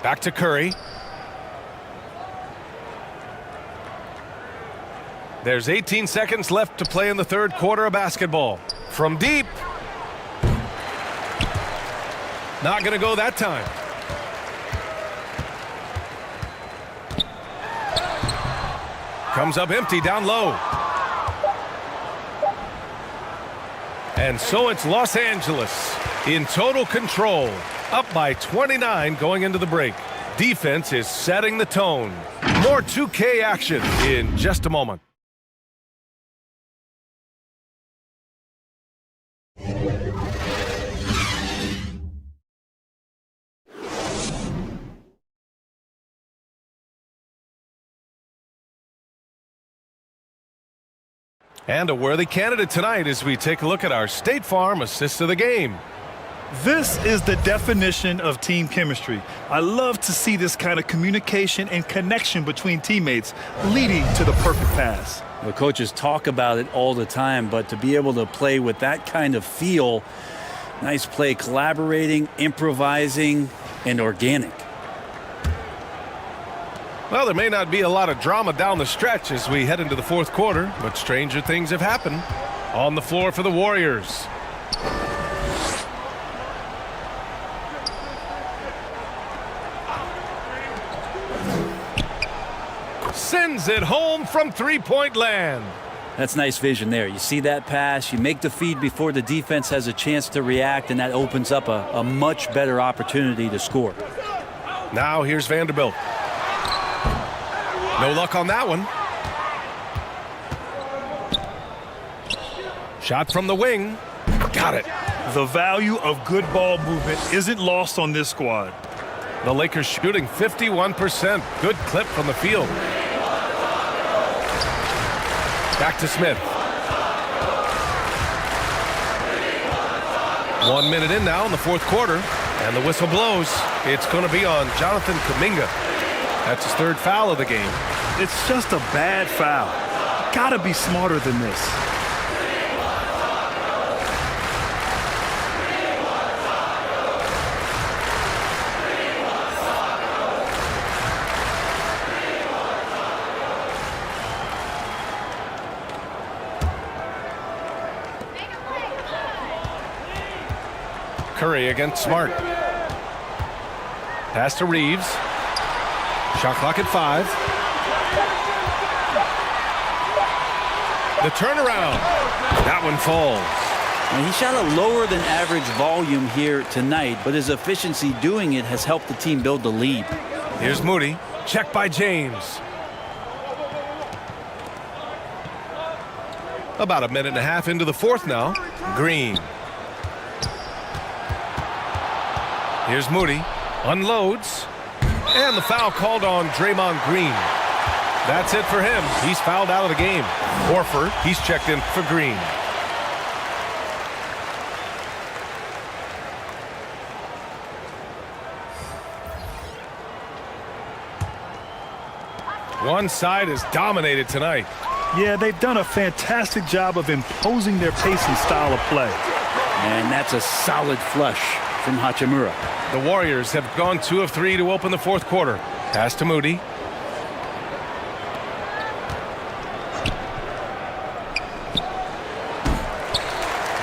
Back to Curry. There's 18 seconds left to play in the third quarter of basketball. From deep. Not going to go that time. Comes up empty down low. And so it's Los Angeles in total control, up by 29 going into the break. Defense is setting the tone. More 2K action in just a moment. And a worthy candidate tonight as we take a look at our State Farm assist of the game. This is the definition of team chemistry. I love to see this kind of communication and connection between teammates leading to the perfect pass. The coaches talk about it all the time, but to be able to play with that kind of feel, nice play, collaborating, improvising, and organic. Well, there may not be a lot of drama down the stretch as we head into the fourth quarter, but stranger things have happened. On the floor for the Warriors. Sends it home from three-point land. That's nice vision there. You see that pass, you make the feed before the defense has a chance to react, and that opens up a much better opportunity to score. Now here's Vanderbilt. No luck on that one. Shot from the wing. Got it. The value of good ball movement isn't lost on this squad. The Lakers shooting 51%. Good clip from the field. Back to Smith. 1 minute in now in the fourth quarter, and the whistle blows. It's going to be on Jonathan Kuminga. That's his third foul of the game. It's just a bad foul. Gotta be smarter than this. Curry against Smart. Pass to Reeves. Shot clock at 5. The turnaround. That one falls. Now, he shot a lower than average volume here tonight, but his efficiency doing it has helped the team build the lead. Here's Moody. Check by James. About a minute and a half into the fourth now. Green. Here's Moody. Unloads. And the foul called on Draymond Green. That's it for him. He's fouled out of the game. Horford, he's checked in for Green. One side is dominated tonight. Yeah, they've done a fantastic job of imposing their pace and style of play. And that's a solid flush from Hachimura. The Warriors have gone 2 of 3 to open the fourth quarter. Pass to Moody.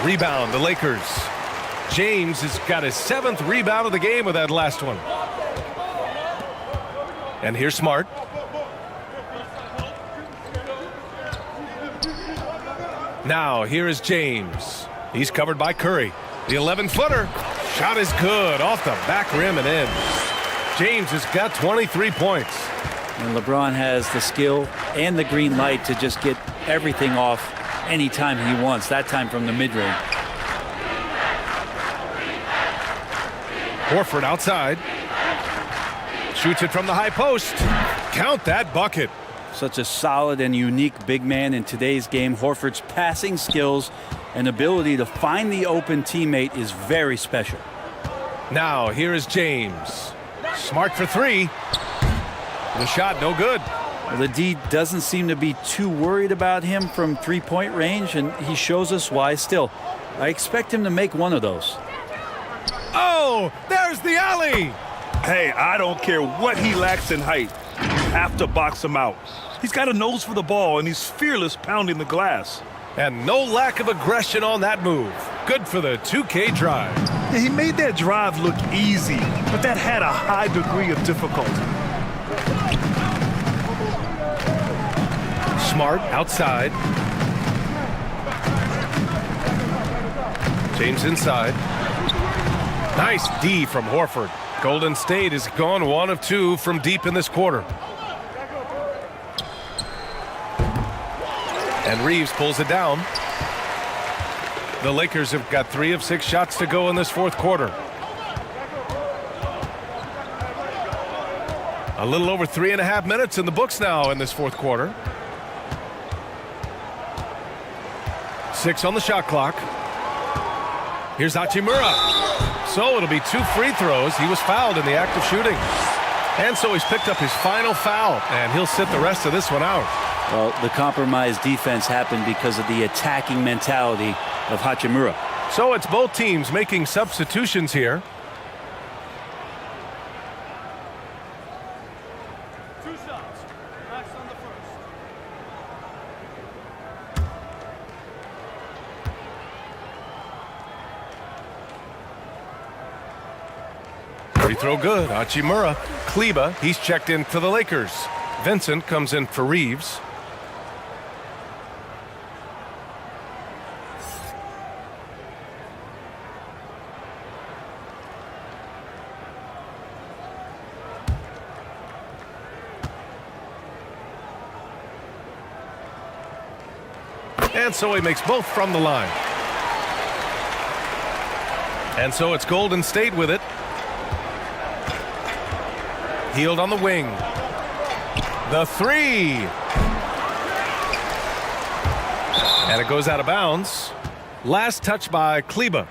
Rebound, the Lakers. James has got his 7th rebound of the game with that last one. And here's Smart. Now, here is James. He's covered by Curry. The 11-footer. Shot is good. Off the back rim and in. James has got 23 points. And LeBron has the skill and the green light to just get everything off anytime he wants, that time from the mid-range. Horford outside. Shoots it from the high post. Count that bucket. Such a solid and unique big man in today's game. Horford's passing skills and ability to find the open teammate is very special. Now here is James. Smart for three. The shot no good. Well, the D doesn't seem to be too worried about him from three-point range, and he shows us why. Still, I expect him to make one of those. Oh, there's the alley. Hey, I don't care what he lacks in height. You have to box him out. He's got a nose for the ball, and he's fearless pounding the glass. And no lack of aggression on that move. Good for the 2K drive. Yeah, he made that drive look easy, but that had a high degree of difficulty. Smart outside. James inside. Nice D from Horford. Golden State has gone 1 of 2 from deep in this quarter. And Reeves pulls it down. The Lakers have got 3 of 6 shots to go in this fourth quarter. A little over 3.5 minutes in the books now in this fourth quarter. 6 on the shot clock. Here's Hachimura. So it'll be 2 free throws. He was fouled in the act of shooting. And so he's picked up his final foul, and he'll sit the rest of this one out. Well, the compromised defense happened because of the attacking mentality of Hachimura. So it's both teams making substitutions here. Free throw good. Hachimura. Kleba, he's checked in for the Lakers. Vincent comes in for Reeves. And so he makes both from the line. And so it's Golden State with it. Hield on the wing. The three. And it goes out of bounds. Last touch by Kleba.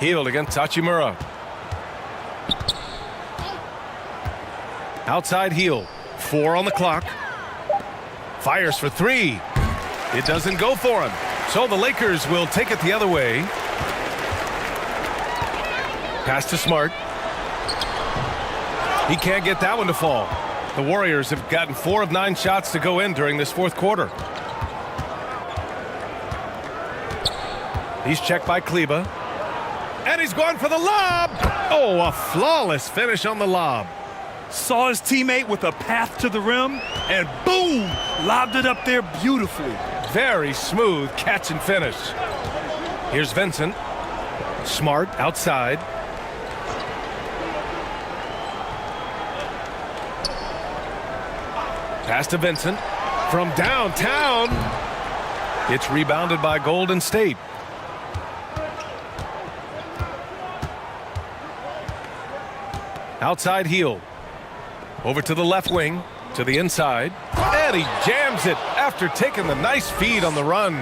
Hield against Hachimura. Outside Hield. 4 on the clock. Fires for 3. It doesn't go for him. So the Lakers will take it the other way. Pass to Smart. He can't get that one to fall. The Warriors have gotten 4 of 9 shots to go in during this fourth quarter. He's checked by Kleba. And he's going for the lob. Oh, a flawless finish on the lob. Saw his teammate with a path to the rim, and boom, lobbed it up there beautifully. Very smooth catch and finish. Here's Vincent. Smart outside. Pass to Vincent. From downtown. It's rebounded by Golden State. Outside Hield. Over to the left wing, to the inside. And he jams it after taking the nice feed on the run.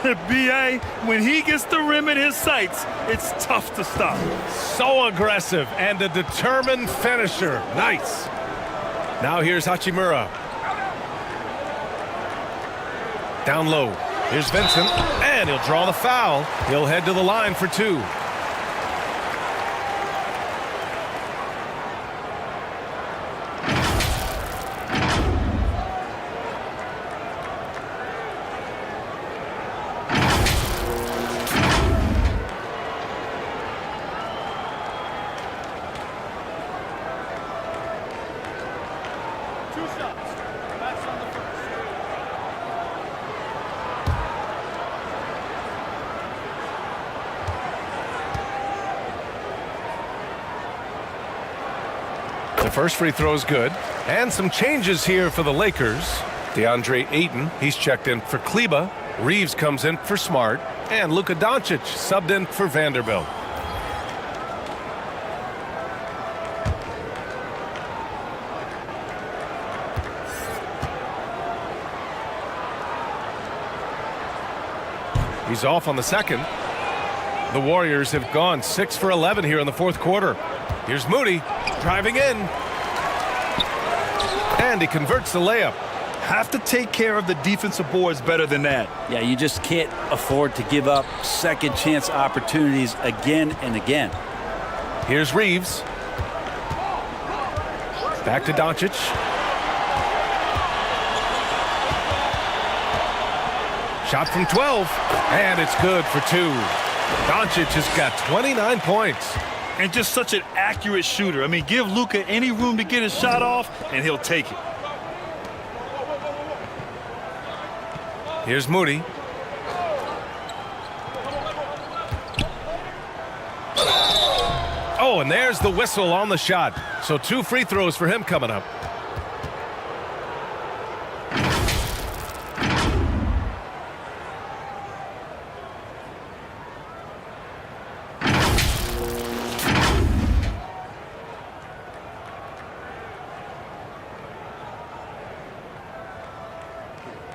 B.A., when he gets the rim in his sights, it's tough to stop. So aggressive and a determined finisher. Nice. Now here's Hachimura. Down low. Here's Vincent. And he'll draw the foul. He'll head to the line for 2. The first free throw is good. And some changes here for the Lakers. DeAndre Ayton, he's checked in for Kleba. Reeves comes in for Smart. And Luka Doncic subbed in for Vanderbilt. He's off on the second. The Warriors have gone 6 for 11 here in the fourth quarter. Here's Moody driving in. And he converts the layup. Have to take care of the defensive boards better than that. Yeah, you just can't afford to give up second chance opportunities again and again. Here's Reeves. Back to Doncic. Shot from 12, and it's good for 2. Doncic has got 29 points. And just such an accurate shooter. I mean, give Luka any room to get his shot off, and he'll take it. Here's Moody. Oh, and there's the whistle on the shot. So 2 free throws for him coming up.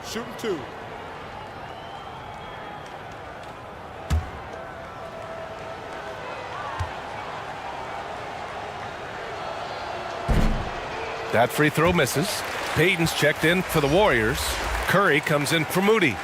Shooting 2. That free throw misses. Payton's checked in for the Warriors. Curry comes in for Moody.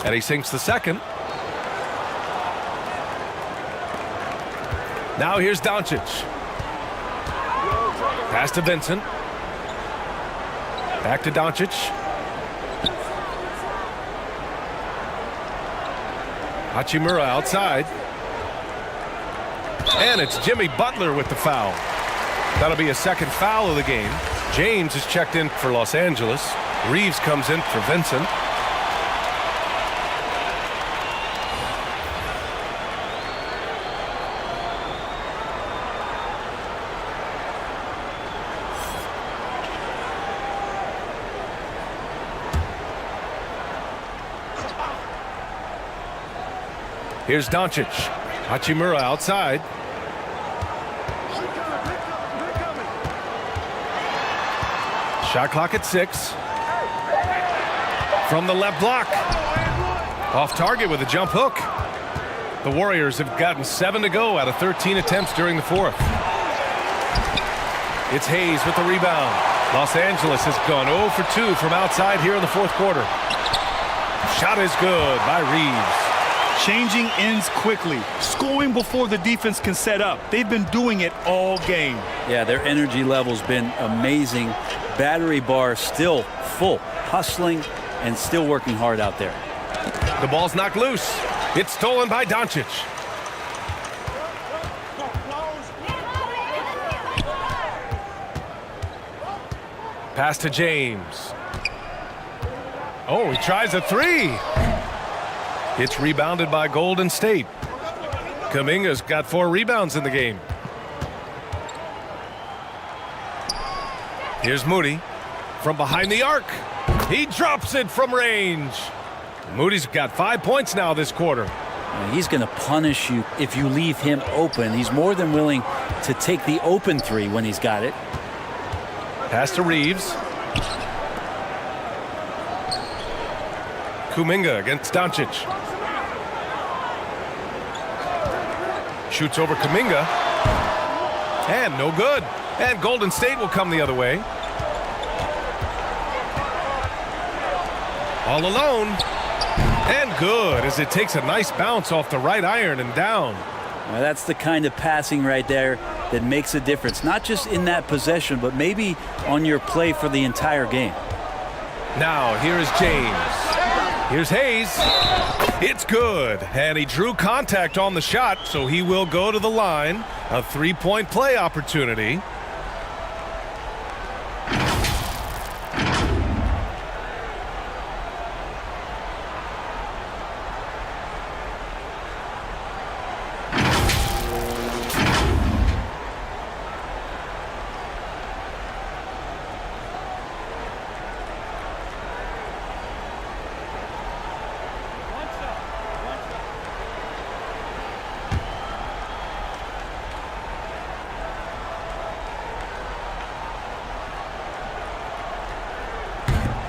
And he sinks the second. Now here's Doncic. Pass to Vincent. Back to Doncic. Hachimura outside. And it's Jimmy Butler with the foul. That'll be a second foul of the game. James is checked in for Los Angeles. Reeves comes in for Vincent. Here's Doncic. Hachimura outside. Shot clock at 6. From the left block. Off target with a jump hook. The Warriors have gotten 7 to go out of 13 attempts during the fourth. It's Hayes with the rebound. Los Angeles has gone 0 for 2 from outside here in the fourth quarter. Shot is good by Reeves. Changing ends quickly, scoring before the defense can set up. They've been doing it all game. Yeah, their energy level's been amazing. Battery bar still full, hustling and still working hard out there. The ball's knocked loose. It's stolen by Doncic. Pass to James. Oh, he tries a 3. It's rebounded by Golden State. Kuminga's got 4 rebounds in the game. Here's Moody from behind the arc. He drops it from range. Moody's got 5 points now this quarter. He's going to punish you if you leave him open. He's more than willing to take the open 3 when he's got it. Pass to Reeves. Kuminga against Doncic. Shoots over Kuminga. And no good. And Golden State will come the other way. All alone. And good as it takes a nice bounce off the right iron and down. Now, that's the kind of passing right there that makes a difference, not just in that possession, but maybe on your play for the entire game. Now, here is James. Here's Hayes. It's good. And he drew contact on the shot, so he will go to the line. A three-point play opportunity.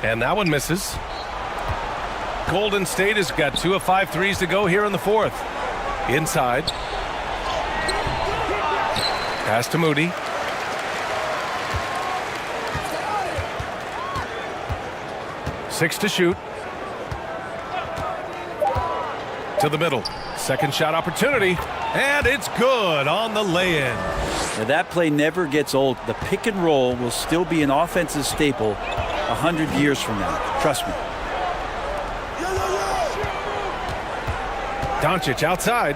And that one misses. Golden State has got 2 of 5 threes to go here in the fourth. Inside. Pass to Moody. Six to shoot. To the middle. Second shot opportunity. And it's good on the lay-in. Now, that play never gets old. The pick and roll will still be an offensive staple 100 years from now. Trust me. Doncic outside.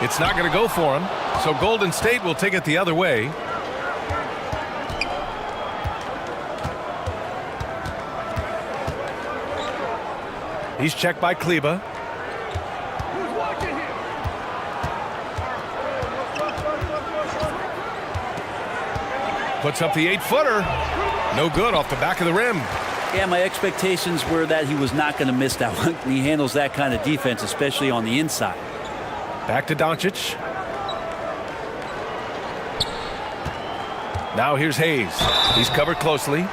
It's not going to go for him, so Golden State will take it the other way. He's checked by Kleba. Puts up the 8-footer. No good off the back of the rim. Yeah, my expectations were that he was not going to miss that one. He handles that kind of defense, especially on the inside. Back to Doncic. Now here's Hayes. He's covered closely.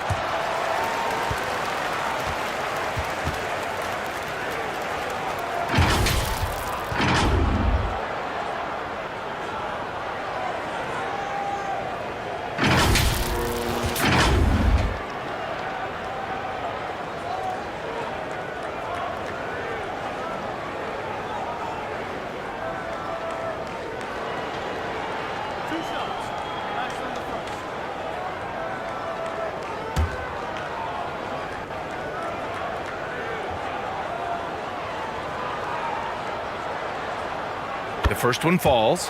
The first one falls.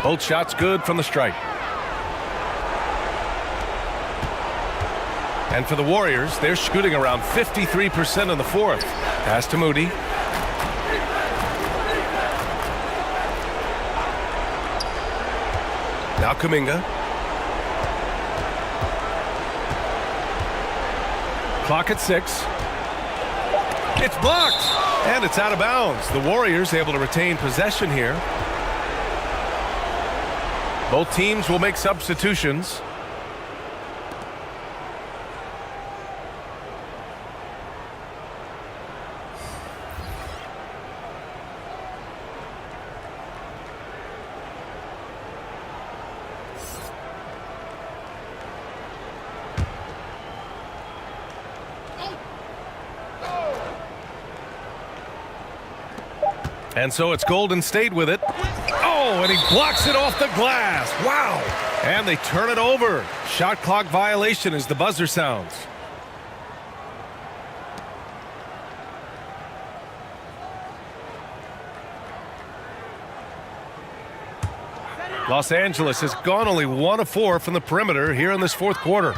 Both shots good from the stripe. And for the Warriors, they're shooting around 53% in the fourth. Pass to Moody. Now Kuminga. Clock at 6. It's blocked, and it's out of bounds. The Warriors able to retain possession here. Both teams will make substitutions. And so it's Golden State with it. Oh, and he blocks it off the glass. Wow. And they turn it over. Shot clock violation as the buzzer sounds. Los Angeles has gone only 1 of 4 from the perimeter here in this fourth quarter.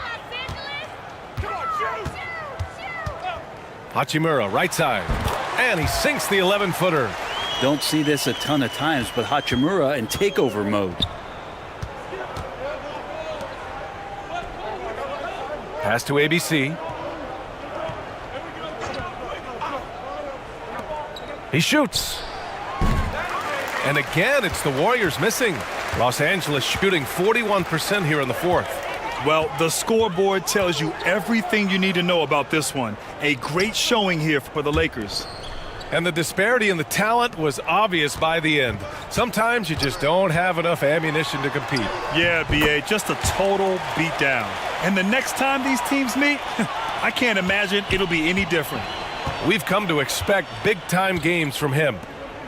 Hachimura, right side. And he sinks the 11-footer. Don't see this a ton of times, but Hachimura in takeover mode. Pass to ABC. He shoots. And again, it's the Warriors missing. Los Angeles shooting 41% here in the fourth. Well, the scoreboard tells you everything you need to know about this one. A great showing here for the Lakers. And the disparity in the talent was obvious by the end. Sometimes you just don't have enough ammunition to compete. Yeah, B.A., just a total beatdown. And the next time these teams meet, I can't imagine it'll be any different. We've come to expect big-time games from him.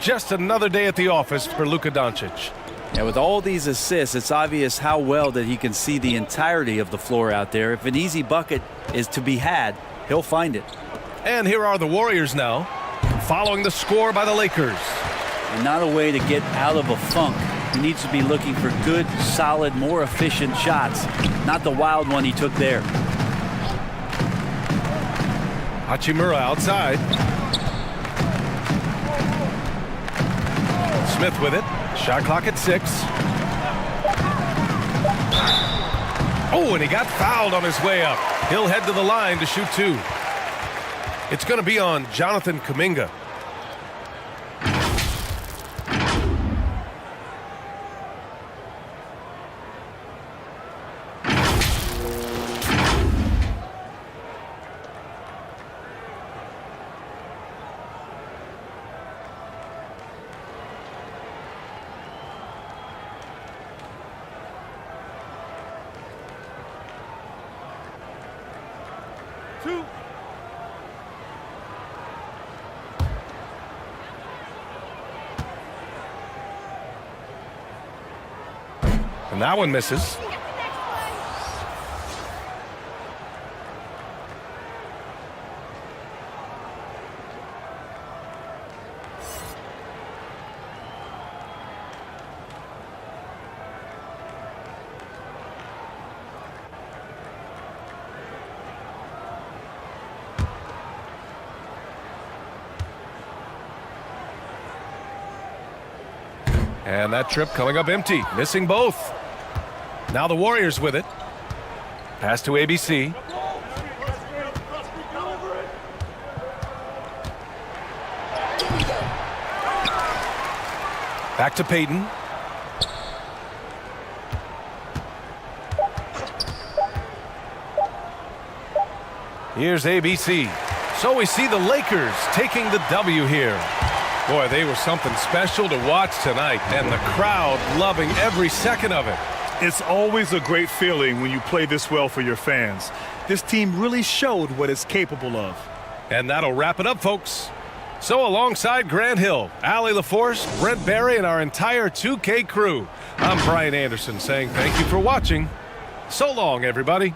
Just another day at the office for Luka Doncic. Yeah, with all these assists, it's obvious how well that he can see the entirety of the floor out there. If an easy bucket is to be had, he'll find it. And here are the Warriors now, following the score by the Lakers. And not a way to get out of a funk. He needs to be looking for good, solid, more efficient shots, not the wild one he took there. Hachimura outside. Smith with it. Shot clock at 6. Oh, and he got fouled on his way up. He'll head to the line to shoot 2. It's going to be on Jonathan Kuminga. And that one misses. And that trip coming up empty, missing both. Now the Warriors with it. Pass to ABC. Back to Payton. Here's ABC. So we see the Lakers taking the W here. Boy, they were something special to watch tonight, and the crowd loving every second of it. It's always a great feeling when you play this well for your fans. This team really showed what it's capable of. And that'll wrap it up, folks. So alongside Grant Hill, Allie LaForce, Brent Barry, and our entire 2K crew, I'm Brian Anderson saying thank you for watching. So long, everybody.